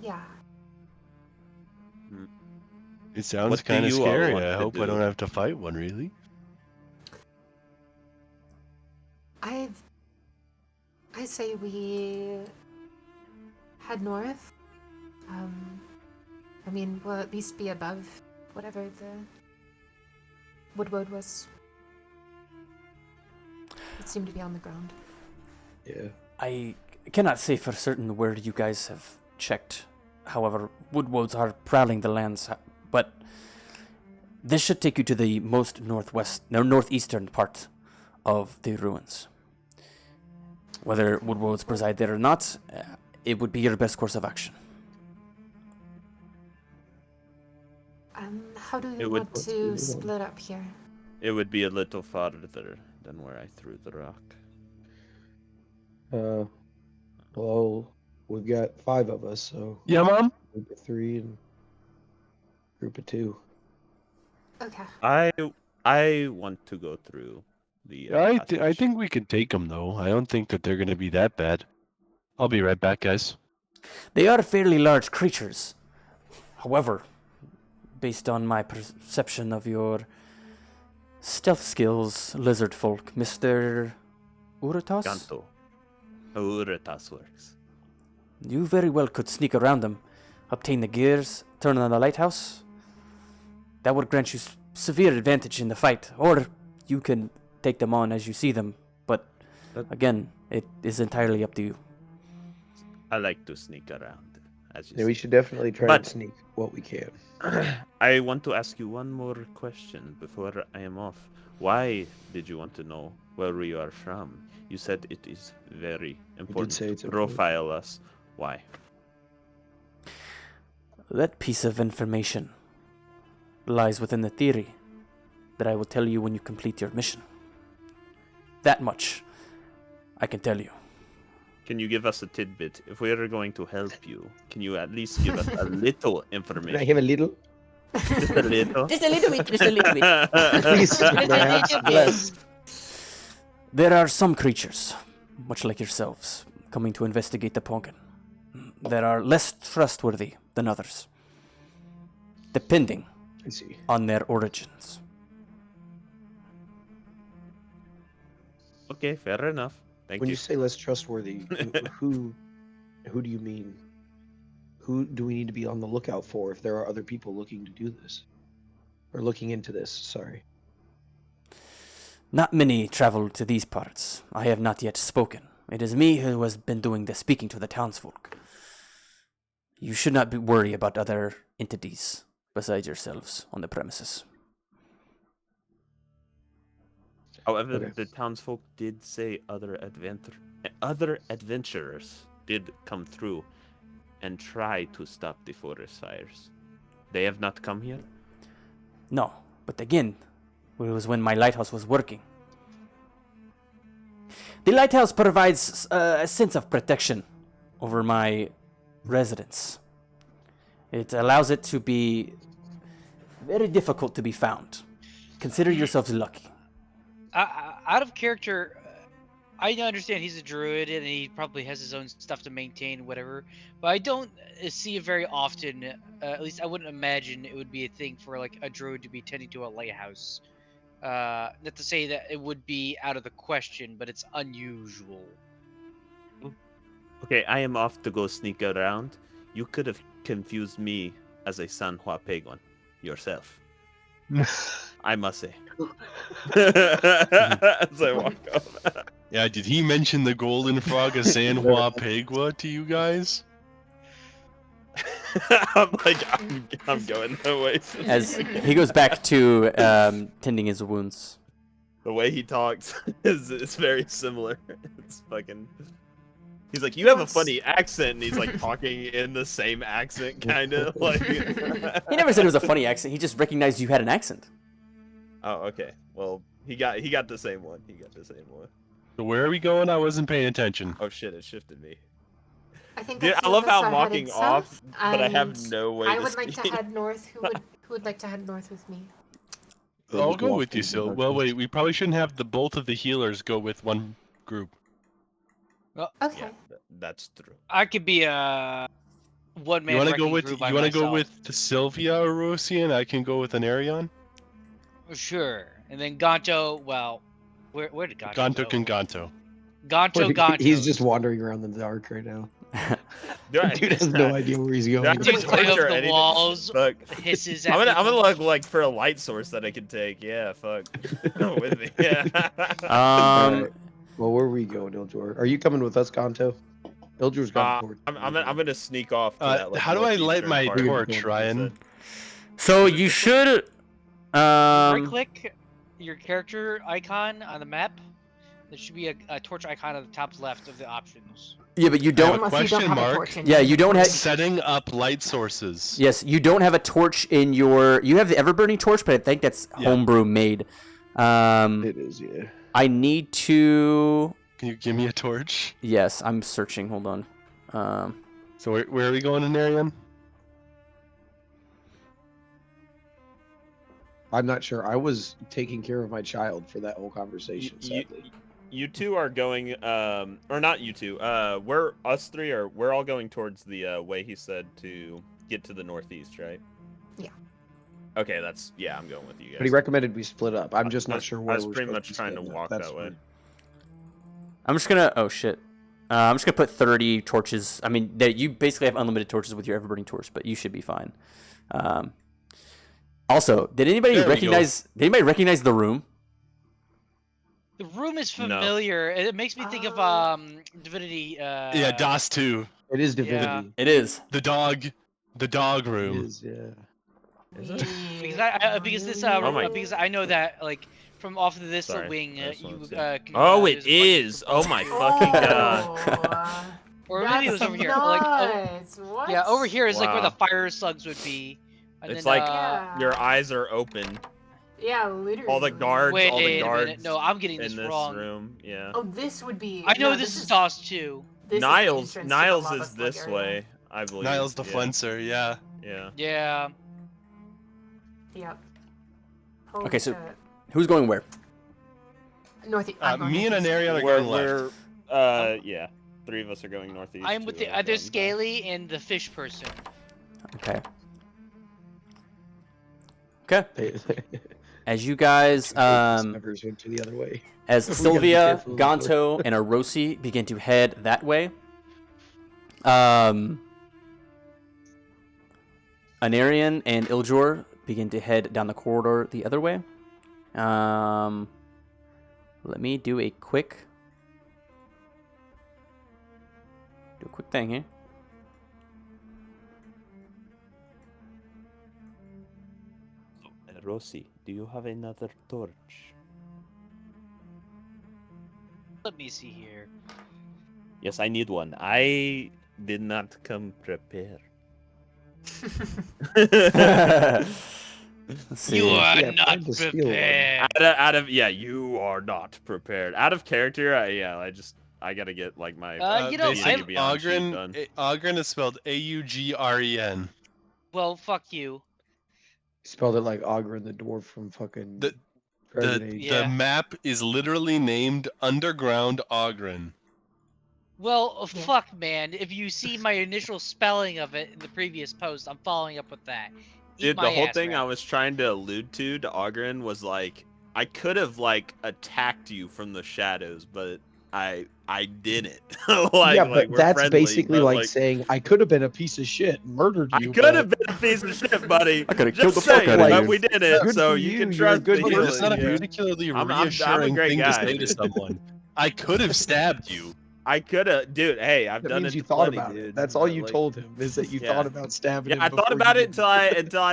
Yeah. It sounds What do kind of you all scary. want I to hope I do? don't have to fight one, really. I say we head north. I mean, we'll at least be above whatever the woodward was. It seemed to be on the ground. Yeah. I cannot say for certain where you guys have checked. However, woodwolves are prowling the lands, but this should take you to the most northeastern part of the ruins. Whether woodwolves preside there or not, it would be your best course of action. How do you It would- want to split up here? It would be a little farther than where I threw the rock. Well, we've got 5 of us, so Yeah, Mom? group of 3 and group of 2. Okay. I want to go through the. I passage. think we can take them, though. I don't think that they're going to be that bad. I'll be right back, guys. They are fairly large creatures. However, based on my perception of your stealth skills, lizard folk, Mr. Uratas, Ganto. Uratas works. you very well could sneak around them, obtain the gears, turn on the lighthouse. That would grant you severe advantage in the fight, or you can take them on as you see them. But again, it is entirely up to you. I like to sneak around, as you Yeah, we should definitely try and sneak what we can. I want to ask you one more question before I am off. Why did you want to know where we are from? You said it is very important to profile us. Why? That piece of information lies within the theory that I will tell you when you complete your mission. That much I can tell you. Can you give us a tidbit? If we are going to help you, can you at least give us a little information? Can I have a little? Just a little? Just a little bit, just a little bit. Please, perhaps, bless. There are some creatures, much like yourselves, coming to investigate the Pongen, that are less trustworthy than others, depending on their origins. Okay, fair enough. Thank When you. you say less trustworthy, who do you mean? Who do we need to be on the lookout for if there are other people looking to do this? Or looking into this, sorry. Not many travel to these parts. I have not yet spoken. It is me who has been doing the speaking to the townsfolk. You should not worry about other entities besides yourselves on the premises. However, the townsfolk did say other adventurers did come through and try to stop the forest fires. They have not come here? No, but again, it was when my lighthouse was working. The lighthouse provides a sense of protection over my residence. It allows it to be very difficult to be found. Consider yourselves lucky. Out of character, I understand he's a druid and he probably has his own stuff to maintain, whatever. But I don't see it very often. At least I wouldn't imagine it would be a thing for like a druid to be tending to a lighthouse. Not to say that it would be out of the question, but it's unusual. Okay, I am off to go sneak around. You could have confused me as a San Juan Pagon yourself. I must say. As I walk up. Yeah, did he mention the golden frog of San Juan Pegua to you guys? I'm going away. As he goes back to tending his wounds. The way he talks is very similar. It's fucking. He's like, you have a funny accent, and he's like talking in the same accent, kind of like. He never said it was a funny accent. He just recognized you had an accent. Oh, okay. Well, he got the same one. He got the same one. So where are we going? I wasn't paying attention. Oh shit! It shifted me. I think Dude, I love how I'm walking off, but I have no way. I would like to head north. Who would like to head north with me? I'll go with you, Sil. Well, wait, we probably shouldn't have both of the healers go with one group. Well, okay. Yeah, that's true. I could be a one-man. You want to wrecking go with? crew You by want to go myself. with the Sylvia or Rosian? I can go with an Arion. Sure, and then Gonto. Well, where did Gonto Gonto go? can Gonto. Gonto. He's just wandering around in the dark right now. Dude has no idea where he's going. Dude's going over the walls. Fuck. Hisses. I'm gonna look like for a light source that I can take. Yeah, fuck. With me. Yeah. Right. Well, where are we going, Iljor? Are you coming with us, Gonto? Iljor's got the torch. I'm gonna sneak off. To that, like, How do I light my northeastern part. torch, Ryan? So you should. Right-click your character icon on the map. There should be a torch icon at the top left of the options. Yeah, but you don't. Unless you don't have a torch in Yeah, your- you don't have. Setting up light sources. Yes, you don't have a torch in your. You have the ever-burning torch, but I think that's homebrew made. It is, yeah. I need to. Can you give me a torch? Yes, I'm searching. Hold on. So where are we going in Arion? I'm not sure. I was taking care of my child for that whole conversation, sadly. You two are going, or not you two. We're us three we're all going towards the way he said to get to the northeast, right? Yeah. Okay, that's I'm going with you guys. But he recommended we split up. I'm just I not was- sure I where was we're pretty supposed much to be trying to splitting up. walk That's that way. fine. I'm just gonna. Oh shit. I'm just gonna put 30 torches. I mean, you basically have unlimited torches with your ever-burning torch, but you should be fine. Also, did anybody There we recognize? Did anybody recognize the room? The room is No. familiar. It makes me think of Divinity. Yeah, DOS 2. It is divinity. It is. The dog It room. is, yeah. Because I know that like from off of this Sorry, wing I just you wanted to can. Oh, there's it a bunch of is! different Oh my buttons. fucking god! Or maybe it was over here. Like, Nuts. What? yeah, over here is like where the Wow. fire slugs would be. And It's then, like Yeah. your eyes are open. Yeah, literally. All the guards, wait all the a guards minute. No, I'm getting this in this wrong. room. Yeah. Oh, this would be. I know no, this is DOS 2. This Niles, is the entrance to the Niles lava is slug this area. way, I believe. Niles the Flenser, yeah. Yeah. Yeah. Yep. Holy Okay, so- shit. Who's going where? I'm going Me and northeast. Anarion are We're, going left. yeah. 3 of us are going northeast. I'm with 2 the are other going Scaly and the fish person. Okay. Okay. As you guys, Snipers went to the other way. as We gotta be Sylvia, careful of each other. Gonto, and Arosi begin to head that way, Anarion and Iljor begin to head down the corridor the other way. Let me do a quick thing here. Rossi, do you have another torch? Let me see here. Yes, I need one. I did not come prepared. Let's see. You are Yeah, not find the skill one. prepared. You are not prepared. Out of character, I gotta get like my. You know, basic beyond sheet done. Ogren is spelled Augren. Well, fuck you. Spelled it like Ogren, the dwarf from fucking The- Dragon The Age. Yeah. the map is literally named Underground Ogren. Well, Yeah. fuck, man. If you see my initial spelling of it in the previous post, I'm following up with that. Eat Dude, the my whole ass, thing rat. I was trying to allude to Ogren was like I could have like attacked you from the shadows, but I didn't. Yeah, but we're that's friendly, basically but, like saying I could have been a piece of shit, and murdered I you. could but have been a piece of shit, buddy. I could have Just killed the fuck saying, out of but you. we did it, Good so for you you, can you're a trust good the Okay, person. that's not a healing, yeah. particularly I'm a reassuring great thing guy. to say to someone. I could have stabbed you. I could have, dude. Hey, I've that done means it you thought plenty, about dude. it. That's all But, you like, told him is that you yeah. thought about stabbing Yeah, him. I thought before about you it until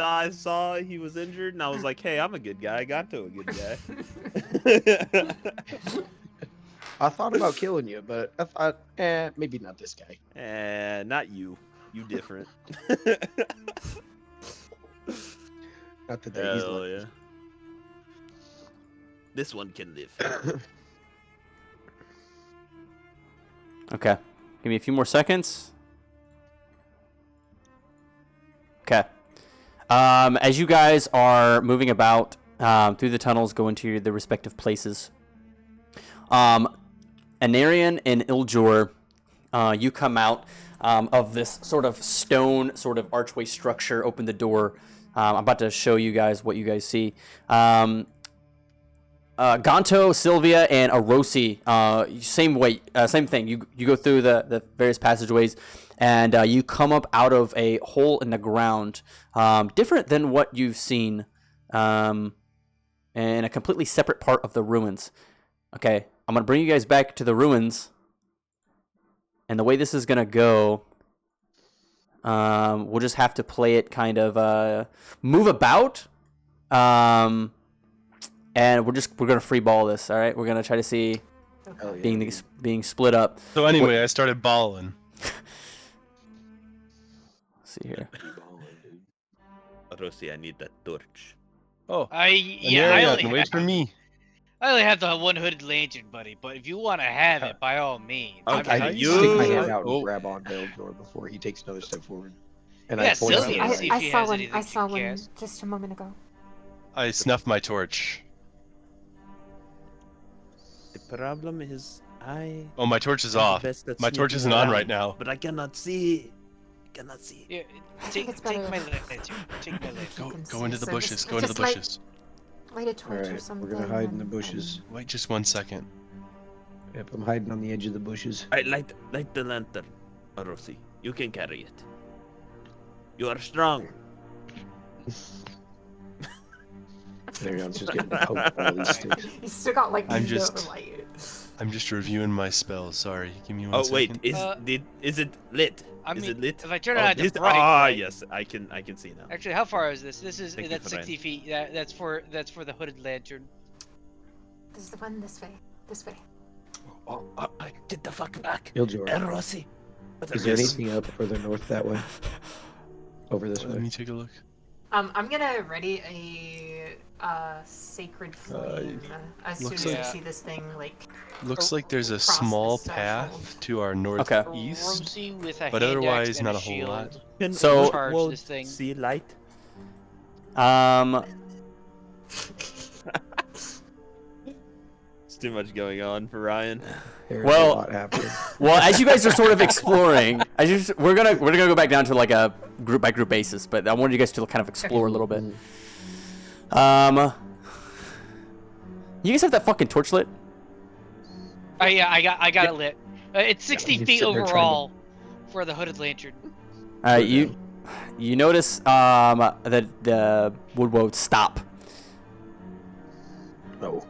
I saw he was injured, and I was like, hey, I'm a good guy. I got to a good guy. I thought about killing you, but I thought, maybe not this guy. Not you. You different. Not today. He's Hell like, yeah. This one can live. Okay. Give me a few more seconds. Okay. As you guys are moving about through the tunnels, going to the respective places, Anarion and Iljor, you come out of this sort of stone, sort of archway structure, open the door. I'm about to show you guys what you guys see. Gonto, Sylvia, and Arosi, same way, same thing. You go through the various passageways, and you come up out of a hole in the ground, different than what you've seen, in a completely separate part of the ruins. Okay, I'm gonna bring you guys back to the ruins, and the way this is gonna go, we'll just have to play it kind of move about. And we're gonna free ball this, all right? We're gonna try to see hell yeah, being split up. So anyway, I started balling. Let's see here. Rossi, I need that torch. Oh, I Anarion, wait for me. I only have the one hooded lantern, buddy. But if you want to have it, by all means. Okay, I you- stick my hand out and Oh. grab on Beldor before he takes another step forward. And Yeah, I point Sylvia, out, see if she has anything she cares. just a moment ago. I snuffed my torch. The problem is Oh, my torch is am the off. best at My torch sneaking isn't on around, right now. But I cannot see. cannot see. Yeah, I think it's take better my if- lantern. Take my lantern. Go into the So bushes. just- Go into the just light- bushes. Light a torch or Alright, something. we're gonna hide in the and- bushes. Wait just 1 second. Yep, I'm hiding on the edge of the bushes. Alright, light the lantern, Rosie. You can carry it. You are strong. There, I'm just getting poked by all these sticks. You still got like I'm no just- light. I'm just reviewing my spells. Sorry. Give me 1 Oh second. wait, is it lit? I Is mean, it lit? if I turn it Oh, on to this- bright, Ah, right? yes, I can see now. Actually, how far is this? This is Thank you that's for 60 feet. That's for the hooded lantern. This is the one this way. This way. Oh, get the fuck back, Killjoy. Rosie. What Is are there you- anything up further north that way? Over this Let way? me take a look. I'm gonna ready a sacred flame as soon looks as like- I see this thing like. Looks like there's a Across the small threshold. path to our Okay. northeast. Rosie with a but hand otherwise axe and not a a whole shield. lot. Can So- Charge Woodward this thing. see light? It's too much going on for Ryan. There's Well- a lot happening. Well, as you guys are sort of exploring, we're gonna go back down to like a group by group basis, but I wanted you guys to kind of explore a little bit. You guys have that fucking torch lit? Oh yeah, I got it lit. It's 60 he's feet sitting there trying to- overall for the hooded lantern. You notice that the wood won't stop. Oh.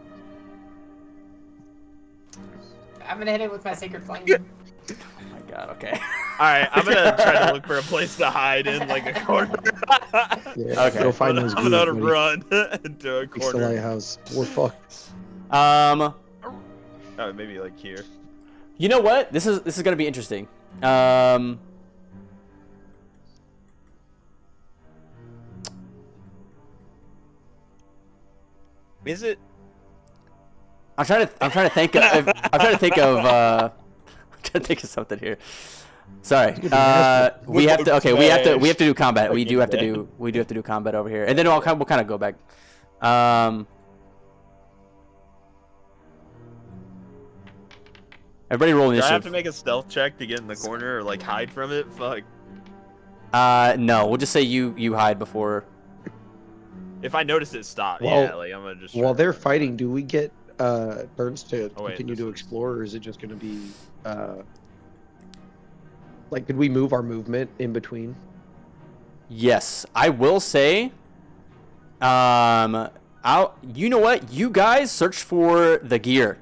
I'm gonna hit it with my sacred flame. Oh my god. Okay. All right, I'm gonna try to look for a place to hide in, like a corner. Yeah, Okay. go find those I'm gonna grooves, buddy. run into a Fix the corner. lighthouse. We're fucked. Oh, maybe like here. You know what? This is gonna be interesting. Is it? I'm trying to think of I'm trying to think of something here. Sorry. We have to do combat. We do have to do combat over here, and then we'll kind of go back. Everybody roll Do I have to initiative. make a stealth check to get in the corner or like hide from it? Fuck. No, we'll just say you hide before. If I notice it stop, Well, yeah, like I'm gonna just. While they're fighting, do we get turns to Oh, wait, continue this to is- explore, or is it just going to be like, could we move our movement in between? Yes, I will say. You know what? You guys search for the gear.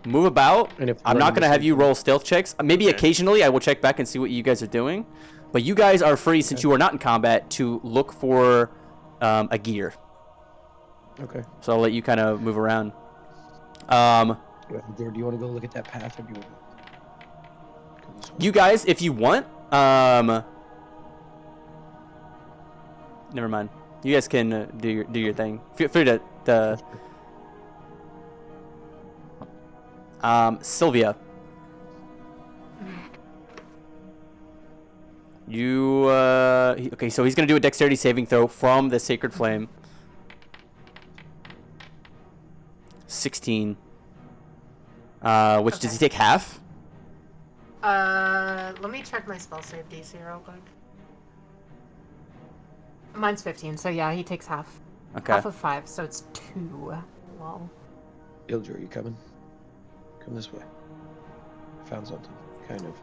Move about. And if I'm we're not in the gonna have same you place- roll stealth checks. Maybe Okay. occasionally I will check back and see what you guys are doing. But you guys are free, since you are not in combat, to look for a gear. Okay. So I'll let you kind of move around. Do you want to go look at that path, or do you want to go this way? You guys, if you want, never mind. You guys can do your thing. Feel free to Sylvia. You okay? So he's gonna do a dexterity saving throw from the sacred flame. 16. Which does he take half? Let me check my spell save DC real quick. Mine's 15, so yeah, he takes half. Okay. Half of 5, so it's 2. Well, Ildra, are you coming? Come this way. Found something. Kind of.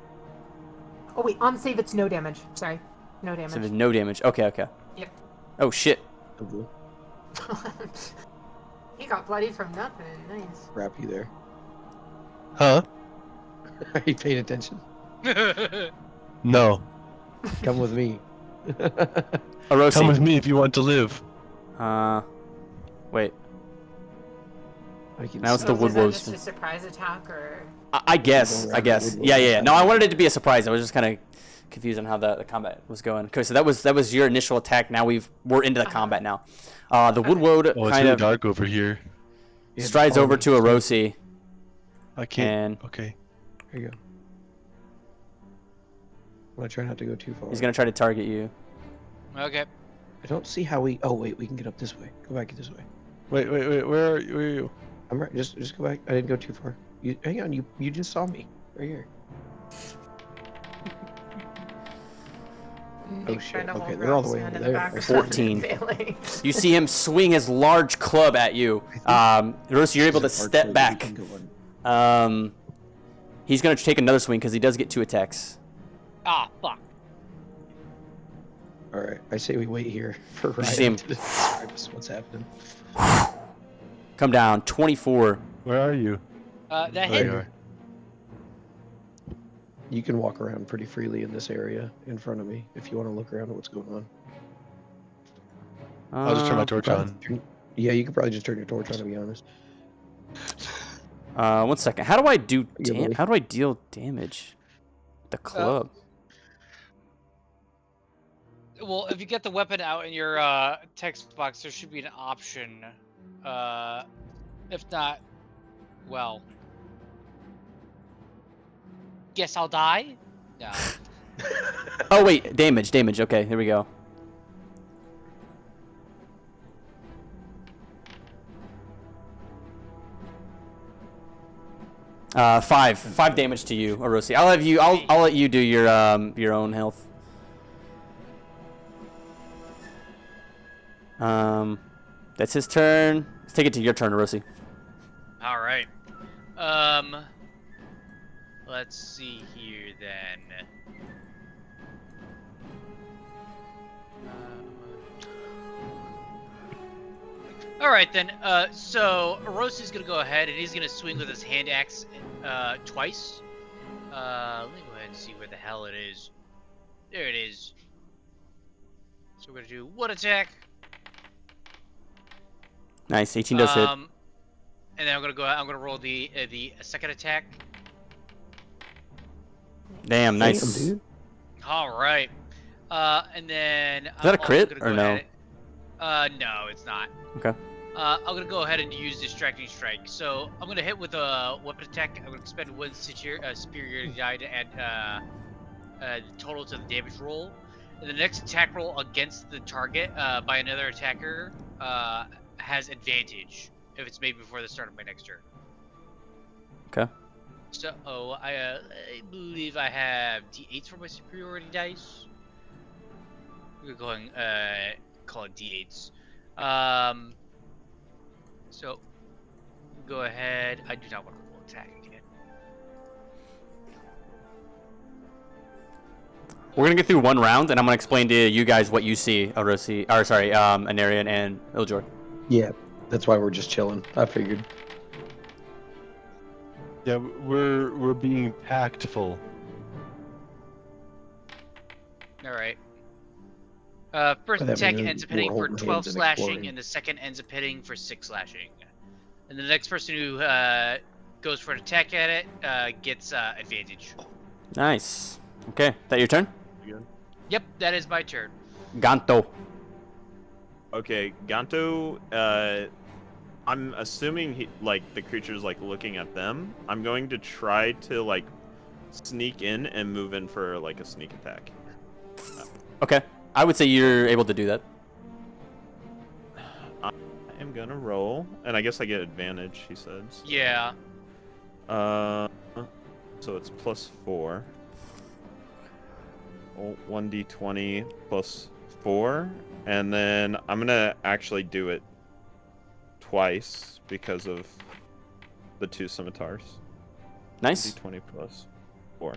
oh wait, on save it's no damage. Sorry, no damage. So there's no damage. Okay. Yep. Oh shit. Ildra, He got bloody from nothing. Nice. wrap you there. Huh? Are you paying attention? No. Come with me. Orosi. Come with me if you want to live. Wait. I can Now it's see the So wood was that wolves. just a surprise attack, or? I guess. Go I around guess. the wood Yeah. wolves. No, I wanted it to be a surprise. I was just kind of confused on how the combat was going. Okay, so that was your initial attack. Now we're into the combat now. The woodwood Oh, it's kind really of dark over here. Yeah, strides follow over me. to Orosi, I can't. and Okay. Here you go. I'm gonna try not to go too far. he's gonna try to target you. Okay. I don't see how we. Oh wait, we can get up this way. Go back this way. Wait. Where are you? I'm right. Just go back. I didn't go too far. You hang on. You just saw me right here. Nick shit, trying to okay, hold they're all the Rob's way hand over in the there. I see. background 14. and failing. You see him swing his large club at you. Rosie, you're able to step back. He's going to take another swing because he does get 2 attacks. Ah, fuck. All right, I say we wait here for You see him. Ryan to describe us what's happening. Come down, 24. Where are you? That There hit. you are. You can walk around pretty freely in this area in front of me if you want to look around at what's going on. I'll just turn my Uh, torch Probably on. Yeah, you could probably just turn your torch on, to be honest. 1 second. How do I do Yeah, buddy. How do I deal damage? The club. Well, if you get the weapon out in your text box, there should be an option. If not, well, guess I'll die. No. Oh wait, damage. Okay, here we go. Five damage to you, Orosi. I'll let you do your own health. That's his turn. Let's take it to your turn, Orosi. All right. Let's see here then. All right then. So Rosie's gonna go ahead and he's gonna swing with his hand axe twice. Let me go ahead and see where the hell it is. There it is. So we're gonna do 1 attack. Nice, 18 does hit. And then I'm gonna roll the second attack. Damn, nice. Damn, dude. All right. And then Is that a crit or no? No, it's not. Okay. I'm gonna go ahead and use Distracting Strike. So I'm gonna hit with a weapon attack. I'm gonna expend 1 superiority die to add the total to the damage roll. And the next attack roll against the target by another attacker has advantage if it's made before the start of my next turn. Okay. So I believe I have D8s for my superiority dice. We're going call it D8s. So go ahead. I do not want to roll attack again. We're gonna get through one round, and I'm gonna explain to you guys what you see, Orosi. Or sorry, Anarian and Iljor. Yeah, that's why we're just chilling. I figured. Yeah, we're being tactful. All right. First By that attack means ends up we're hitting for holding 12 hands and slashing, exploring. and the second ends up hitting for 6 slashing. And the next person who goes for an attack at it gets advantage. Nice. Okay, that your turn? Yep, that is my turn. Ganto. Okay, Ganto, I'm assuming the creature's looking at them. I'm going to try to sneak in and move in for a sneak attack. Okay, I would say you're able to do that. I am gonna roll, and I guess I get advantage, he says. Yeah. So it's +4. 1d20 +4, and then I'm gonna actually do it twice because of the 2 scimitars. Nice. D20 +4.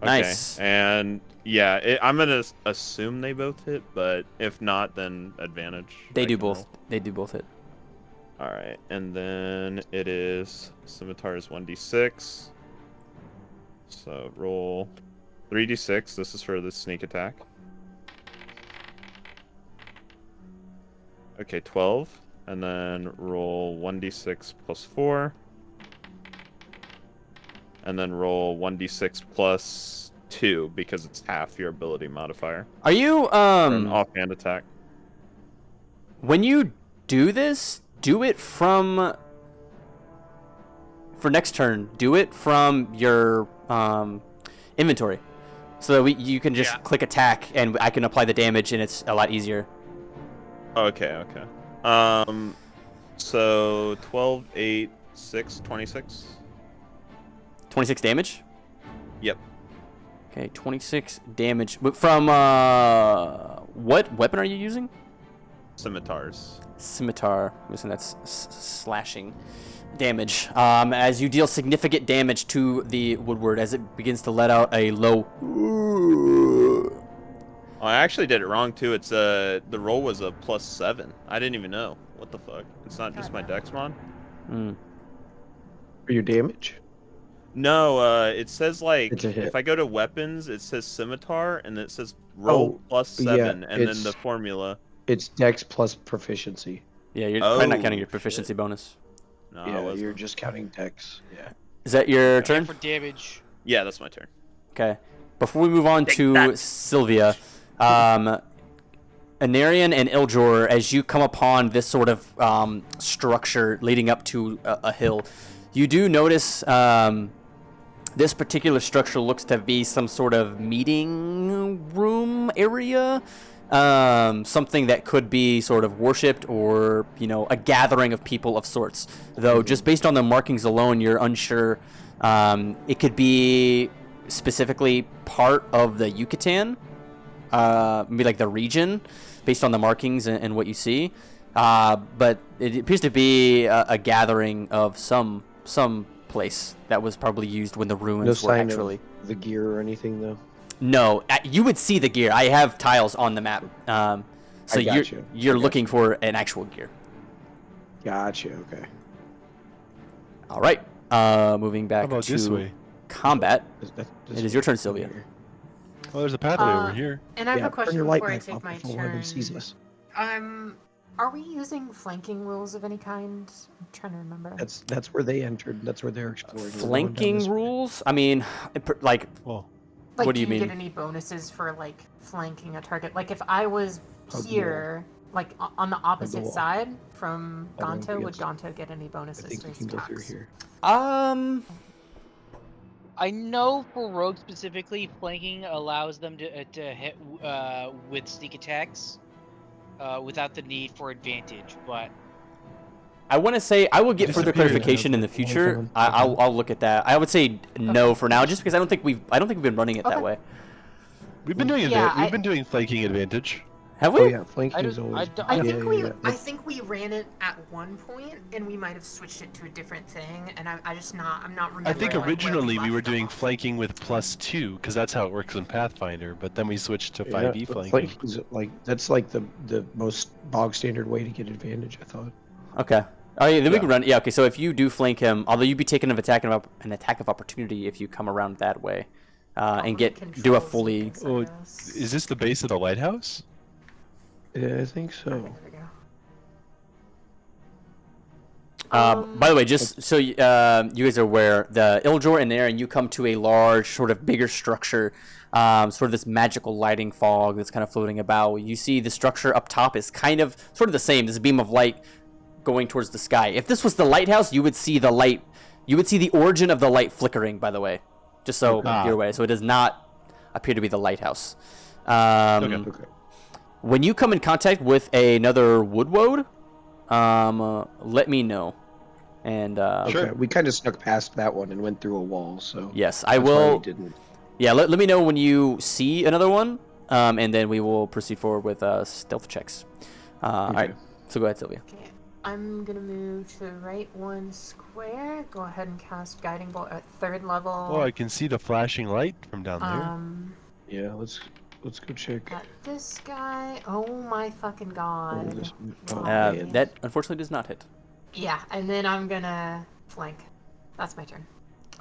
Nice. Okay, and yeah, I'm gonna assume they both hit, but if not, then advantage. They I do can both. roll. They do both hit. All right, and then it is scimitars 1d6. So roll 3d6. This is for the sneak attack. Okay, 12, and then roll 1d6 +4. And then roll 1d6 +2 because it's half your ability modifier. Are you For an offhand attack. when you do this, do it from for next turn. Do it from your inventory, so that you can just click attack, and I can apply the damage, and it's a lot easier. Okay. So 12, 8, 6, 26. 26 damage. Yep. Okay, 26 damage. But from what weapon are you using? Scimitars. Scimitar. I'm guessing that's slashing damage. As you deal significant damage to the woodward as it begins to let out a low. Oh, I actually did it wrong too. It's the roll was a +7. I didn't even know. What the fuck? It's not just my dex mod. For your damage? No, it says like It's a hit. if I go to weapons, it says scimitar, and it says roll +7, yeah, and then it's- the formula. It's Dex plus proficiency. Yeah, you're probably not Oh, counting your proficiency shit. bonus. No, I Yeah, wasn't. you're just counting Dex. Yeah. Is that your turn? For damage. Yeah, that's my turn. Okay. Before we move on to Sylvia, Anarian and Iljor, as you come upon this sort of structure leading up to a hill, you do notice this particular structure looks to be some sort of meeting room area. Something that could be sort of worshipped or, a gathering of people of sorts. Though, just based on the markings alone, you're unsure. It could be specifically part of the Yucatan, maybe like the region, based on the markings and what you see. But it appears to be a gathering of some place that was probably used when the ruins No were sign actually. of the gear or anything, though? No, you would see the gear. I have tiles on the map. So you're looking for an actual gear. Gotcha, okay. All right. Moving back How about this to way? combat. This It is your turn, Sylvia. Oh, there's a pathway over here. And I have a Turn question your light before I back take off my before one of them turn. sees us. Are we using flanking rules of any kind? I'm trying to remember. That's where they entered. That's where they're exploring. We're going down Flanking this way. rules? I mean, like, Well, Like, what do you mean? get any bonuses for like flanking a target? Like, if I was Hug the here, like on the opposite wall. side from I'll run Gonto, would against- Gonto get any I bonuses think to you his can go through attacks? here. I know for rogues specifically, flanking allows them to hit with sneak attacks without the need for advantage. But I want to say I will get further Disappeared. clarification in the future. Okay. I'll look at that. I would say no for now, just because I don't think we've been running it that Okay. way. we've been doing Yeah, we've been doing flanking advantage. Have we? Oh yeah, flanking is don't- always. I I don't- think we yeah. I think we ran it at one point, and we might have switched it to a different thing. And I'm not I remembering. think like, where originally we were left doing off. flanking with +2 because that's how it works in Pathfinder. But then we switched to Yeah, 5e but flanking. flanking's that's like the most bog standard way to get advantage. I thought. Okay. Oh yeah, then we Yeah. can run. Yeah. Okay. So if you do flank him, although you'd be taking an attack of opportunity if you come around that way, and do a Controls fully. and things, I Oh, guess. is this the base of the lighthouse? Yeah, I think so. There we go. By the way, just so you guys are aware, the Iljor and Aaron, you come to a large, sort of bigger structure, sort of this magical lighting fog that's kind of floating about. You see the structure up top is kind of sort of the same. This beam of light going towards the sky. If this was the lighthouse, you would see the light. You would see the origin of the light flickering. By the way, just so you're aware. So it does not appear to be the lighthouse. Okay. When you come in contact with another woodwode, let me know. And Okay, we kind of snuck past that one and went through a wall, so. yes, I that's why will. we didn't. Yeah, let me know when you see another one, and then we will proceed forward with stealth checks. All right, so go ahead, Sylvia. Okay, I'm gonna move to right 1 square. Go ahead and cast Guiding Bolt at 3rd level. Oh, I can see the flashing light from down there. Yeah, let's go check. At this guy. Oh my fucking god. Man. That unfortunately does not hit. Yeah, and then I'm gonna flank. That's my turn.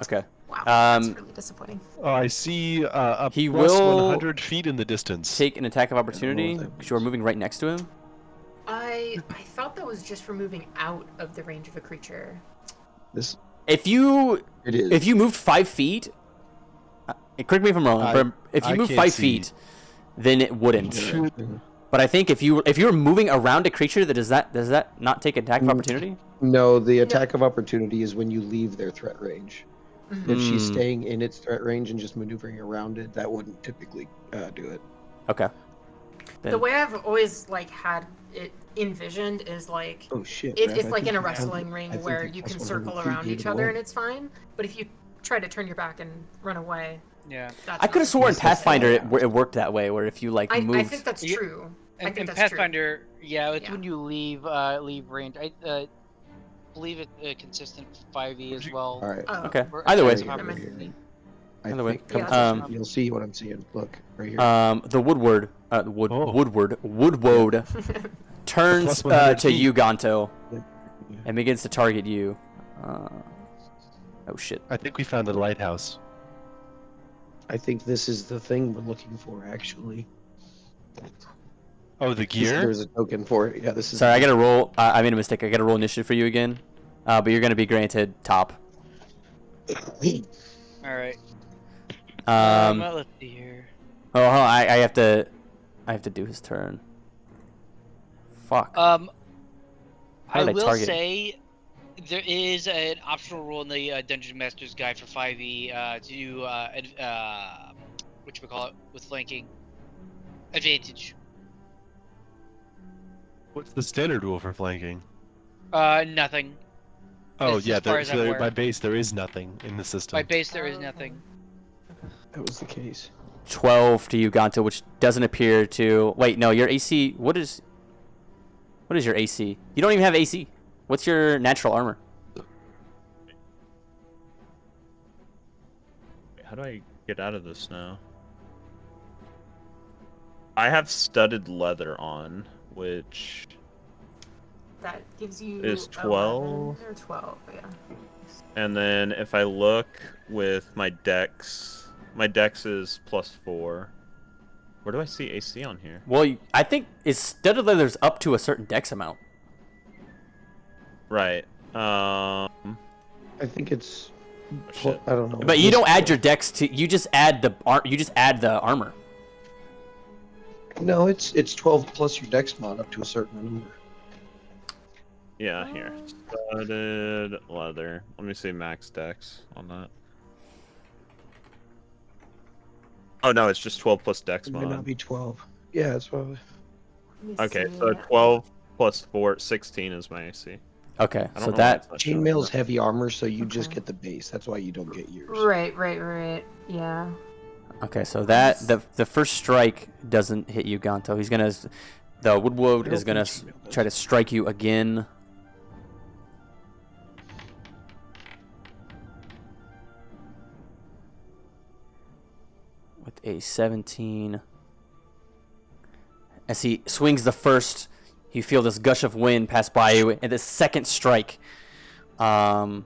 Okay. Wow, that's really disappointing. Oh, I see a He plus will 100 feet in the distance. Take an attack of opportunity what that because you are moving right next to him. I thought that was just for moving out of the range of a creature. This If you it is. if you moved 5 feet, correct me if I'm wrong, but if you I move can't 5 see. feet, then it wouldn't. Yeah. But I think if you're moving around a creature, does that not take attack of opportunity? No, the attack of opportunity is when you leave their threat range. If she's Hmm. staying in its threat range and just maneuvering around it, that wouldn't typically do it. Okay. The way I've always had it envisioned is Oh shit! it's Raph, I like think in a you have wrestling it. I ring think where it's you plus can 100 circle feet around each either other way. and it's fine. But if you try to turn your back and run away, Yeah. I could have sworn Yes, that's Pathfinder the it worked that way, where if you like I moved. think that's Yeah. true. I And, think and that's true. Pathfinder, yeah, it's Yeah. when you leave range. I believe it consistent 5e as well. All right. Oh, Okay. Or Either way. attacks of Right here. opportunity. I Either way. think Yeah, Um, you'll see what I'm seeing. Look right here. The Woodward, Woodwode turns Plus 100 to feet. you, Gonto, and begins to target you. Oh shit. I think we found a lighthouse. I think this is the thing we're looking for, actually. Oh, the gear? There's a token for it. Yeah, this is. Sorry, I gotta roll. I made a mistake. I gotta roll initiative for you again. But you're gonna be granted top. All right. Let's see here. Oh, hold on, I have to do his turn. Fuck. I How did I will target? say there is an optional rule in the Dungeon Master's Guide for 5e to do whatchamacallit with flanking advantage. What's the standard rule for flanking? Nothing. Oh, As yeah, far as I'm aware. by base, there is nothing in the system. By base, there is nothing. That was the case. 12 to you, Gonto, which doesn't appear to. Wait, no, your AC. What is your AC? You don't even have AC. What's your natural armor? How do I get out of this now? I have studded leather on, which That gives you is 11 12. or 12, yeah. And then if I look with my dex is +4. Where do I see AC on here? Well, I think it's studded leather's up to a certain dex amount. Right. I think it's. Shit. I don't know. But you don't add your dex to. You just add the armor. No, it's 12 plus your dex mod up to a certain number. Yeah, here. Studded leather. Let me see max dex on that. Oh no, it's just 12 plus dex It might not mod. be 12. Yeah, that's probably. Let me Okay, see. so 12 plus 4, 16 is my AC. Okay, I so don't know why that it's not showing Chainmail's up. heavy armor, so you just Okay. get the base. That's why you don't get yours. Right. Yeah. okay, so that the first strike doesn't hit you, Gonto. He's gonna the Woodwode is gonna try to strike you again. With a 17. As he swings the first, you feel this gush of wind pass by you, and the second strike. You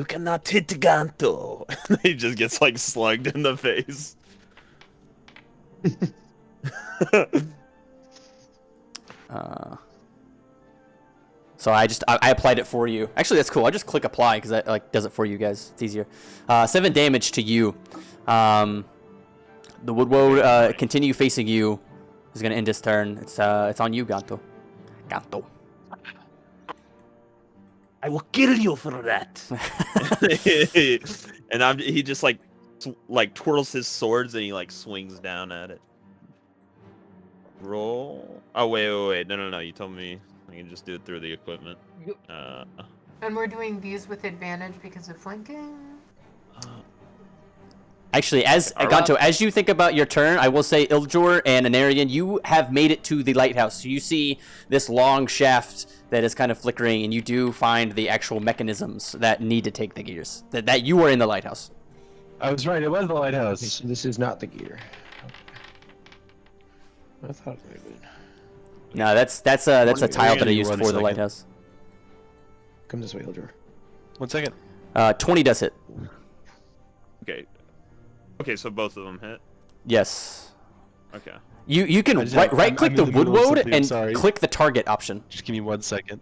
cannot hit Ganto. He just gets like slugged in the face. So I applied it for you. Actually, that's cool. I just click apply because that like does it for you guys. It's easier. 7 damage to you. The Woodwode continue facing you. Is gonna end his turn. It's on you, Ganto. Ganto. I will kill you for that. And he just like twirls his swords and he like swings down at it. Roll. Oh wait. No. You told me I can just do it through the equipment. And we're doing these with advantage because of flanking? Actually, Ganto, as you think about your turn, I will say, Iljor and Anarian, you have made it to the lighthouse. So you see this long shaft that is kind of flickering, and you do find the actual mechanisms that need to take the gears. That you are in the lighthouse. I was right, it was the lighthouse. Okay, so this is not the gear. I thought it might have been. No, that's a tile that I used One for the second. lighthouse. Come this way, Hildor. 1 second. 20 does hit. Okay, so both of them hit. Yes. Okay. You can I'm right click in the the middle of Woodwode something, I'm and sorry. click the target option, Just give me 1 second.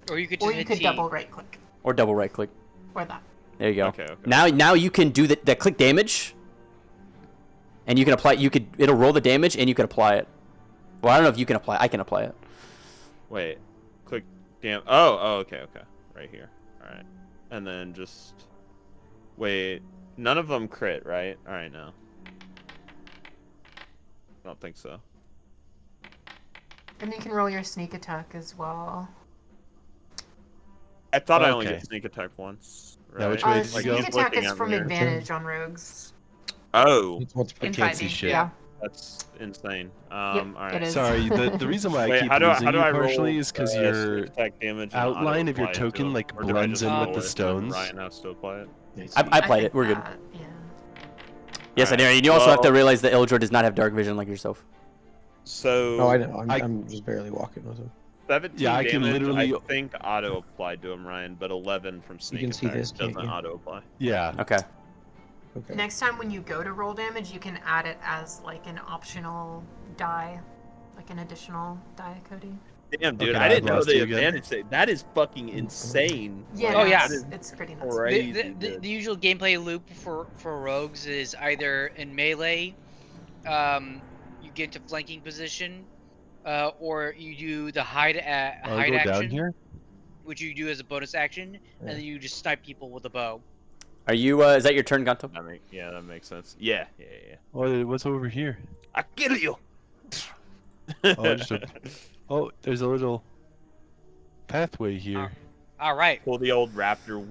Or you could just Or you hit could T. double right click. or double right click. Or that. There you go. Okay. Now you can do that click damage, and you can apply. It'll roll the damage, and you can apply it. Well, I don't know if you can apply. I can apply it. Wait. Click. Damn. Oh. Okay. Right here. All right. And then just wait. None of them crit, right? All right, now. I don't think so. And you can roll your sneak attack as well. I thought I only Okay. get sneak attack once. Now, Right? which way did you Sneak go? attack Looking is at from me here. advantage on rogues. Oh, It's once per can't see Infighting, shit. yeah. that's insane. Yep, All right. it is. Sorry, the reason why I Wait, keep how do losing you I partially roll, is because sneak your attack damage and outline of your auto-apply it to token him? like Or do I blends just in roll with the it and then stones. Ryan has to apply it. I played it. think We're good. that, yeah. Yes, Alright, and you also have to well- realize that Ildra does not have dark vision like yourself. So Oh, I know. I- I'm just barely walking with him. 17 Yeah, I can damage, literally- I think auto applied to him, Ryan, but 11 from sneak can see attack this, can't doesn't you? auto apply. Yeah. Okay. Okay. Next time when you go to roll damage, you can add it as like an optional die, like an additional die, Cody. Damn, dude, Okay, I I've didn't know lost the you again. advantage. That is fucking insane. Yeah, Oh, yeah. it's pretty nuts. Crazy The good. usual gameplay loop for rogues is either in melee, you get into flanking position, or you do the hide I'll hide go action, down here. which you do as a bonus action, and then you just snipe people with a bow. Are you? Is that your turn, Ganto? That makes sense. Yeah. What's over here? I kill you. Oh, oh, there's a little pathway here. All right. Pull the old raptor.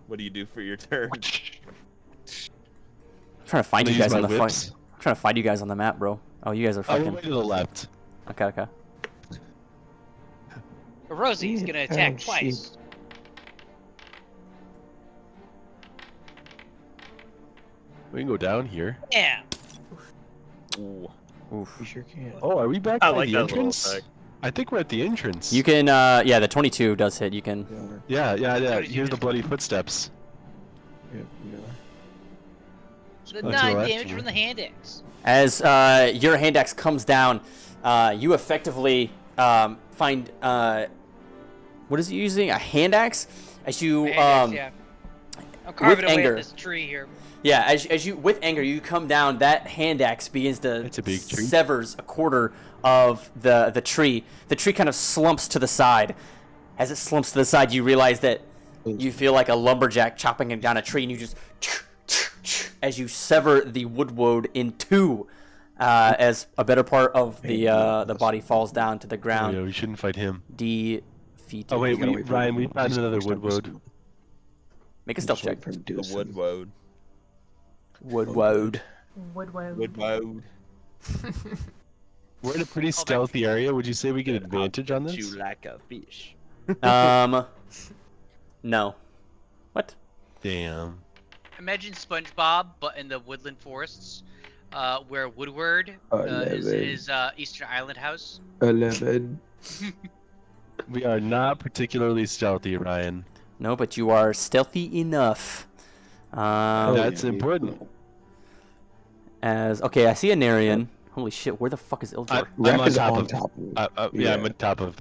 What do you do for your turn? I'm trying to find I'm you gonna guys on use the my fight. whips. I'm trying to find you guys on the map, bro. Oh, you guys are All the fucking. way to the left. Okay. Rosie's gonna attack Oh, twice. We can go down here. Yeah. Ooh. Oof. You sure can. Oh, are we back I by like the that little entrance? effect. I think we're at the entrance. You can. Yeah, the 22 does hit. You can. Yeah, Yeah. Here's the bloody footsteps. yeah. The to the 9 left, damage yeah. from the hand axe. As your hand axe comes down, you effectively find. What is he using? A hand axe? As you. Hand axe, yeah. I'm carving away anger. at this tree here. Yeah, as you with anger, you come down. That hand axe begins to It's a big tree. severs a quarter of the tree. The tree kind of slumps to the side. As it slumps to the side, you realize that you feel like a lumberjack chopping down a tree, and you just as you sever the wood in two, as a better part of the body falls down to the Oh, ground. yeah, we shouldn't fight him. Defeated. Oh wait, gotta wait for Ryan, him we to found do another some wood stuff. woad. Make a stealth Just wait check. for him to do The some- wood woad. Wood. Woodwood. Wood woad. We're in a pretty stealthy area. Would you say we get advantage on this? You like a fish. No. What? Damn. Imagine SpongeBob, but in the woodland forests, where Woodward is 11. his Eastern Island house. 11. We are not particularly stealthy, Ryan. No, but you are stealthy enough. That's important. Okay, I see a Narian. Holy shit, where the fuck is Ildor? I'm Rep on is top on of. top of him. Yeah, I'm on top of.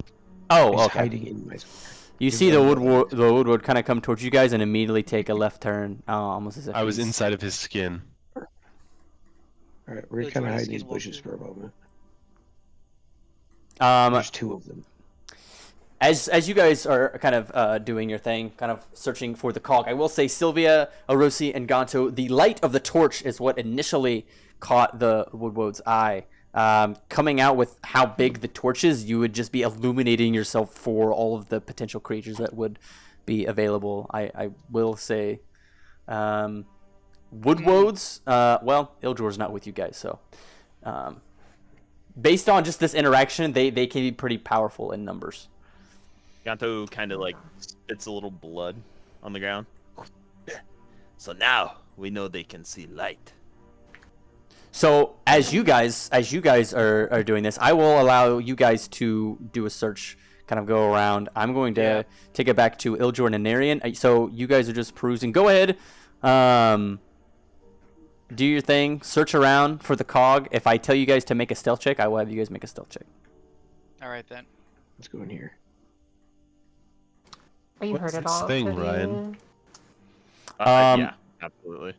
Oh, He's okay. hiding in my. You see the woodward kind of come towards you guys and immediately take a left turn, almost as if I was he's- inside of his skin. Alright, we're That's kind of where the hiding in these skin was. bushes for a moment. Um, There's two of them. as you guys are kind of doing your thing, kind of searching for the cog, I will say Sylvia, Arosi, and Ganto, the light of the torch is what initially caught the woodwoad's eye. Coming out with how big the torch is, you would just be illuminating yourself for all of the potential creatures that would be available. I will say, woodwoads. Well, Ildor's not with you guys, so based on just this interaction, they can be pretty powerful in numbers. Ganto kind of like spits a little blood on the ground. So now we know they can see light. So as you guys are doing this, I will allow you guys to do a search, kind of go around. I'm going to take it back to Ildor and Narian. So you guys are just perusing. Go ahead, do your thing. Search around for the cog. If I tell you guys to make a stealth check, I will have you guys make a stealth check. All right then. Let's go in here. Are you What's heard it this all? thing, Cody? Ryan? Yeah, absolutely.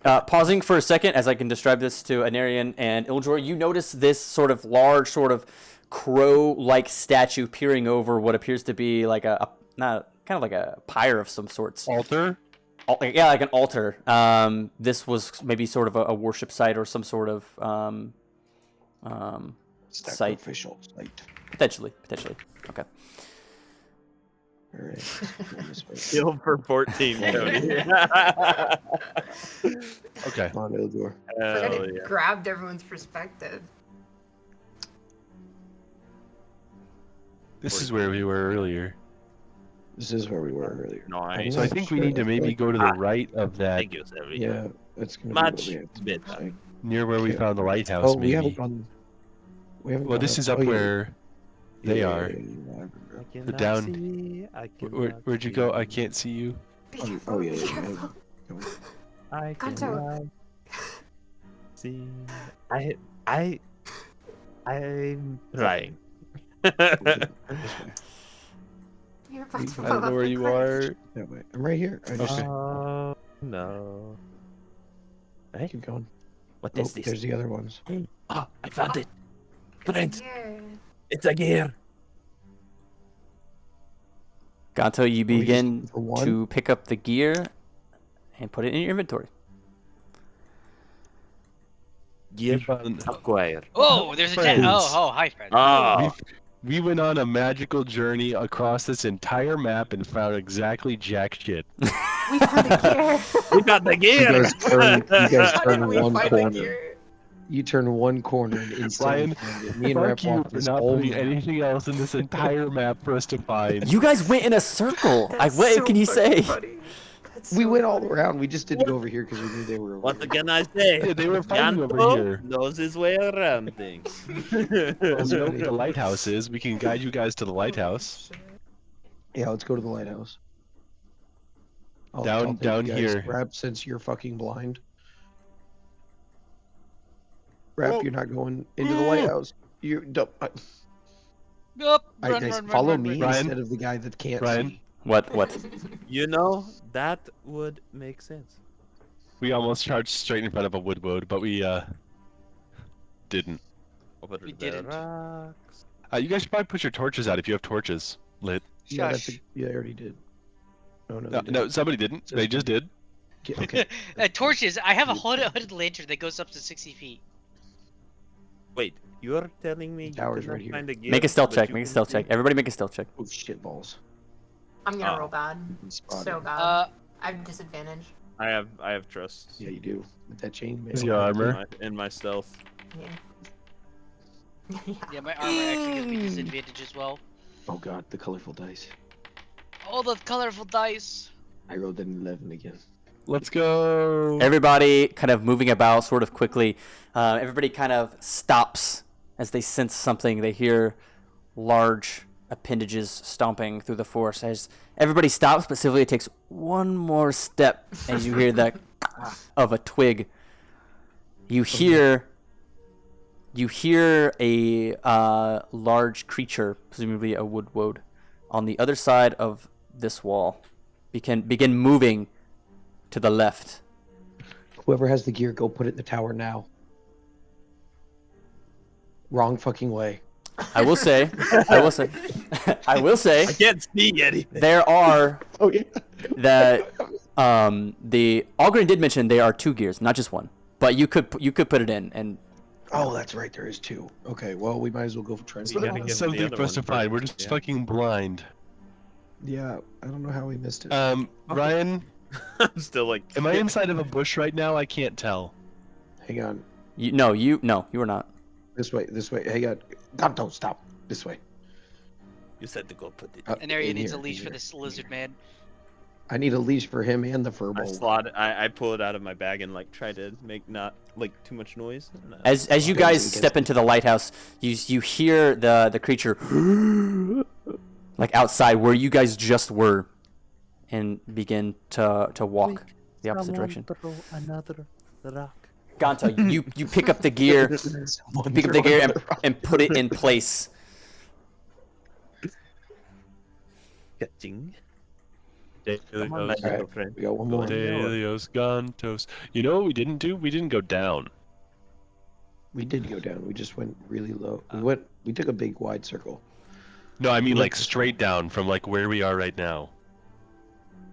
Pausing for a second as I can describe this to Anarian and Ildor, you notice this sort of large, sort of crow-like statue peering over what appears to be like not kind of like a pyre of some sorts. Altar? Yeah, like an altar. This was maybe sort of a worship site or some sort of site. Sacrificial site. Potentially. Okay. All right. This way. Heal for 14, Cody. Okay. Come on, Ildor. Hell Forget it yeah. grabbed everyone's perspective. This is where we were earlier. This is where we were earlier. Nice. So I think we need to maybe go to the right of that, Thank you, Sevi. Yeah, that's gonna Much be what we have to better. say. near where we Yeah. found the lighthouse. Oh, we haven't maybe. gone. We haven't. Well, gone this is up oh, yeah. where they Yeah, are. yeah, yeah, I remember. The down- Where'd you go? I can't see you. Be Oh, careful, oh, yeah, be yeah, careful. I Kanto. see. I'm trying. You're about to I don't know where you are. That way. I'm right here. I just Oh no. Hey, keep going. what Oh, is this? there's the other ones. Oh, I found it. Friends, Yeah. it's a gear. Ganto, you Are we just begin looking for one? to pick up the gear and put it in your inventory. Gear found- acquired. Oh, there's a Friends. tent. Oh, hi, friend. Oh, We went on a magical journey across this entire map and found exactly jack shit. We found a gear. we got the You gear. guys turn. You guys How did turn we one find a corner. gear? You turn one corner and instantly Ryan, find it. Me and Fuck Rap you walked for this not whole putting map. anything else in this entire map for us to find. You guys went in a circle. That's What so can you fucking say? funny. That's We so went all funny. around. We just didn't go over here because we knew they were over What here. can I say? Yeah, they were fighting over Yanto here. knows his way around things. Well, we know where the lighthouse is. We can guide you guys to the lighthouse. Yeah, let's go to the lighthouse. Down- take down you guys. here. Rap, since you're fucking blind. Rap, you're not going into the lighthouse. You don't. Yup, I, run, I- run, follow run, me run, Ryan? instead of the guy that can't Ryan? see. What? You know, that would make sense. We almost charged straight in front of a wood, but we didn't. Over We the didn't. rocks. You guys should probably put your torches out if you have torches lit. Yeah, that's Shush. yeah, I already did. No, No, they no, somebody didn't. They just did. didn't. Okay. Torches. I have a hooded lantern that goes up to 60 feet. Wait, you're telling me you Tower's could not right here. find a gear Make a stealth that check. you Make a can stealth see? check. Everybody make a stealth check. Oh shit balls. I'm gonna Oh. roll bad. Spotted. So bad. Uh, I have disadvantage. I have trust. Yeah, you do. With that chain, man. Is your armor? In my stealth. Yeah. Yeah. yeah, my armor actually gives me disadvantage as well. Oh god, the colorful dice. Oh, the colorful dice. I rolled an 11 again. Let's go. Everybody kind of moving about sort of quickly. Everybody kind of stops as they sense something. They hear large appendages stomping through the forest. As everybody stops, but Sylvia takes one more step as you hear that of a twig. You hear a large creature, presumably a wood-woad, on the other side of this wall. Begin moving to the left. Whoever has the gear, go put it in the tower now. Wrong fucking way. I will say, I can't see anything. there are Oh yeah. that the Algren did mention there are 2 gears, not just one. But you could put it in, and Oh, that's right. There is 2. Okay, well we might as well go for trying You gotta to. give the Something other for us to one find. first, We're just yeah. fucking blind. Yeah, I don't know how we missed it. Ryan, I'm still like. am I inside of a bush right now? I can't tell. Hang on. you are not. This way. This way. Hang on. God, don't stop. This way. You said to go put it. Uh, An area in needs here, a leash in for here. this lizard man. I need a leash for him and the I furball. I pull it out of my bag and like try to make not like too much noise. And, As you Okay, guys so we can- step into the lighthouse, you hear the creature like outside where you guys just were, and begin to walk the opposite direction. Throw another rock. Ganto, you pick up the gear, pick up the gear and put it in place. Catching. Come on, my little friend. We got one more. Delios Gantos. You know what we didn't do? We didn't go down. We did go down. We just went really low. Uh. We took a big wide circle. No, I mean like straight down from like where we are right now.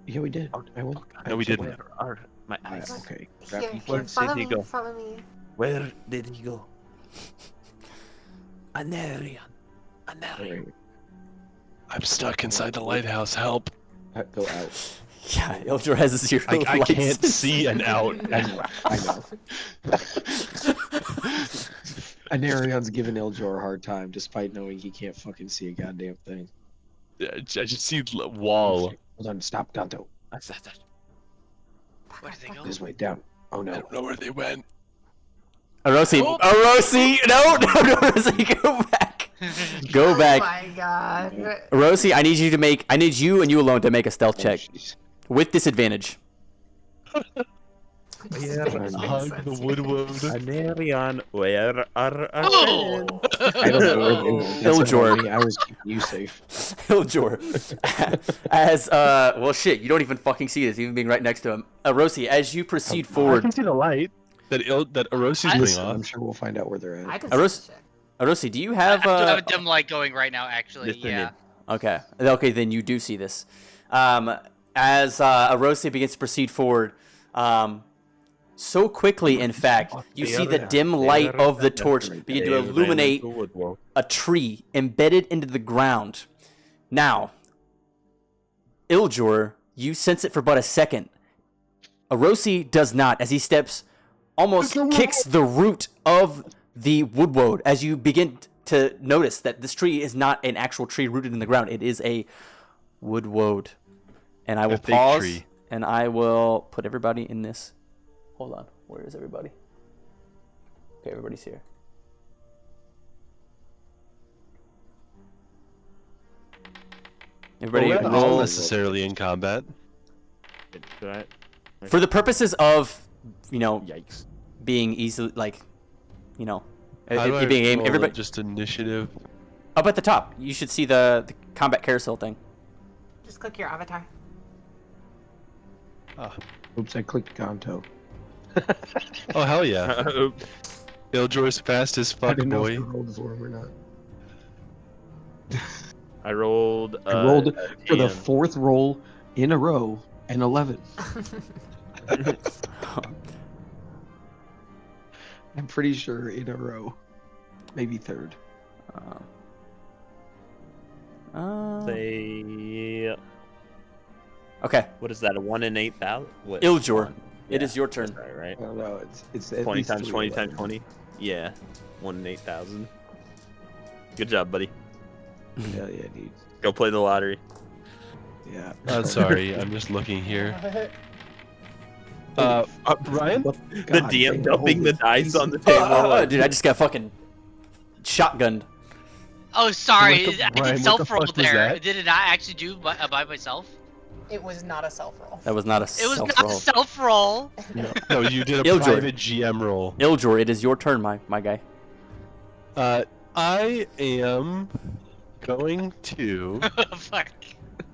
Yeah, we did. I went. No, we didn't. Where are my I, eyes? okay. Here, Rap, here, Where follow did he me, go? follow me. Where did he go? Anarian. Anarian. alright. I'm stuck inside the lighthouse. Help! Go out. Yeah, Ildor has 0 I lights. can't see an out. I know. Anarion's giving Eldor a hard time, despite knowing he can't fucking see a goddamn thing. I just see wall. Hold on, stop, Ganto. Where did they go? This way, down. Oh I no. don't know where they went. Arosi, Oh. Arosi, no, Arosi, go back. Go back. Oh my god. Arosi, I need you and you alone to make a stealth check jeez. with disadvantage. Hug the woodwood. Anarion, where are Oh! I don't know where they went. That's Iljor. what I was keeping you safe. Ildor, as well, shit, you don't even fucking see this, even being right next to him. Arosi, as you proceed I forward, can see the light that Orosi's putting Listen, on. I'm sure we'll find out where they're I at. can Aros- see shit. Arosi, do you I have do have a dim light going right now, actually. Listen Yeah. Okay. Okay, then you do see this. As Arosi begins to proceed forward, so quickly, in fact, you see the dim light of the torch begin to illuminate a tree embedded into the ground. Now, Ildor, you sense it for but a second. Arosi does not, as he steps, almost kicks the root of the woodwoad as you begin to notice that this tree is not an actual tree rooted in the ground. It is a woodwoad. And I will fake pause, tree. and I will put everybody in this. Hold on. Where is everybody? Okay, everybody's here. Everybody We're not all roll. necessarily in combat. For the purposes of, Yikes. being easily, How do I it being aimed, roll it? everybody Just initiative. up at the top. You should see the combat carousel thing. Just click your avatar. Oops, I clicked Ganto. Oh hell yeah! Ildor's fast as I fuck, didn't know boy. if you rolled for him or not. I rolled. I rolled for the 10. fourth roll in a row and 11. I'm pretty sure in a row. Maybe third. Say, Okay, what is that? A 1 in 8,000? Ildor, it is your turn. Right. I don't know. It's at 20 least times 20 3 times 11. 20. Yeah, 1 in 8,000. Good job, buddy. Hell yeah, dude. Go play the lottery. Yeah. Sorry, I'm just looking here. Ryan? What- The God DM damn, dumping holy the dice on the Jesus. table. Dude, I just got fucking shotgunned. Oh, sorry. What the- I Brian, what did the self roll fuck was there. that? Did it not actually do by myself? It was not a self roll. That was not a It was self not roll. a self roll. No, you did a Ildor. private GM roll. Ildor, it is your turn, my guy. I am going to Fuck.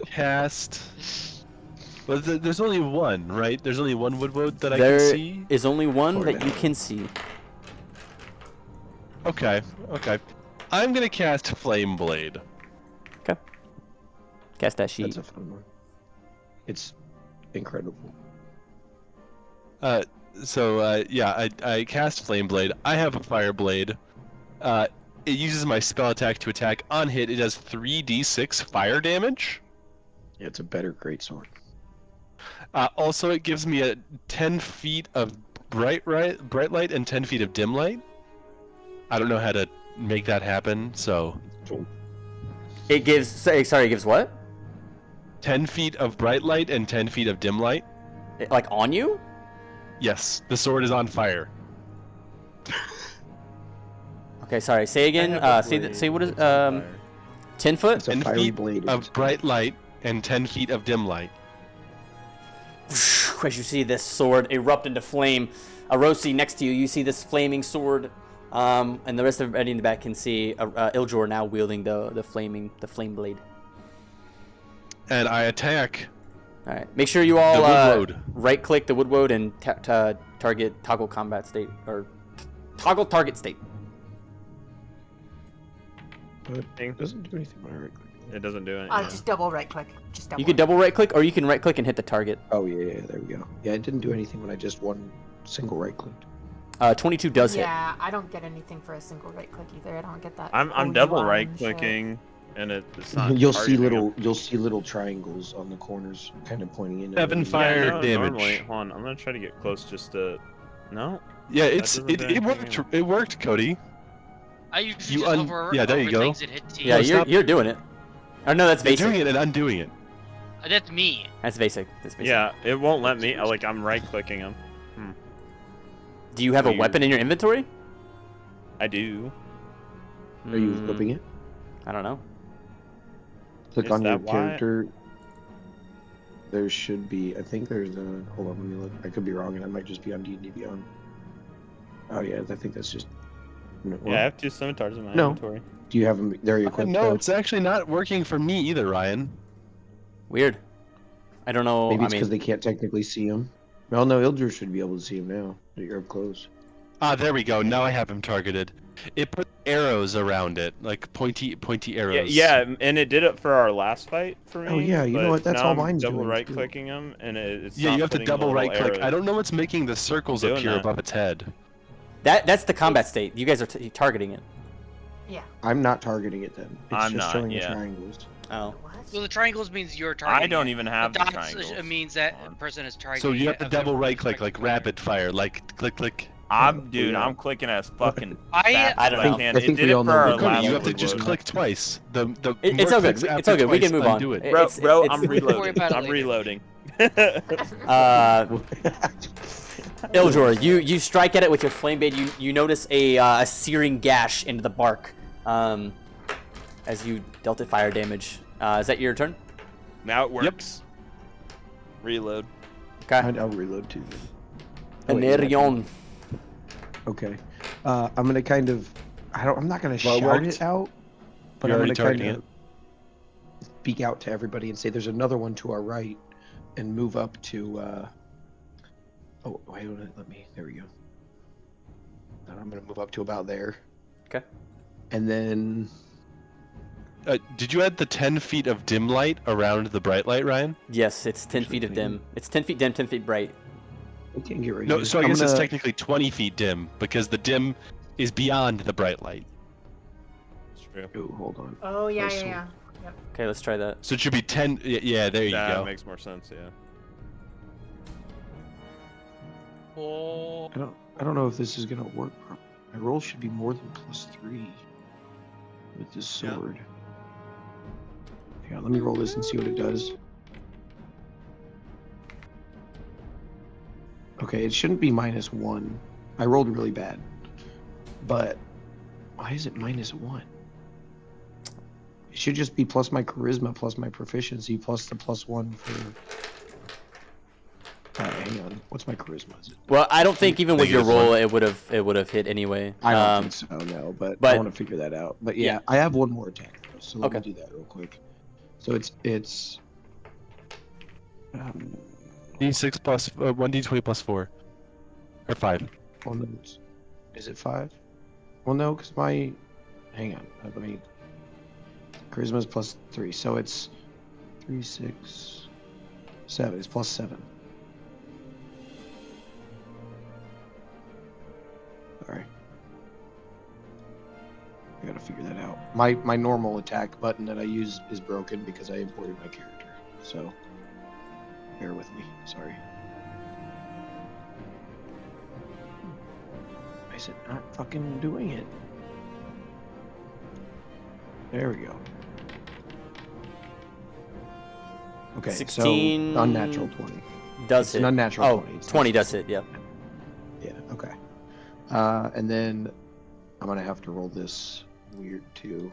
cast. Well, there's only one, right? There's only one woodwood that I There can see. is only one For that you now. can see. Okay. I'm gonna cast Flame Blade. Cast that sheet. That's a fun one. It's incredible. Yeah, I cast Flame Blade. I have a Fire Blade. It uses my spell attack to attack. On hit, it does 3d6 fire damage. Yeah, it's a better greatsword. Also, it gives me a 10 feet of bright light and 10 feet of dim light. I don't know how to make that happen, so It gives. It gives what? 10 feet of bright light and 10 feet of dim light. Like on you? Yes, the sword is on fire. Okay, sorry. Say again. Say what is 10 foot? It's a 10 fiery feet blade. of bright light and 10 feet of dim light. As you see this sword erupt into flame, Arosi next to you, you see this flaming sword, and the rest of everybody in the back can see Ildor now wielding the flame blade. And I attack. All right, make sure you all woodwoad. right-click the woodwoad and target toggle combat state or toggle target state. But it doesn't do anything when I right click. It doesn't do it. Just double right click. Just double. You can double right-click, or you can right-click and hit the target. Oh yeah, there we go. Yeah, it didn't do anything when I just one single right clicked. 22 does hit. Yeah, I don't get anything for a single right click either. I don't get that. I'm holy double line right shit. clicking and it's not. You'll see targeting little triangles on the corners, kind of pointing in. 7 him. fire Yeah, no, damage. Normally, hold on, I'm gonna try to get close just to. No. Yeah, That it doesn't do anything worked. anyway. It worked, Cody. I usually You just un- hover yeah, there over you go. things and hit T. Yeah, No, you're stop. you're doing it. Oh no, that's You're basic. doing it and undoing it. That's me. That's basic. That's basic. Yeah, it won't let me. Like I'm right clicking him. Do you have a Weird. weapon in your inventory? I do. Are you Hmm, flipping it? I don't know. Click Is on your that why- character. There should be. I think there's a. Hold on, let me look. I could be wrong, and I might just be on D&D Beyond. Oh yeah, I think that's just. No, Yeah, I have 2 scimitars in my No. inventory. Do you have them? There you equipped. No, it's actually not working for me either, Ryan. Weird. I don't know. Maybe I it's because mean, they can't technically see him. Well, no, Ildra should be able to see him now that you're up close. Ah, there we go. Now I have him targeted. It put arrows around it, like pointy Yeah, arrows. yeah, and it did it for our last fight for me. Oh, yeah, you know but what, that's now all I'm mine's double doing, right too. clicking him, and it's Yeah, not you have to putting the double little right click. I arrows. don't know what's making the circles doing appear that. above its head. that's the combat state. You guys are targeting it. Yeah. I'm not targeting it then. It's I'm just not, showing yeah. the triangles. Oh. What? So the triangles means you're targeting. I don't it. even have the dots triangles. means that on. a person is targeting. So you have it to of the double right respective click, like player. rapid fire, like click. Dude, yeah. I'm clicking as fucking I fast I as don't I know. can. I think it did we it all for know our what Cody, last you have to Last just one. click twice. The It's more all good. clicks It's after all good. We can twice, move on. undo it. It- Bro, it's- bro, it's- I'm reloading. worry about it I'm later. reloading. Iljor, you strike at it with your flame blade. You notice a searing gash into the bark, as you dealt it fire damage. Is that your turn? Now it works. Reload. Okay. I'll reload too. Oh, wait, is that- Enerion. Okay. I'm gonna kind of. I'm not gonna Well, it shout worked. it out, but You're I'm already gonna kind targeting of speak out to everybody and say there's another one to our right, and move up to. Oh wait, let me. There we go. And I'm gonna move up to about there. Okay. And then. Did you add the 10 feet of dim light around the bright light, Ryan? Yes, it's 10 feet of dim. It's 10 feet dim, 10 feet bright. We can't get rid No, of it. so I I'm guess it's gonna- technically 20 feet dim because the dim is beyond the bright light. It's true. Oh, hold on. Oh yeah, Oh, yeah, so- yeah. Yep. Okay, let's try that. So it should be 10. Yeah, there you That go. makes more sense, yeah. Oh, I don't know if this is gonna work. My roll should be more than +3 with this Yeah. sword. Yeah, let me roll this and see what it does. Okay, it shouldn't be -1. I rolled really bad. But why is it -1? It should just be plus my charisma, plus my proficiency, plus the +1 for. Hang on. What's my charisma? Is it? Well, I don't think even with your Negative roll it would have hit anyway. I don't think so, no. But I but- want to figure that out. But yeah, Yeah. I have one more attack, though, so let me Okay. do that real quick. So it's. D6 plus 1d20 plus 4. Or 5. Well, no, is it 5? Well, no, because my. Hang on. Let me. Charisma is +3, so it's 3, 6, 7. It's +7. Sorry. I gotta figure that out. My normal attack button that I use is broken because I imported my character. So bear with me. Sorry. Why is it not fucking doing it? There we go. Okay, 16 so unnatural 20. Does It's hit. an unnatural Oh, 20. It's 20 not- does hit, yeah. Yeah, okay. And then I'm gonna have to roll this weird too.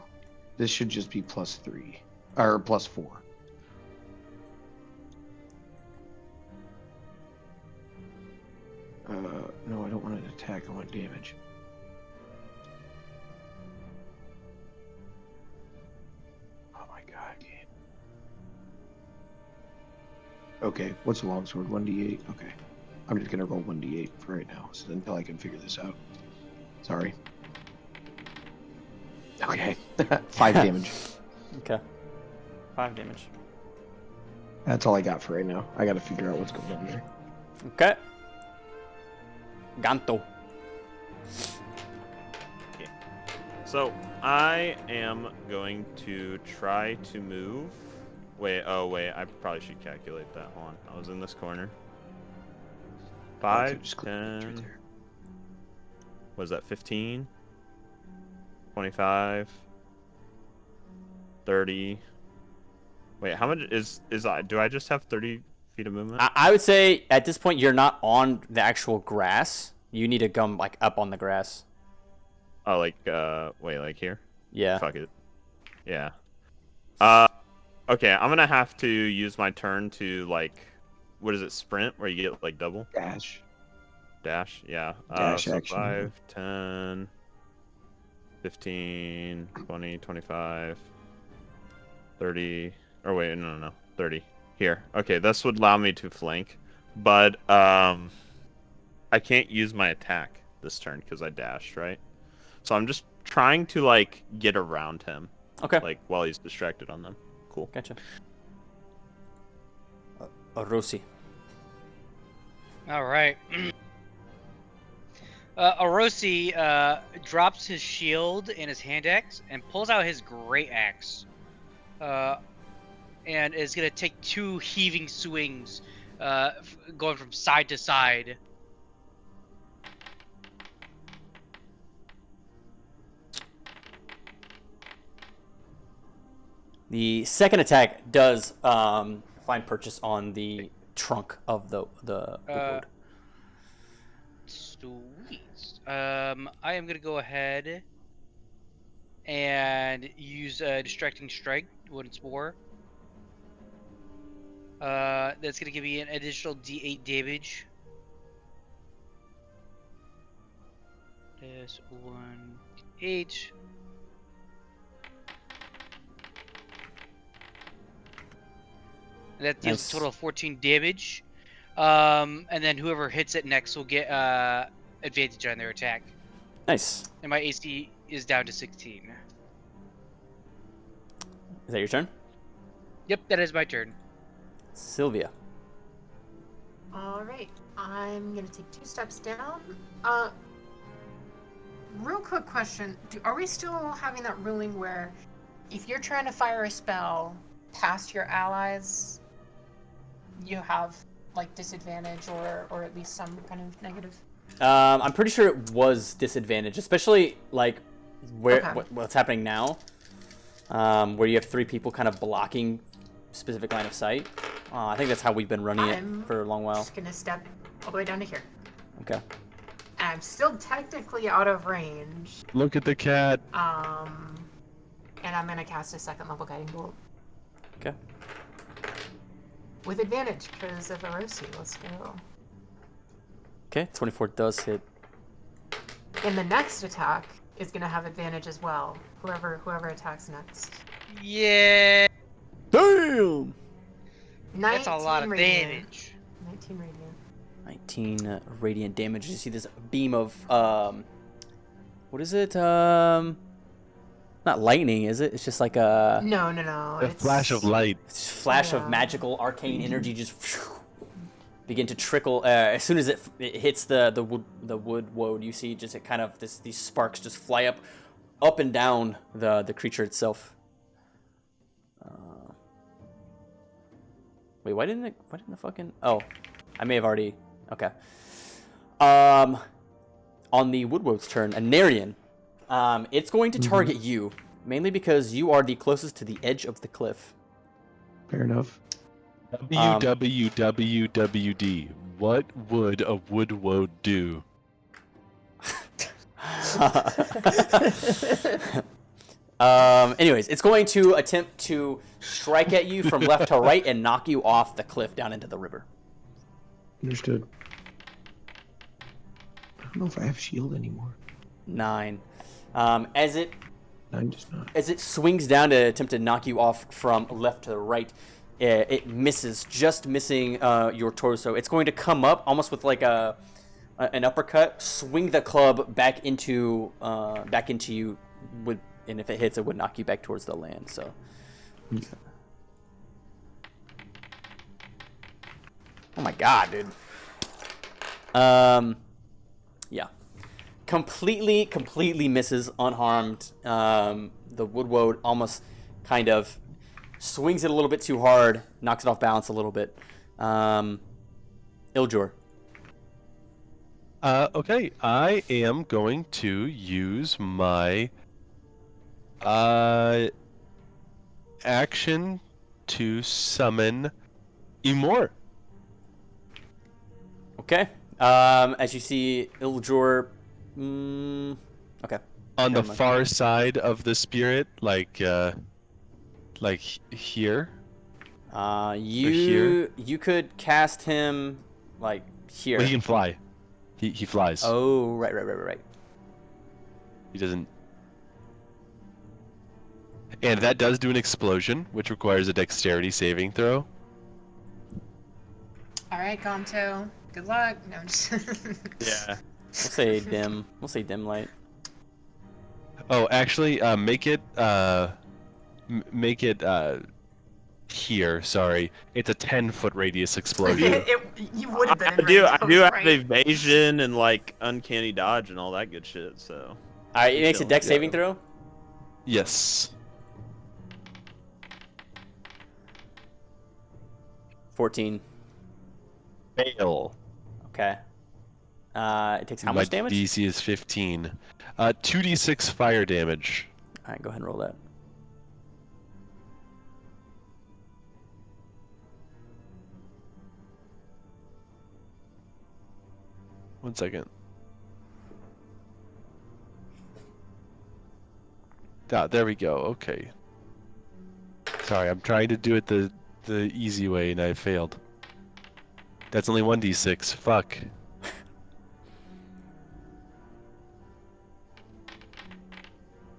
This should just be +3 or +4. No, I don't want an attack. I want damage. Oh my god, game. Okay, what's a longsword? 1d8. Okay, I'm just gonna roll 1d8 for right now, so until I can figure this out. Sorry. Okay, 5 damage. Okay. 5 damage. That's all I got for right now. I gotta figure out what's going on here. Okay. Ganto. So I am going to try to move. Wait, I probably should calculate that. Hold on. I was in this corner. 5, just click right 10. there. Was that 15? 25. 30. Wait, how much is do I just have 30 feet of movement? I would say at this point you're not on the actual grass. You need to come like up on the grass. Oh, like wait, like here? Yeah. Fuck it. Yeah. Okay, I'm gonna have to use my turn to like, what is it, sprint, where you get like double? Dash. Dash, yeah. Dash So action. 5, 10, 15, 20, 25, 30, or wait, no, 30. Here. Okay, this would allow me to flank, but I can't use my attack this turn because I dashed, right? So I'm just trying to like get around him. Okay. Like while he's distracted on them. Cool. Gotcha. Orosi. All right. Orosi drops his shield and his hand axe and pulls out his great axe. And is going to take 2 heaving swings, going from side to side. The second attack does find purchase on the trunk of the wood. Sweet. I am gonna go ahead and use distracting strike once more. That's gonna give me an additional D8 damage. There's 1d8. That deals Nice. a total of 14 damage. And then whoever hits it next will get advantage on their attack. Nice. And my AC is down to 16. Is that your turn? Yep, that is my turn. Sylvia. All right, I'm gonna take 2 steps down. Real quick question: are we still having that ruling where, if you're trying to fire a spell past your allies, you have like disadvantage or at least some kind of negative? I'm pretty sure it was disadvantage, especially like where what's happening now, where you have 3 people kind of blocking specific line of sight. I think that's how we've been running it for a long while. I'm just gonna step all the way down to here. Okay. And I'm still technically out of range. Look at the cat. And I'm gonna cast a 2nd level guiding bolt. Okay. With advantage because of Orosi. Let's go. Okay, 24 does hit. And the next attack is gonna have advantage as well. Whoever attacks next. Yeah. Damn! That's a lot of radiant. damage. 19 radiant. 19 radiant damage. You see this beam of what is it? Not lightning, is it? It's just like a No. A flash of light. flash of magical arcane energy just begin to trickle. As soon as it hits the wood woad, you see just it kind of these sparks just fly up and down the creature itself. Wait, why didn't the fucking... Oh, I may have already... Okay. On the Woodwoad's turn, Anarian, it's going to target you, mainly because you are the closest to the edge of the cliff. Fair enough. WWWD. What would a woodwoad do? Anyways, it's going to attempt to strike at you from left to right and knock you off the cliff down into the river. Understood. I don't know if I have shield anymore. 9. As it 9 does not. As it swings down to attempt to knock you off from left to right, it misses, just missing your torso. It's going to come up almost with like an uppercut, swing the club back into you, and if it hits, it would knock you back towards the land. So. Oh my god, dude. Yeah. completely misses unharmed. The woodwode almost kind of swings it a little bit too hard, knocks it off balance a little bit. Iljor. Okay, I am going to use my action to summon Emor. Okay. As you see, Iljor. Okay. On the Never mind. far side of the spirit, like here. You could cast him like here. Well, he can fly. He flies. Oh, right. He doesn't. And that does do an explosion, which requires a dexterity saving throw. All right, Gonto. Good luck. No, I'm just... Yeah. We'll say dim. We'll say dim light. Oh, actually, make it here. Sorry, it's a 10-foot radius explosion. You would have been in I do range, have right? evasion and like uncanny dodge and all that good shit. So. All right, it makes a dex saving throw. Yes. 14. Fail. Okay. It takes how much damage? My DC is 15. 2d6 fire damage. All right, go ahead and roll that. One second. Ah, there we go. Okay. Sorry, I'm trying to do it the easy way and I failed. That's only 1d6. Fuck.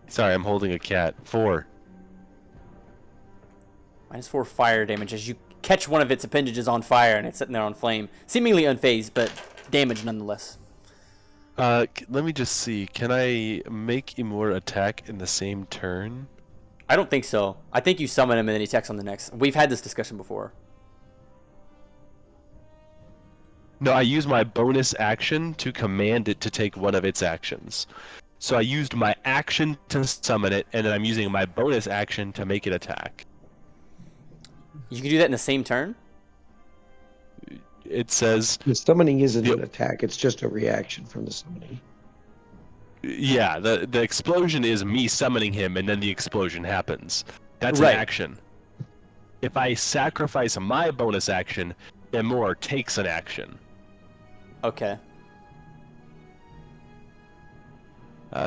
Sorry, I'm holding a cat. 4. -4 fire damage as you catch one of its appendages on fire and it's sitting there on flame. Seemingly unfazed, but damage nonetheless. Let me just see. Can I make Emor attack in the same turn? I don't think so. I think you summon him and then he attacks on the next. We've had this discussion before. No, I use my bonus action to command it to take one of its actions. So I used my action to summon it, and then I'm using my bonus action to make it attack. You can do that in the same turn? It says... The summoning isn't an attack, it's just a reaction from the summoning. Yeah, the explosion is me summoning him, and then the explosion happens. That's Right. an action. If I sacrifice my bonus action, Emor takes an action. Okay.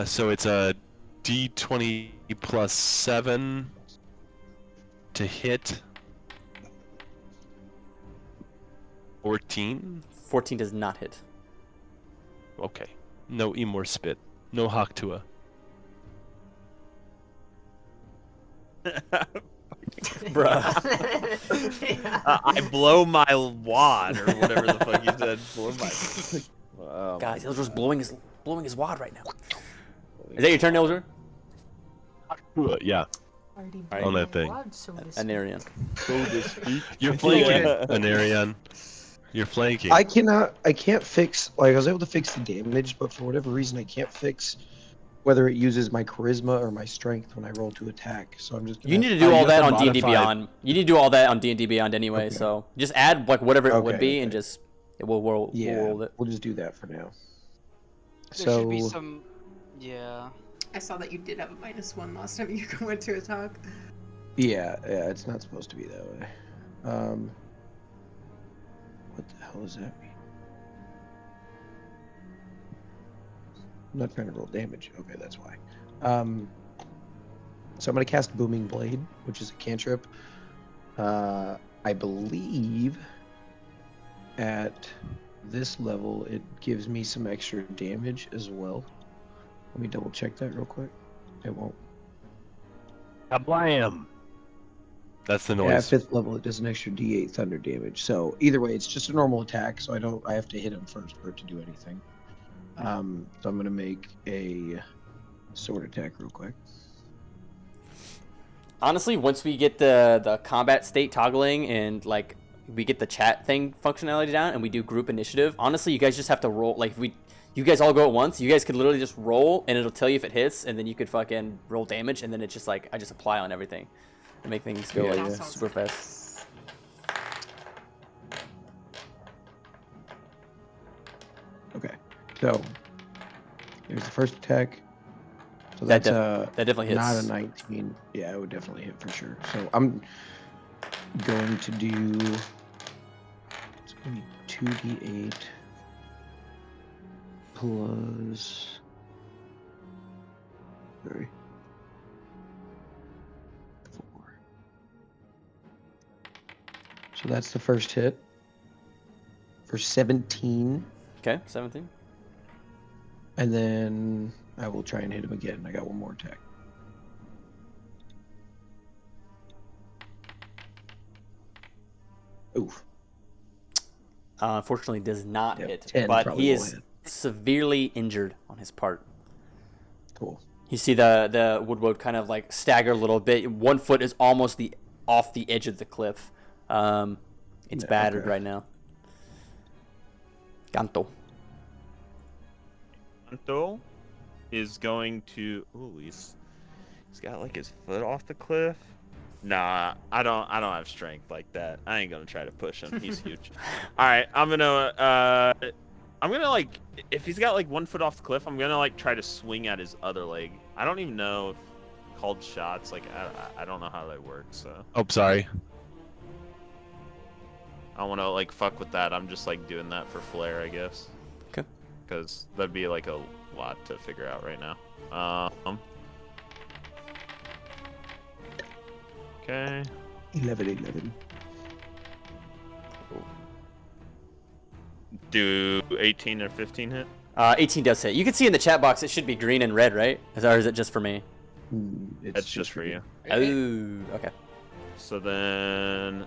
So it's a d20 plus 7 to hit. 14? 14 does not hit. Okay. No Emor spit. No Haktua. Bruh. I blow my wad or whatever the fuck you said. Blow my. Guys, Ildur's blowing his wad right now. Is that your turn, Ildur? Yeah. Alright. On that thing. Anarian. You're flanking, Anarian. You're flanking. I can't fix, like, I was able to fix the damage, but for whatever reason I can't fix whether it uses my charisma or my strength when I roll to attack. So I'm just gonna... You need to do all that on D&D modify- Beyond. You need to do all that on D&D Beyond anyway, Okay. so just add like whatever it would Okay, be and just we'll roll it. We'll just do that for now. There So should be some. Yeah. I saw that you did have a -1 last time you went to attack. yeah, it's not supposed to be that way. What the hell does that mean? I'm not trying to roll damage. Okay, that's why. So I'm gonna cast Booming Blade, which is a cantrip. I believe at this level it gives me some extra damage as well. Let me double check that real quick. It won't. Kablam! That's the Yeah, at noise. 5th level it does an extra D8 thunder damage. So either way, it's just a normal attack. So I have to hit him first for it to do anything. So I'm gonna make a sword attack real quick. Honestly, once we get the combat state toggling and like we get the chat thing functionality down and we do group initiative, honestly, you guys just have to roll like you guys all go at once. You guys could literally just roll, and it'll tell you if it hits, and then you could fucking roll damage, and then it's just like I just apply on everything, and make things go like super fast. Okay, so there's the first attack. So That that's definitely hits. not a 19. Yeah, it would definitely hit for sure. So I'm going to do. It's going to be 2d8 plus. Sorry. 4. So that's the first hit for 17. Okay, 17. And then I will try and hit him again. I got one more attack. Oof. Unfortunately, does not Yeah, hit, 10 but probably he will is hit. severely injured on his part. Cool. You see the woodwode kind of like stagger a little bit. One foot is almost off the edge of the cliff. It's battered right now. Ganto. Anto is going to. Ooh, he's got like his foot off the cliff. Nah, I don't have strength like that. I ain't gonna try to push him. He's huge. All right, I'm gonna like if he's got like 1 foot off the cliff, I'm gonna like try to swing at his other leg. I don't even know if called shots. Like I don't know how that works. So. Oh, sorry. I want to like fuck with that. I'm just like doing that for flair, I guess. Okay. Because that'd be like a lot to figure out right now. Okay. 11. Do 18 or 15 hit? 18 does hit. You can see in the chat box it should be green and red, right? Or is it just for me? It's just for you. Oh, okay. So then,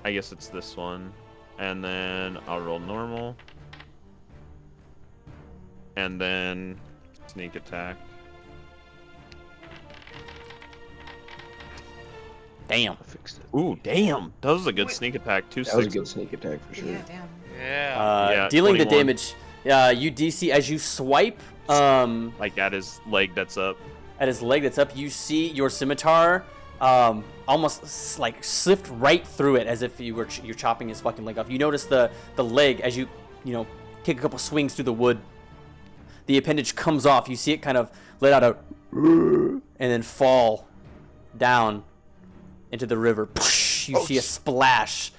I guess it's this one, and then I'll roll normal, and then sneak attack. Damn. I fixed it. Ooh, damn! That was a good sneak attack. 2 That was a 6s. good sneak attack for sure. Yeah, damn. Yeah. Yeah, Dealing 21. the damage. You DC as you swipe. Like at his leg that's up. At his leg that's up, you see your scimitar almost like slipped right through it as if you're chopping his fucking leg off. You notice the leg as you take a couple swings through the wood. The appendage comes off. You see it kind of let out a and then fall down into the river. You see a splash.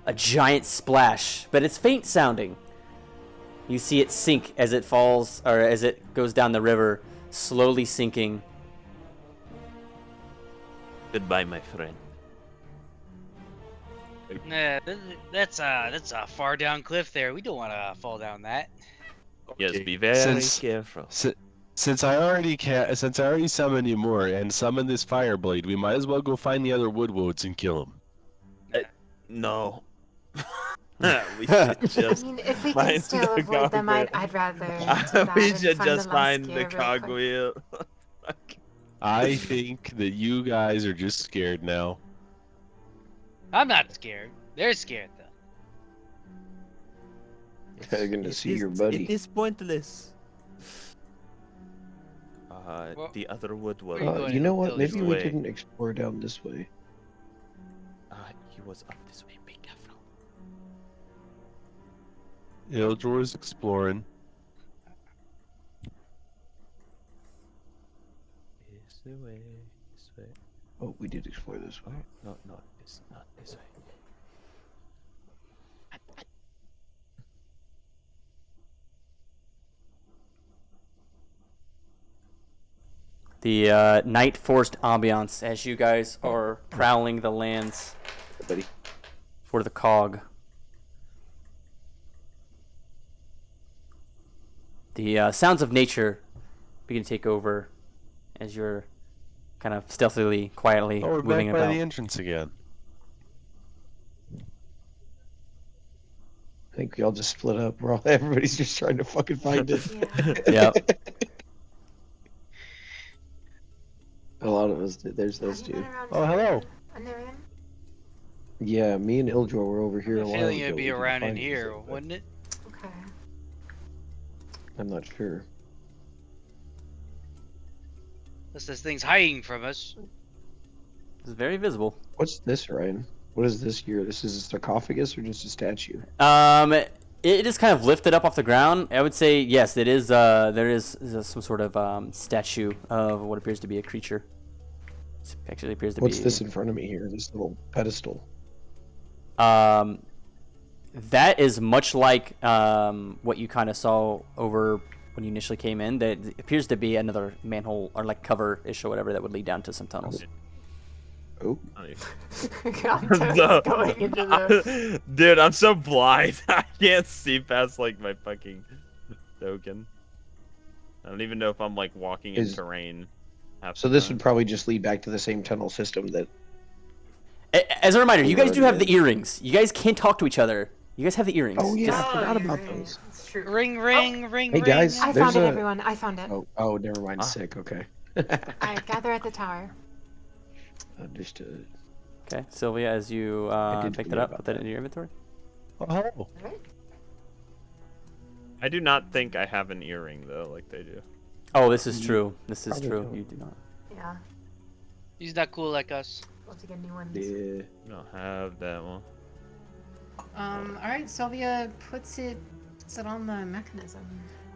A giant splash, but it's faint sounding. You see it sink as it falls, or as it goes down the river, slowly sinking. Goodbye, my friend. Nah, that's a far down cliff there. We don't want to fall down that. Yes, Okay, be very careful. Since I already summoned you more and summoned this fire blade, we might as well go find the other woodwodes and kill them. No. We should just I mean, if we can find still the avoid them, I'd cogwheel. rather do that We and should find just the find last the gear real quick. cogwheel. I think that you guys are just scared now. I'm not scared. They're scared though. Begging to see your buddy. It is pointless. Well, The other wood was. where are you going You know to what? kill Maybe this we way? didn't explore down this way. He was up this way. Be careful. Ildor is exploring. This way. This way. Oh, we did explore this way. No, not this way. The night forest ambiance as you guys are prowling the lands Buddy. for the cog. The sounds of nature begin to take over as you're kind of stealthily, quietly Oh, we're moving back by about. the entrance again. I think we all just split up. Everybody's just trying to fucking find it. Yeah. Yep. A lot of us did. There's those Have you been two. around Oh, hello. Anarian? Yeah, me and Ildor were over here I a have a while feeling ago. it'd We be didn't around in find here, anything, but- wouldn't it? Okay. I'm not sure. Unless this thing's hiding from us. It's very visible. What's this, Ryan? What is this here? This is a sarcophagus or just a statue? It is kind of lifted up off the ground. I would say yes. It is. There is some sort of statue of what appears to be a creature. It actually appears to What's be. this in front of me here? This little pedestal. That is much like what you kind of saw over when you initially came in. That appears to be another manhole or like cover-ish or whatever that would lead down to some tunnels. Oh. Going into the... Dude, I'm so blind. I can't see past like my fucking token. I don't even know if I'm like walking in terrain. So this would probably just lead back to the same tunnel system that. As a reminder, you guys do have the earrings. You guys can't talk to each other. You guys have the earrings. Oh yeah, Just- I forgot about those. It's true. Ring, ring, ring, Hey ring. guys, I there's found it, a. everyone. I found it. Oh, never mind. Sick. Okay. Alright, gather at the tower. Understood. Okay, Sylvia, as you did pick that forget up, about put that that. in your inventory. Oh. Alright. I do not think I have an earring though, like they do. Oh, this is true. This is Probably true. don't. You do not. Yeah. He's not cool like us. We'll have to get new ones. Yeah. I don't have that one. Alright, Sylvia puts it on the mechanism.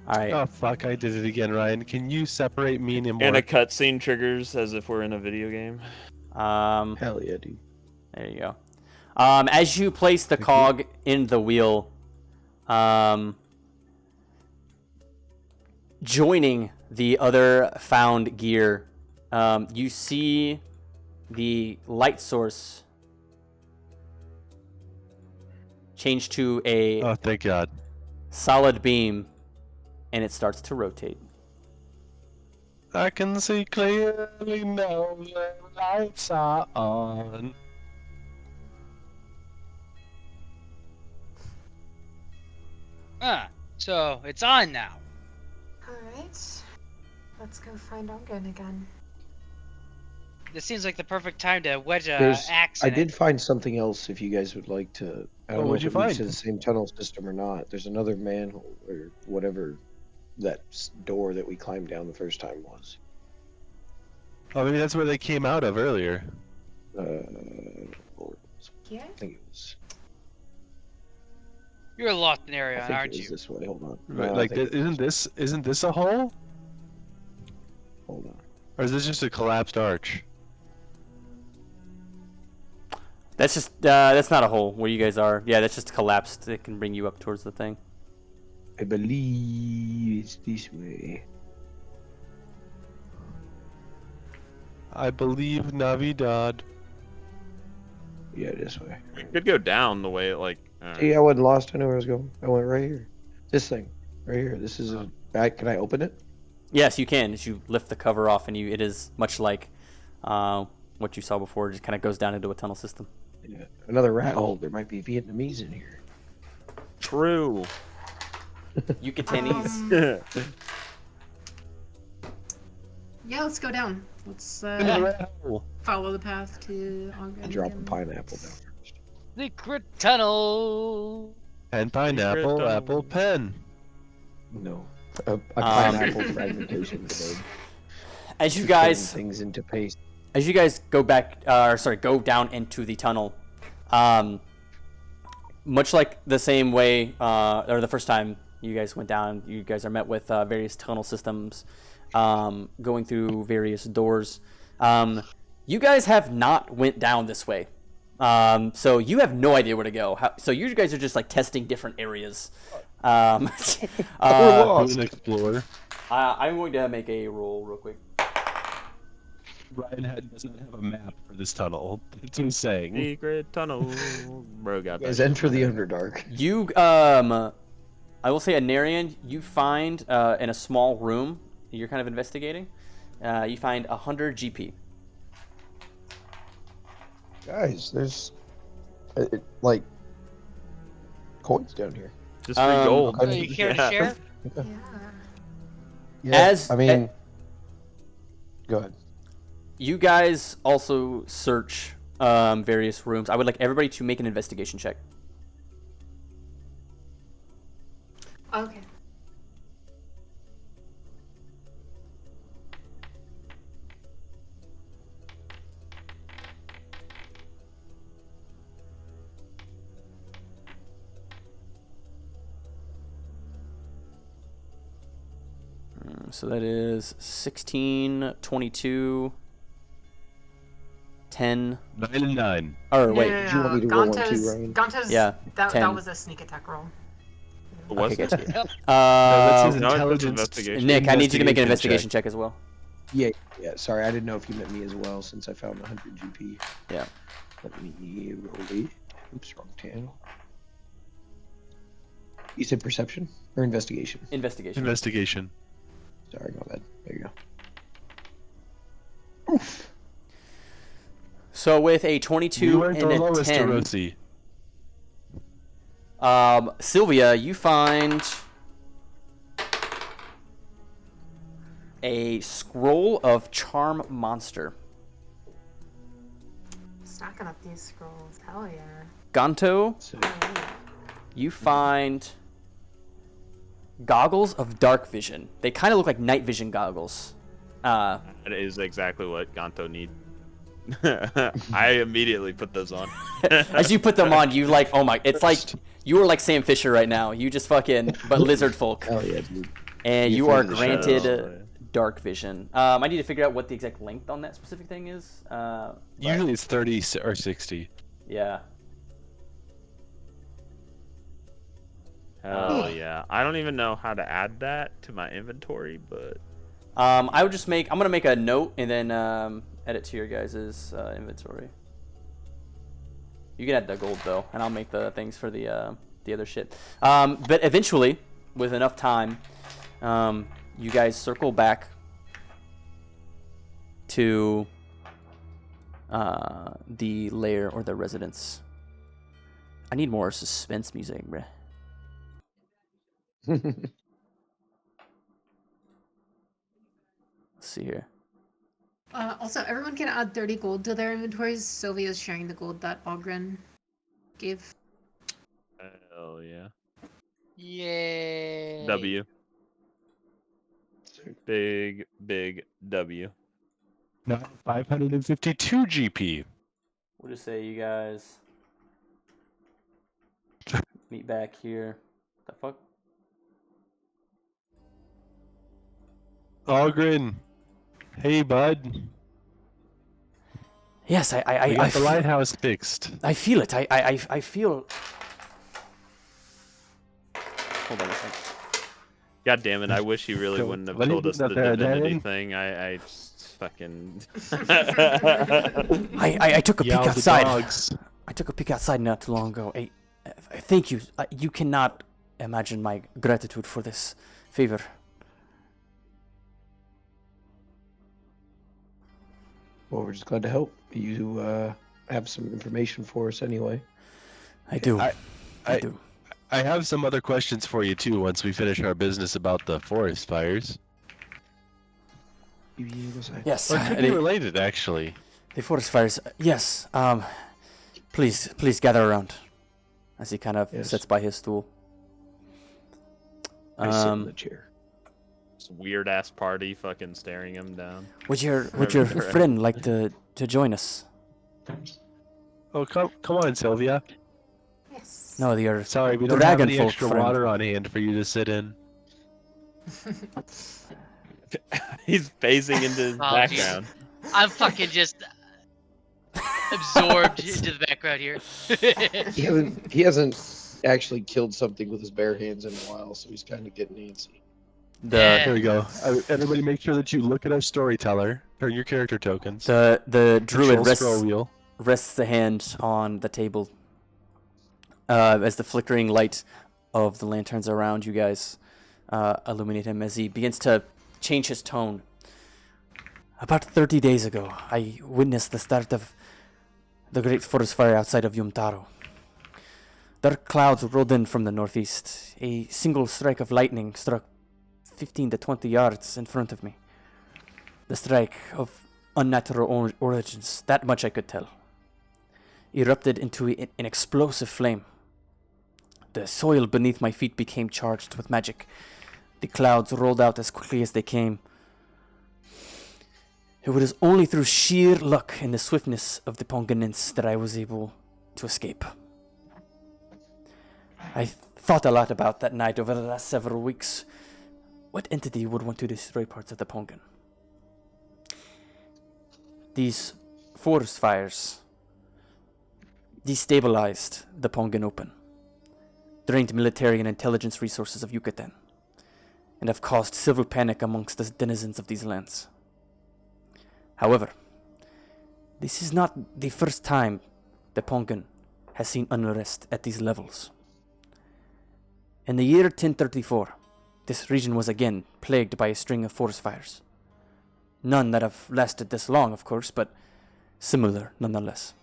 All right. Oh fuck! I did it again, Ryan. Can you separate me and And a Immortal? cutscene triggers as if we're in a video game. Hell yeah, dude. There you go. As you place the cog in the wheel, joining the other found gear, you see the light source change to a Oh, thank God. solid beam, and it starts to rotate. I can see clearly now the lights are on. So it's on now. Alright. Let's go find Ongen again. This seems like the perfect time to wedge a There's. axe I in did it. find something else. If you guys would like to. I don't know what'd if you it leads find? to the same tunnel system or not. There's another manhole or whatever that door that we climbed down the first time was. Oh, maybe that's where they came out of earlier. Here? I think it was. You're lost in I area, think aren't it was you? this way. Hold on. Right, No, I like, think it isn't this a hole, Hold on. or is this just a collapsed arch? That's just that's not a hole where you guys are. Yeah, that's just collapsed. It can bring you up towards the thing. I believe it's this way. I believe Navidad. Yeah, this way. We could go down the way it like. See, I wasn't lost. I know where I was going. I went right here. This thing, right here. This is a back. Can I open it? Yes, you can. As you lift the cover off, and it is much like what you saw before. It just kind of goes down into a tunnel system. Yeah. Another rat hole. There might be Vietnamese in here. True. Yucatanese. Yeah, let's go down. Let's follow the path to Ongen. I drop a again. pineapple down first. Secret tunnel. Pen, pineapple, Secret, apple, pen. No, a pineapple fragmentation mode. As you Turn guys things into paste. As you guys go back, go down into the tunnel, much like the same way, or the first time you guys went down, you guys are met with various tunnel systems, going through various doors. You guys have not went down this way, so you have no idea where to go. So you guys are just like testing different areas. We're lost. An explorer. I'm going to make a roll real quick. Ryan doesn't have a map for this tunnel. That's what he's saying. Secret tunnel. Bro got Guys, that. enter the Underdark. You, I will say, Anarian, you find in a small room you're kind of investigating, you find 100 GP. Guys, there's like coins down here. Just free gold. So you care to share? Yeah. Yeah, As- I mean, go ahead. You guys also search various rooms. I would like everybody to make an investigation check. Okay. So that is 16, 22, 10. 9 and 9. Or wait. Did you want me to roll one too, Ryan? Ganta's, Yeah, that 10. was a sneak attack roll. Was Okay, it? good. No, that's his Uh, No, it's intelligence. investigation. Nick, I need you to make an investigation investigation check as well. Yeah. Sorry, I didn't know if you meant me as well since I found 100 GP. Yeah. Let me roll it. Oops, wrong channel. You said perception or investigation? Investigation. Investigation. Sorry, my bad. There you go. Oof. So with a You 22 weren't and the a lowest, 10, Orosi. Sylvia, you find a scroll of charm monster. Stacking up these scrolls. Hell yeah. Ganto, So, you find goggles of dark vision. They kind of look like night vision goggles. That is exactly what Ganto need. I immediately put those on. As you put them on, you like, oh my, it's like you are like Sam Fisher right now. You just fucking, but lizard folk. hell yeah, dude. And You you are friend of the granted show. dark vision. I need to figure out what the exact length on that specific thing is. But, Usually it's 30 or 60. yeah. Hell yeah. I don't even know how to add that to my inventory, but I would just make. I'm gonna make a note and then edit to your guys' inventory. You can add the gold though, and I'll make the things for the other shit. But eventually, with enough time, you guys circle back to the lair or the residence. I need more suspense music, bruh. Let's see here. Also, everyone can add 30 gold to their inventories. Sylvia's sharing the gold that Ogren gave. hell yeah. Yay. W. Big W. Now 552 GP. We'll just say you guys meet back here. The fuck? Ogren. Hey, bud. Yes, We got the lighthouse fixed. I feel it. I feel. Hold on a second. God damn it, I wish he really So, wouldn't have what do you told us think the of that, divinity Danny? thing. I just fucking I took a peek Yow, the outside. dogs. I took a peek outside not too long ago. I thank you. You cannot imagine my gratitude for this favor. Well, we're just glad to help. You have some information for us anyway. I do. I I- do. I have some other questions for you too once we finish our business about the forest fires. Yes. Or it could be related, actually. The forest fires. Yes. Please gather around. As he kind of Yes. sits by his stool. I sit in the chair. this weird ass party fucking staring him down. Would your friend like to join us? Oh, come on, Sylvia. Yes. No, your Sorry, we don't have dragon any folk extra friend. water on hand for you to sit in. He's phasing into his Oh, background. I'm fucking just absorbed into the background here. He hasn't actually killed something with his bare hands in a while, so he's kind of getting antsy. Yeah. Here we go. Everybody, make sure that you look at our storyteller. Turn your character tokens. The druid Control scroll wheel. rests the hand on the table as the flickering light of the lanterns around you guys illuminate him as he begins to change his tone. About 30 days ago, I witnessed the start of the great forest fire outside of Yumtaro. Dark clouds rolled in from the northeast. A single strike of lightning struck 15 to 20 yards in front of me. The strike, of unnatural origins, that much I could tell, erupted into an explosive flame. The soil beneath my feet became charged with magic. The clouds rolled out as quickly as they came. It was only through sheer luck and the swiftness of the Pongenins that I was able to escape. I thought a lot about that night over the last several weeks. What entity would want to destroy parts of the Pongen? These forest fires destabilized the Pongen Open, drained military and intelligence resources of Yucatan, and have caused civil panic amongst the denizens of these lands. However, this is not the first time the Pongen has seen unrest at these levels. In the year 1034, this region was again plagued by a string of forest fires. None that have lasted this long, of course, but similar nonetheless.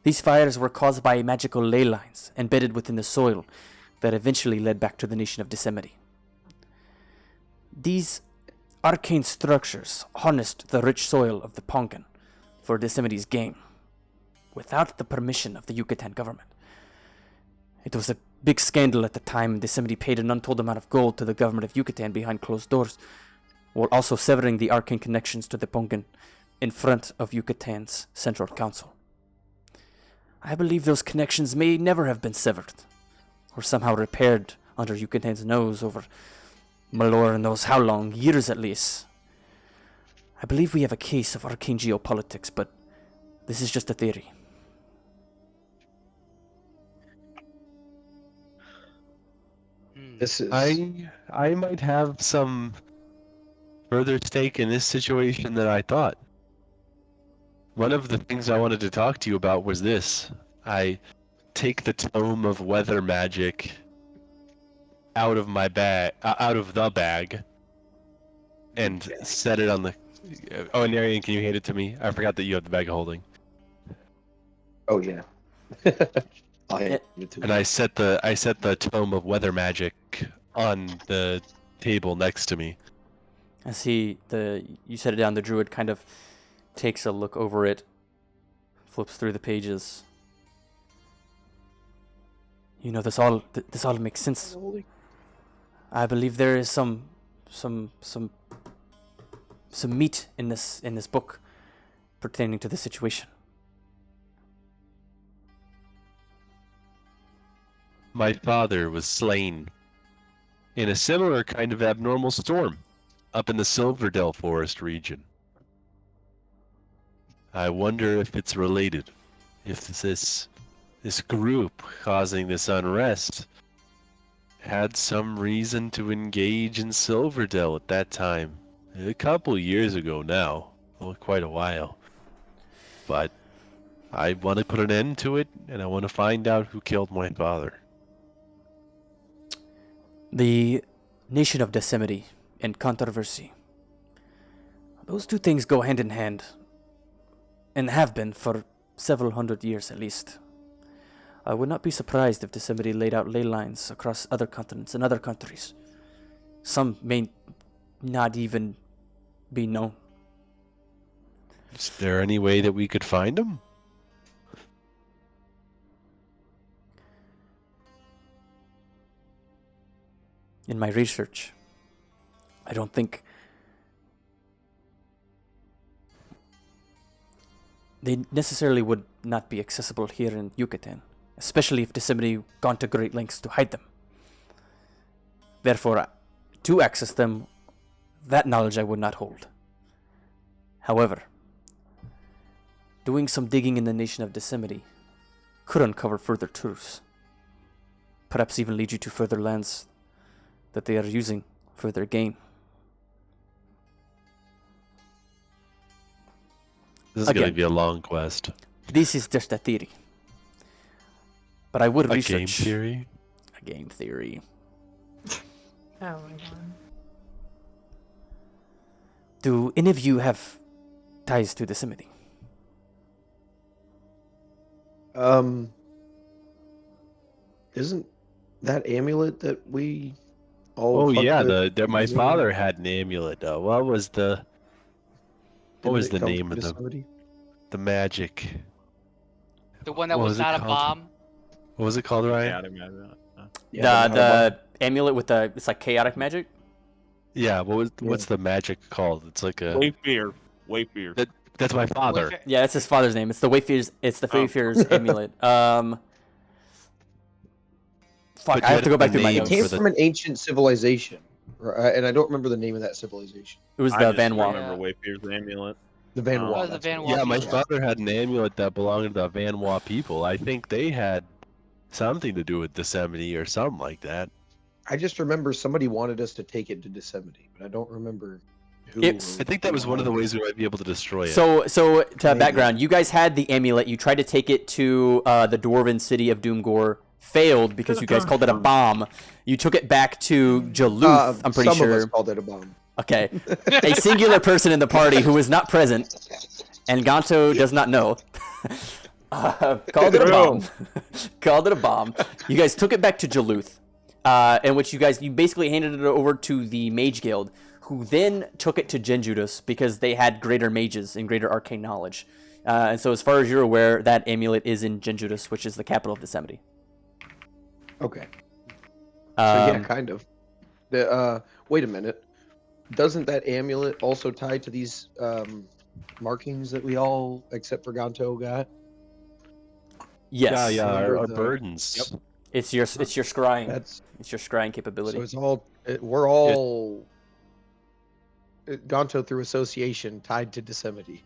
These fires were caused by magical ley lines embedded within the soil that eventually led back to the nation of Decimity. These arcane structures harnessed the rich soil of the Pongen for Decimity's gain, without the permission of the Yucatan government. It was a big scandal at the time, and Decimity paid an untold amount of gold to the government of Yucatan behind closed doors, while also severing the arcane connections to the Pongen in front of Yucatan's Central Council. I believe those connections may never have been severed, or somehow repaired under Yucatan's nose over Malor knows how long, years at least. I believe we have a case of arcane geopolitics, but this is just a theory. This is I might have some further stake in this situation than I thought. One of the things I wanted to talk to you about was this. I take the tome of weather magic out of my bag, out of the bag, and set it on the. Oh, and Arian, can you hand it to me? I forgot that you have the bag of holding. Oh yeah. And I set the tome of weather magic on the table next to me. I see you set it down. The druid kind of takes a look over it, flips through the pages. You know, this all makes sense. I believe there is some meat in this book pertaining to this situation. My father was slain in a similar kind of abnormal storm up in the Silverdale Forest region. I wonder if it's related. If this group causing this unrest had some reason to engage in Silverdale at that time. A couple years ago now. Well, quite a while. But I want to put an end to it, and I want to find out who killed my father. The nation of Decimity and controversy. Those two things go hand in hand, and have been for several hundred years at least. I would not be surprised if Decimity laid out ley lines across other continents and other countries. Some may not even be known. Is there any way that we could find them? In my research, I don't think they necessarily would not be accessible here in Yucatan, especially if Decimity gone to great lengths to hide them. Therefore, to access them, that knowledge I would not hold. However, doing some digging in the nation of Decimity could uncover further truths. Perhaps even lead you to further lands that they are using for their gain. This is going to be a long quest. This is just a theory. But I would research. A game theory? A game theory. Oh my god. Do any of you have ties to Decimity? Isn't that amulet that we all? Oh yeah, with my using? father had an amulet. What was the Didn't it come name from of Decimity? the magic? The one that What was was it not a called? bomb. What was it called, Ryan? Yeah, the amulet with it's like chaotic magic? Yeah. What's the magic called? It's like a. Wayfair. That's my father. Yeah, that's his father's name. It's the Wayfarer's. It's the Wayfarer's amulet. Fuck, But I you have to go had back the through my name It notes. came for the- from an ancient civilization. And I don't remember the name of that civilization. It was I the just Van Wa. remember Waypeer's amulet. The Van Oh. Wa. Oh, the that's Van what it Wa was. Yeah, my people. father had an amulet that belonged to the Van Wa people. I think they had something to do with Yosemite or something like that. I just remember somebody wanted us to take it to Yosemite, but I don't remember who. It's- I think that was one of the ways we might be able to destroy it. So to Maybe. background, you guys had the amulet. You tried to take it to the dwarven city of Doomgore. Failed because you guys called it a bomb. You took it back to Jaluth. I'm pretty some sure. of us called it a bomb. Okay. A singular person in the party who was not present, and Ganto does not know, called it a bomb. Called it a bomb. You guys took it back to Jaluth, in which you basically handed it over to the Mage Guild, who then took it to Genjudis because they had greater mages and greater arcane knowledge. And so as far as you're aware, that amulet is in Genjudis, which is the capital of Yosemite. Okay. So yeah, kind of. Wait a minute. Doesn't that amulet also tie to these markings that we all, except for Ganto, got? Yes. Yeah, Remember our the- burdens. Yep. It's your scrying. That's It's your scrying capability. so. It's all we're all Ganto through association tied to Yosemite.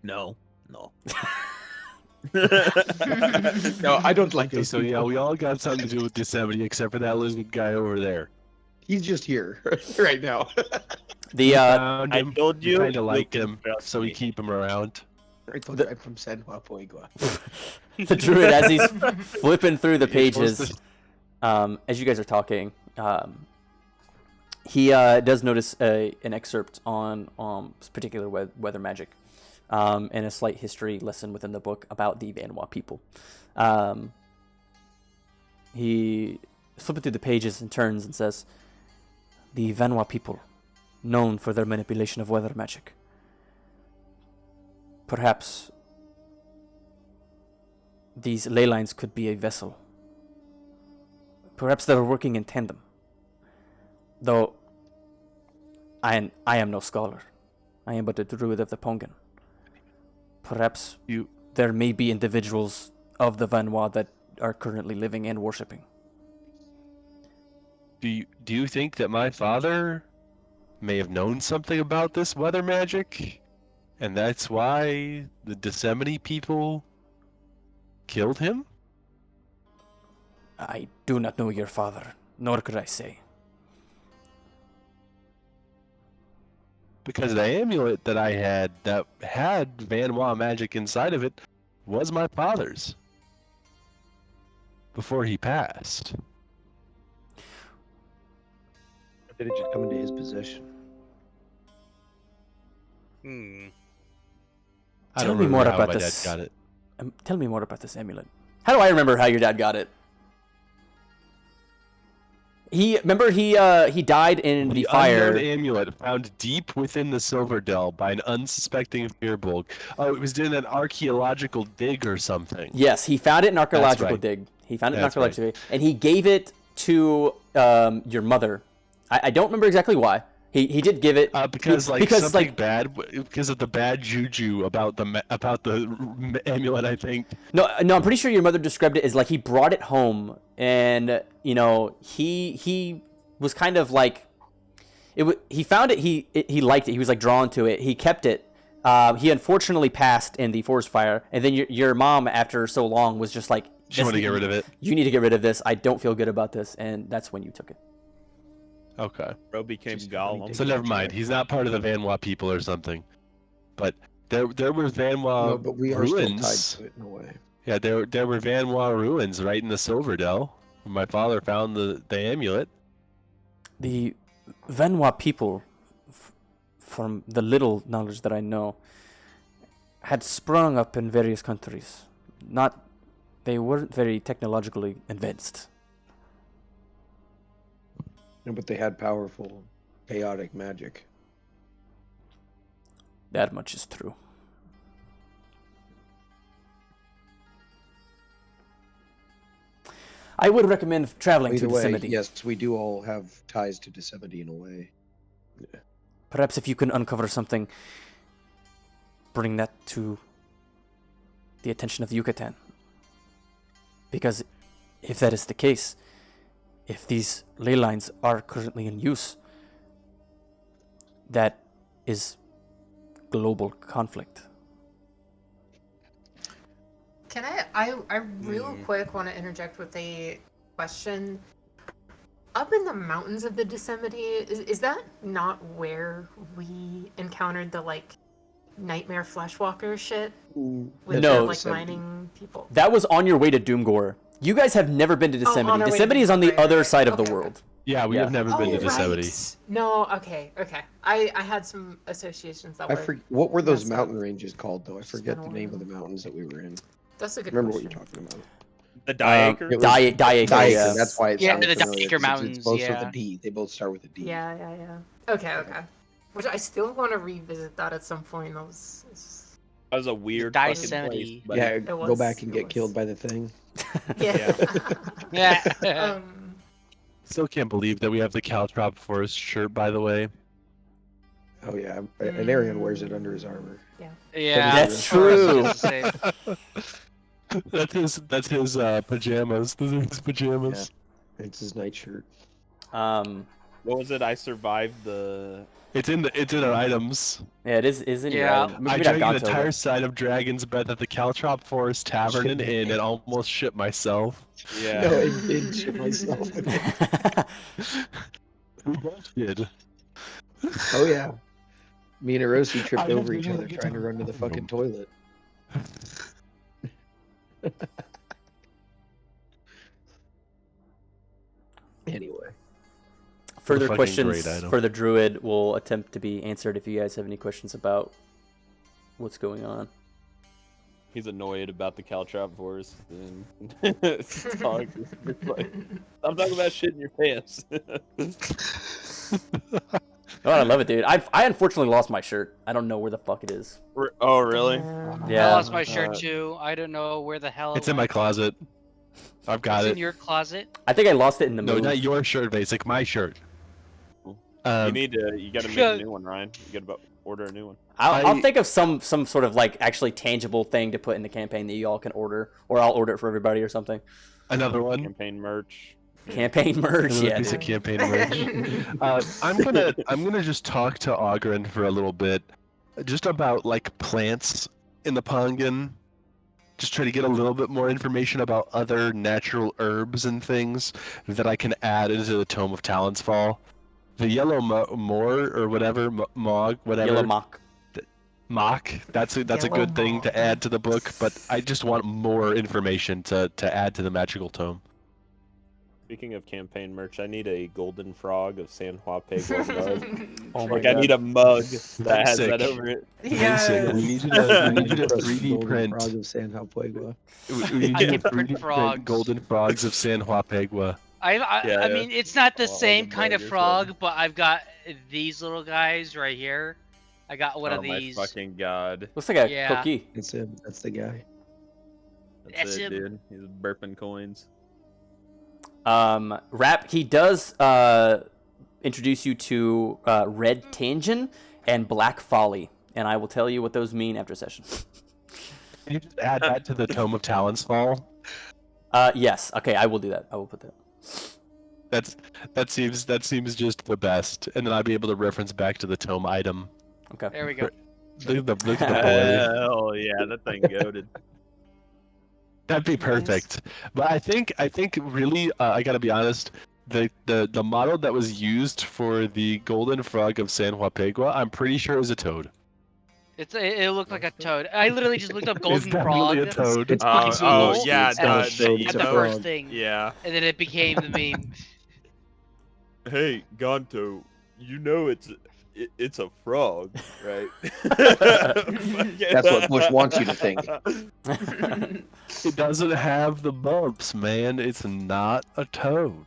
No. No, I don't like Okay, those so yeah, people. we all got something to do with Yosemite except for that lizard guy over there. He's just here right now. The Found I him, told you. kind of you liked can him, trust so we me. keep him around. I told you I'm from San Juan, Puebla. the druid, as he's flipping through the You're supposed pages, as you guys are talking, he does notice an excerpt on particular weather magic, and a slight history lesson within the book about the Van Wa people. He flipping through the pages and turns and says, "The Van Wa people, known for their manipulation of weather magic. Perhaps these ley lines could be a vessel. Perhaps they're working in tandem. Though I am no scholar. I am but a druid of the Pongen. Perhaps there may be individuals of the Van Wa that are currently living and worshipping." Do you think that my father may have known something about this weather magic? And that's why the Yosemite people killed him? I do not know your father, nor could I say. Because the amulet that I had that had Van Wa magic inside of it was my father's. Before he passed. Did it just come into his possession? I Tell don't me remember more how about my this. dad got it. Tell me more about this amulet. How do I remember how your dad got it? He died in the fire. Unknown amulet found deep within the Silver Dell by an unsuspecting Firbolg. Oh, it was doing an archaeological dig or something. Yes, he found it in archaeological right. dig. He found it in That's archaeological dig, and he gave it to your mother. I don't remember exactly why. He did give it Because something like bad, because of the bad juju about the amulet, I think. no, I'm pretty sure your mother described it as like he brought it home, and he was kind of like he found it, he liked it, he was like drawn to it, he kept it. He unfortunately passed in the forest fire, and then your mom, after so long, was just like, She wanted to get rid of it. You need to get rid of this. I don't feel good about this, and that's when you took it. Okay. Bro became Just Gollum. So never mind. He's not part of the Van Wa people or something. But there were Van Wa No, but we are still tied ruins. to it in a way. Yeah, there were Van Wa ruins right in the Silver Dell. Where my father found the amulet. The Van Wa people, from the little knowledge that I know, had sprung up in various countries. They weren't very technologically advanced. No, but they had powerful, chaotic magic. That much is true. I would recommend traveling Either to way, Yosemite. yes, we do all have ties to Yosemite in a way. Perhaps if you can uncover something, bring that to the attention of Yucatan. Because if that is the case, if these ley lines are currently in use, that is global conflict. Can I real quick want to interject with a question. Up in the mountains of the Yosemite, is that not where we encountered the like nightmare fleshwalker shit with No. the like Yosemite. mining people? That was on your way to Doomgore. You guys have never been to on Yosemite. our way to Yosemite is on the Doomgore, other right. side of the Okay, okay. world. Yeah, we have never been to Yosemite. Right. No, okay. I had some associations that I were. forget what were those messed up. mountain ranges called though. I It's forget been the a name of while. the mountains that we were in. That's a good Remember what you're question. talking about. The Diacre? It was Diacre, Diacre, yeah. that's why it Yeah, sounded the familiar, Diacre 'cause Mountains, It's both with yeah. a D. They both start with a D. Yeah. Okay. Which I still want to revisit that at some point. That was That was a weird fucking place. Yosemite. But Yeah, It go was- back and it get was. killed by the thing. yeah. Yeah. Still can't believe that we have the Caltrop Forest shirt, by the way. Oh yeah, and Arian wears it under his armor. Yeah. That's for us, true. it's the same. That's his pajamas. Those are his pajamas. It's his nightshirt. what was it? I survived the. It's in our items. Yeah, it is in Yeah. your maybe I not drank an Gonto, entire but- side of Dragon's Breath at the Caltrop Forest Tavern Shit. and it almost shit myself. Yeah. No, it did shit myself. We both did. Oh yeah. Me and Erosi tripped I over never each other get trying to to- run to the fucking toilet. Anyway. Further fucking questions great item. for the Druid will attempt to be answered if you guys have any questions about what's going on. He's annoyed about the Caltrop Forest. And stop talking about shit in your pants. Oh, I love it, dude. I unfortunately lost my shirt. I don't know where the fuck it is. Oh, really? Yeah. I lost my shirt too. I don't know where the hell. It's in my closet. I've got It's it. in your closet. I think I lost it in the No, move. not your shirt, Basic. My shirt. You Um, you gotta make a new one, Ryan. You gotta order a new one. I'll think of some sort of like actually tangible thing to put in the campaign that you all can order, or I'll order it for everybody or something. another one. Campaign merch. Campaign merch, Another yeah. piece of Dude. campaign merch. I'm gonna just talk to Ogren for a little bit, just about like plants in the Pongen. Just try to get a little bit more information about other natural herbs and things that I can add into the Tome of Talon's Fall. The yellow moor or whatever, mog, whatever. Yellow mock. Mock. That's a Yellow good thing to mock. add to the book, but I just want more information to add to the magical tome. Speaking of campaign merch, I need a golden frog of San Juan Pegua mug. Oh my Like I god. need a mug that has Sick. that over it. Basic. We need you to 3D Golden print. Frog of San Puebla. We need I you to can print 3D frogs. print golden frogs of San Juan Pegua. I Yeah. mean, it's not the Well, same like a kind of mug or frog, but I've got these little guys right here. I got one Oh of these. my fucking god. Looks like a Yeah. cookie. That's him. That's the guy. That's That's it, him. dude. He's burping coins. Rap. He does introduce you to Red Tangen and Black Folly, and I will tell you what those mean after session. Can you just add that to the Tome of Talon's Fall? Yes. Okay, I will do that. I will put that. That seems just the best, and then I'll be able to reference back to the tome item. Okay. There we go. Look at the boy. Hell yeah, that thing goaded. That'd be perfect. But I think really, I gotta be honest. The model that was used for the golden frog of San Juan Pegua, I'm pretty sure is a toad. It looked like a toad. I literally just looked up It's golden definitely frog. a toad. It's fucking Oh Google, yeah, It's not a the, toad, you it's At a the know, frog. first thing, yeah. and then it became the meme. Hey, Gonto, you know it's a frog, right? That's what Bush wants you to think. It doesn't have the bumps, man. It's not a toad.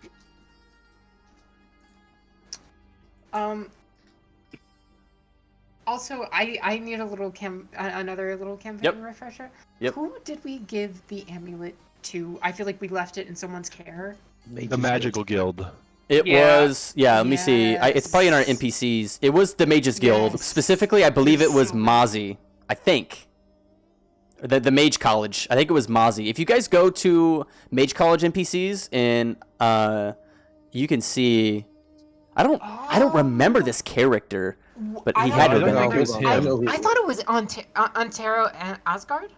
Also, I need a little another little campaign Yep. refresher. Yep. Who did we give the amulet to? I feel like we left it in someone's care. The Magical Guild. It Yeah. was, yeah, let me see. It's probably in our Yes. NPCs. It was the Mages Guild. Yes. Specifically, I believe it was So- Mozzie. I think. The Mage College. I think it was Mozzie. If you guys go to Mage College NPCs in you can see. I don't remember this character, but he I had to have don't been. think it was him. I thought it was Ontero and Asgard.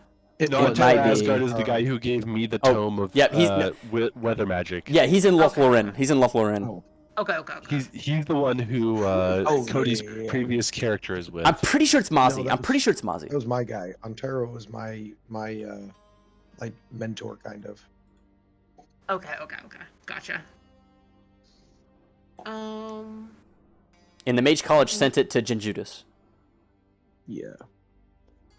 No, It might be. Asgard is the guy who gave me the Oh, tome of yeah, he's weather magic. Yeah, he's in Okay. Lothlorien. He's in Lothlorien. Oh, Okay. He's the one who Cody's yeah. previous character is with. I'm pretty sure it's Mozzie. that I'm pretty was- sure it's Mozzie. That was my guy. Ontero was my like mentor kind of. Okay. Gotcha. And the Mage College sent it to Genjudas. Yeah.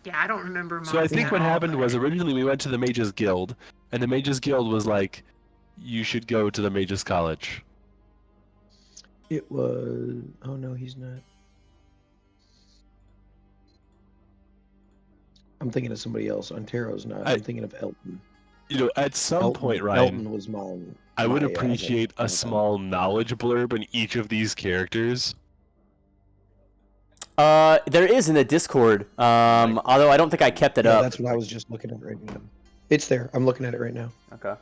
Yeah, I don't remember. So I Mozzie think at what all, happened but- was originally we went to the Mages Guild, and the Mages Guild was like, you should go to the Mages College. It was. Oh no, he's not. I'm thinking of somebody else. Ontero's not. I'm thinking of Elton. You know, at some Elton, point, Ryan, Elton was mine. I would my, appreciate a small knowledge blurb in each of these characters. There is in the Discord. Although I don't think I kept it Yeah, up. that's what I was just looking at right now. It's there. I'm looking at it right now. Okay.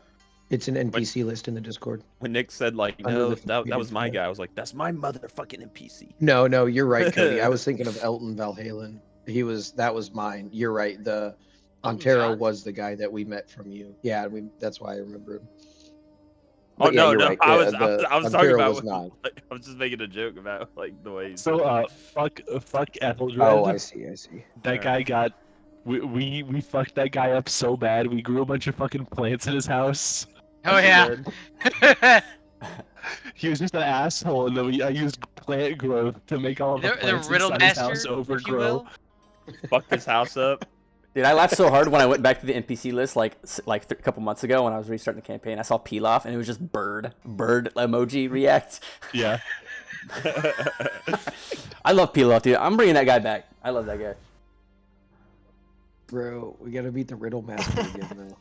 It's an NPC list in the Discord. When Nick said like, Under no, the that was my creative guy, I was like, that's my motherfucking NPC. No, you're right, Cody. I was thinking of Elton Valhalen. That was mine. You're right. The Ontero John? was the guy that we met from you. Yeah, that's why I remember him. Oh But yeah, no, you're no, right. I Yeah, was the talking Ontero about. was not. I was just making a joke about like the way. So, fuck Ethelred. Oh, I see. That guy got. We fucked that guy up so bad. We grew a bunch of fucking plants in his house. Oh yeah. He was just an asshole, and then I used plant growth to make all of the the plants riddle inside his master, house if you overgrow. will. Fucked his house up. Dude, I laughed so hard when I went back to the NPC list like a couple months ago when I was restarting the campaign. I saw Pilaf and it was just bird emoji react. Yeah. I love Pilaf, dude. I'm bringing that guy back. I love that guy. Bro, we gotta beat the Riddle Master again, though.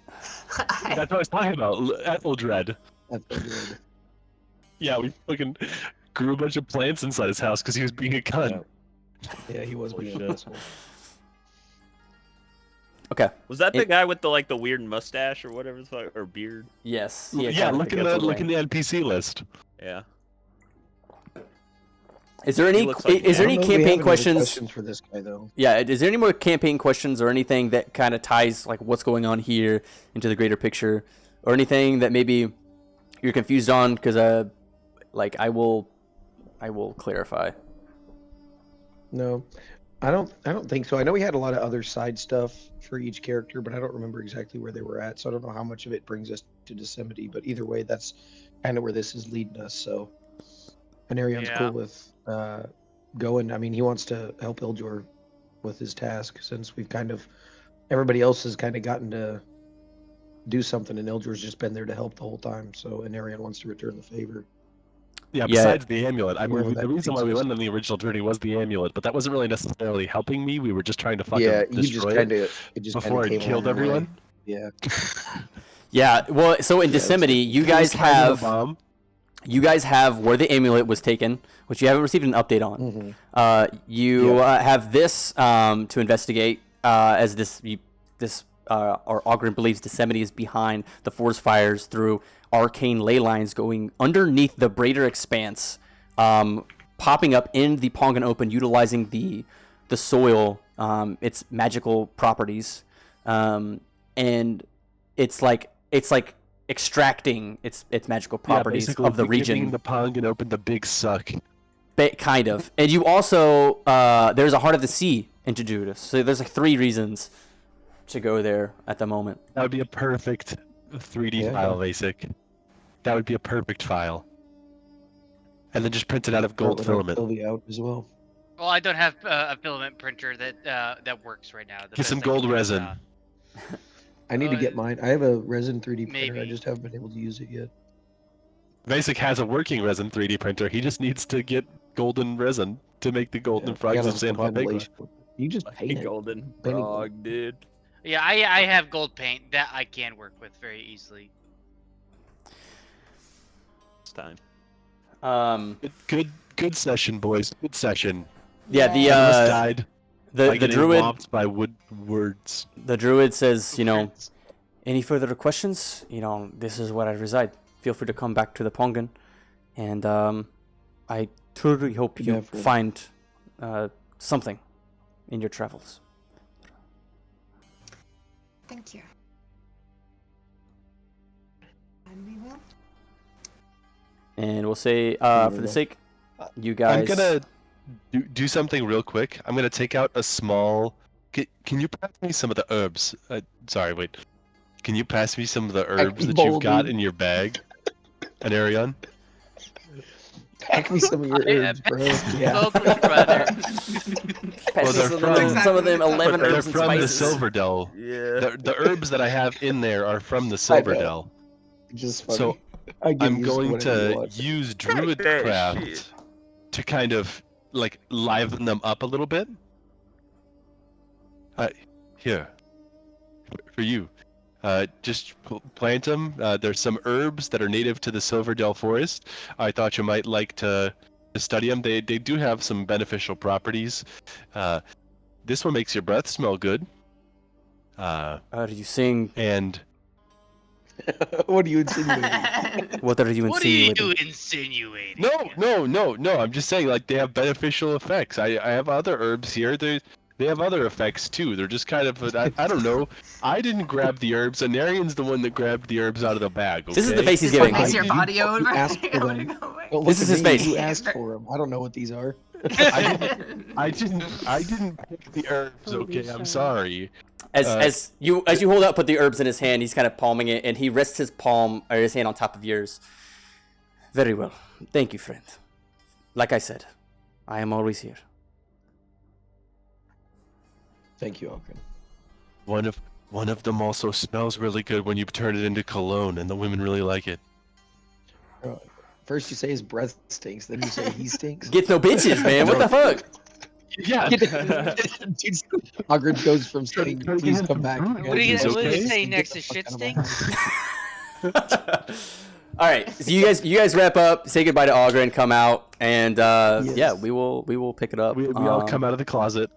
That's what I was talking about. Ethelred. That's good. Yeah, we fucking grew a bunch of plants inside his house because he was being a cunt. Yeah, he was being shit. an asshole. Okay. Was that the guy with the weird mustache or whatever the fuck, or beard? Yes. Yeah, look in the NPC list. Yeah. Is there any He looks like- is there I any don't know if we have campaign any questions? for this guy though? Yeah, is there any more campaign questions or anything that kind of ties like what's going on here into the greater picture, or anything that maybe you're confused on? Because like I will clarify. No, I don't think so. I know we had a lot of other side stuff for each character, but I don't remember exactly where they were at. So I don't know how much of it brings us to Decimity. But either way, that's kind of where this is leading us. So, and Arian's Yeah. cool with going. I mean, he wants to help Iljor with his task since everybody else has kind of gotten to do something, and Iljor's just been there to help the whole time. So, and Arian wants to return the favor. Yeah, Yeah. besides the amulet. I Wherever mean, that the reason why we takes us. went on the original journey was the amulet, but that wasn't really necessarily helping me. We were just trying to fucking Yeah, you just destroy kind it of before it killed everyone. Yeah. Yeah. Well, so in Yeah, Decimity, you It was guys kind of a have bomb. where the amulet was taken, which you haven't received an update on. Mhm. You have this to investigate as this or Ogren believes Decimity is behind the forest fires through arcane ley lines going underneath the Braider Expanse, popping up in the Pongen Open, utilizing the soil, its magical properties, and it's like extracting its magical properties basically of the giving region. the pong and open the big suck. Kind of. And you also, there's a Heart of the Sea into Judas. So there's like 3 reasons to go there at the moment. That would be a perfect 3D Yeah. file, basic. That would be a perfect file. And then just print it out of gold filament. Sylvia out as well. Well, I don't have a filament printer that works right now. The Get some best I can gold do is, resin. I need to get mine. I have a resin 3D printer. I Maybe. just haven't been able to use it yet. Basic has a working resin 3D printer. He just needs to get golden resin to make the golden Yeah, I frogs got of a San Juan Pegua. ventilation. You just paint it. Golden Painting frog, dude. Yeah, I have gold paint that I can work with very easily. It's time. Good session, boys. Good session. Yeah, None of us the died by the getting druid whomped by words. the druid says, any further questions? This is where I reside. Feel free to come back to the Pongen. And I truly hope Be you careful. find something in your travels. Thank you. And we will. And we'll say, for the sake, you guys. I'm gonna do something real quick. I'm gonna take out a small. Can you pass me some of the herbs? Sorry, wait. Can you pass me some of the herbs that you've got in your bag, Anarion? Pack me some of your herbs, bro. Yeah. Totally, brother. Well, they're some of them 11 They're herbs and from the spices. Silver Dell. Yeah. The herbs that I have in there are from the Silver Dell. Just funny. So I get I'm used going whatever you to want. use Druid that craft shit. to kind of like liven them up a little bit. Here, for you. Just plant them. There's some herbs that are native to the Silverdell Forest. I thought you might like to study them. They do have some beneficial properties. This one makes your breath smell good. Are you saying? And What are you insinuating? What are you What are you insinuating? insinuating? no. I'm just saying, like, they have beneficial effects. I have other herbs here. They have other effects too. They're just kind of I don't know. I didn't grab the herbs. Anarian's the one that grabbed the herbs out of the bag. Okay? This is the face he's This one giving. makes your body over. asked for them. Don't This look is at his me, face. You asked for them. I don't know what these are. I didn't pick the herbs. Okay, I'm sorry. As you hold out, put the herbs in his hand. He's kind of palming it, and he rests his palm or his hand on top of yours. Very well. Thank you, friend. Like I said, I am always here. Thank you, Alkin. One of them also smells really good when you turn it into cologne, and the women really like it. First you say his breath stinks, then you say he stinks. Gets no bitches, man. What the fuck? Yeah. Dude, Hagrid goes from saying, "Please come back." What do you okay? say next to shit stinks? All right, so you guys wrap up, say goodbye to Ogren, come out, and Yes. yeah, we will pick it up. We all come out of the closet.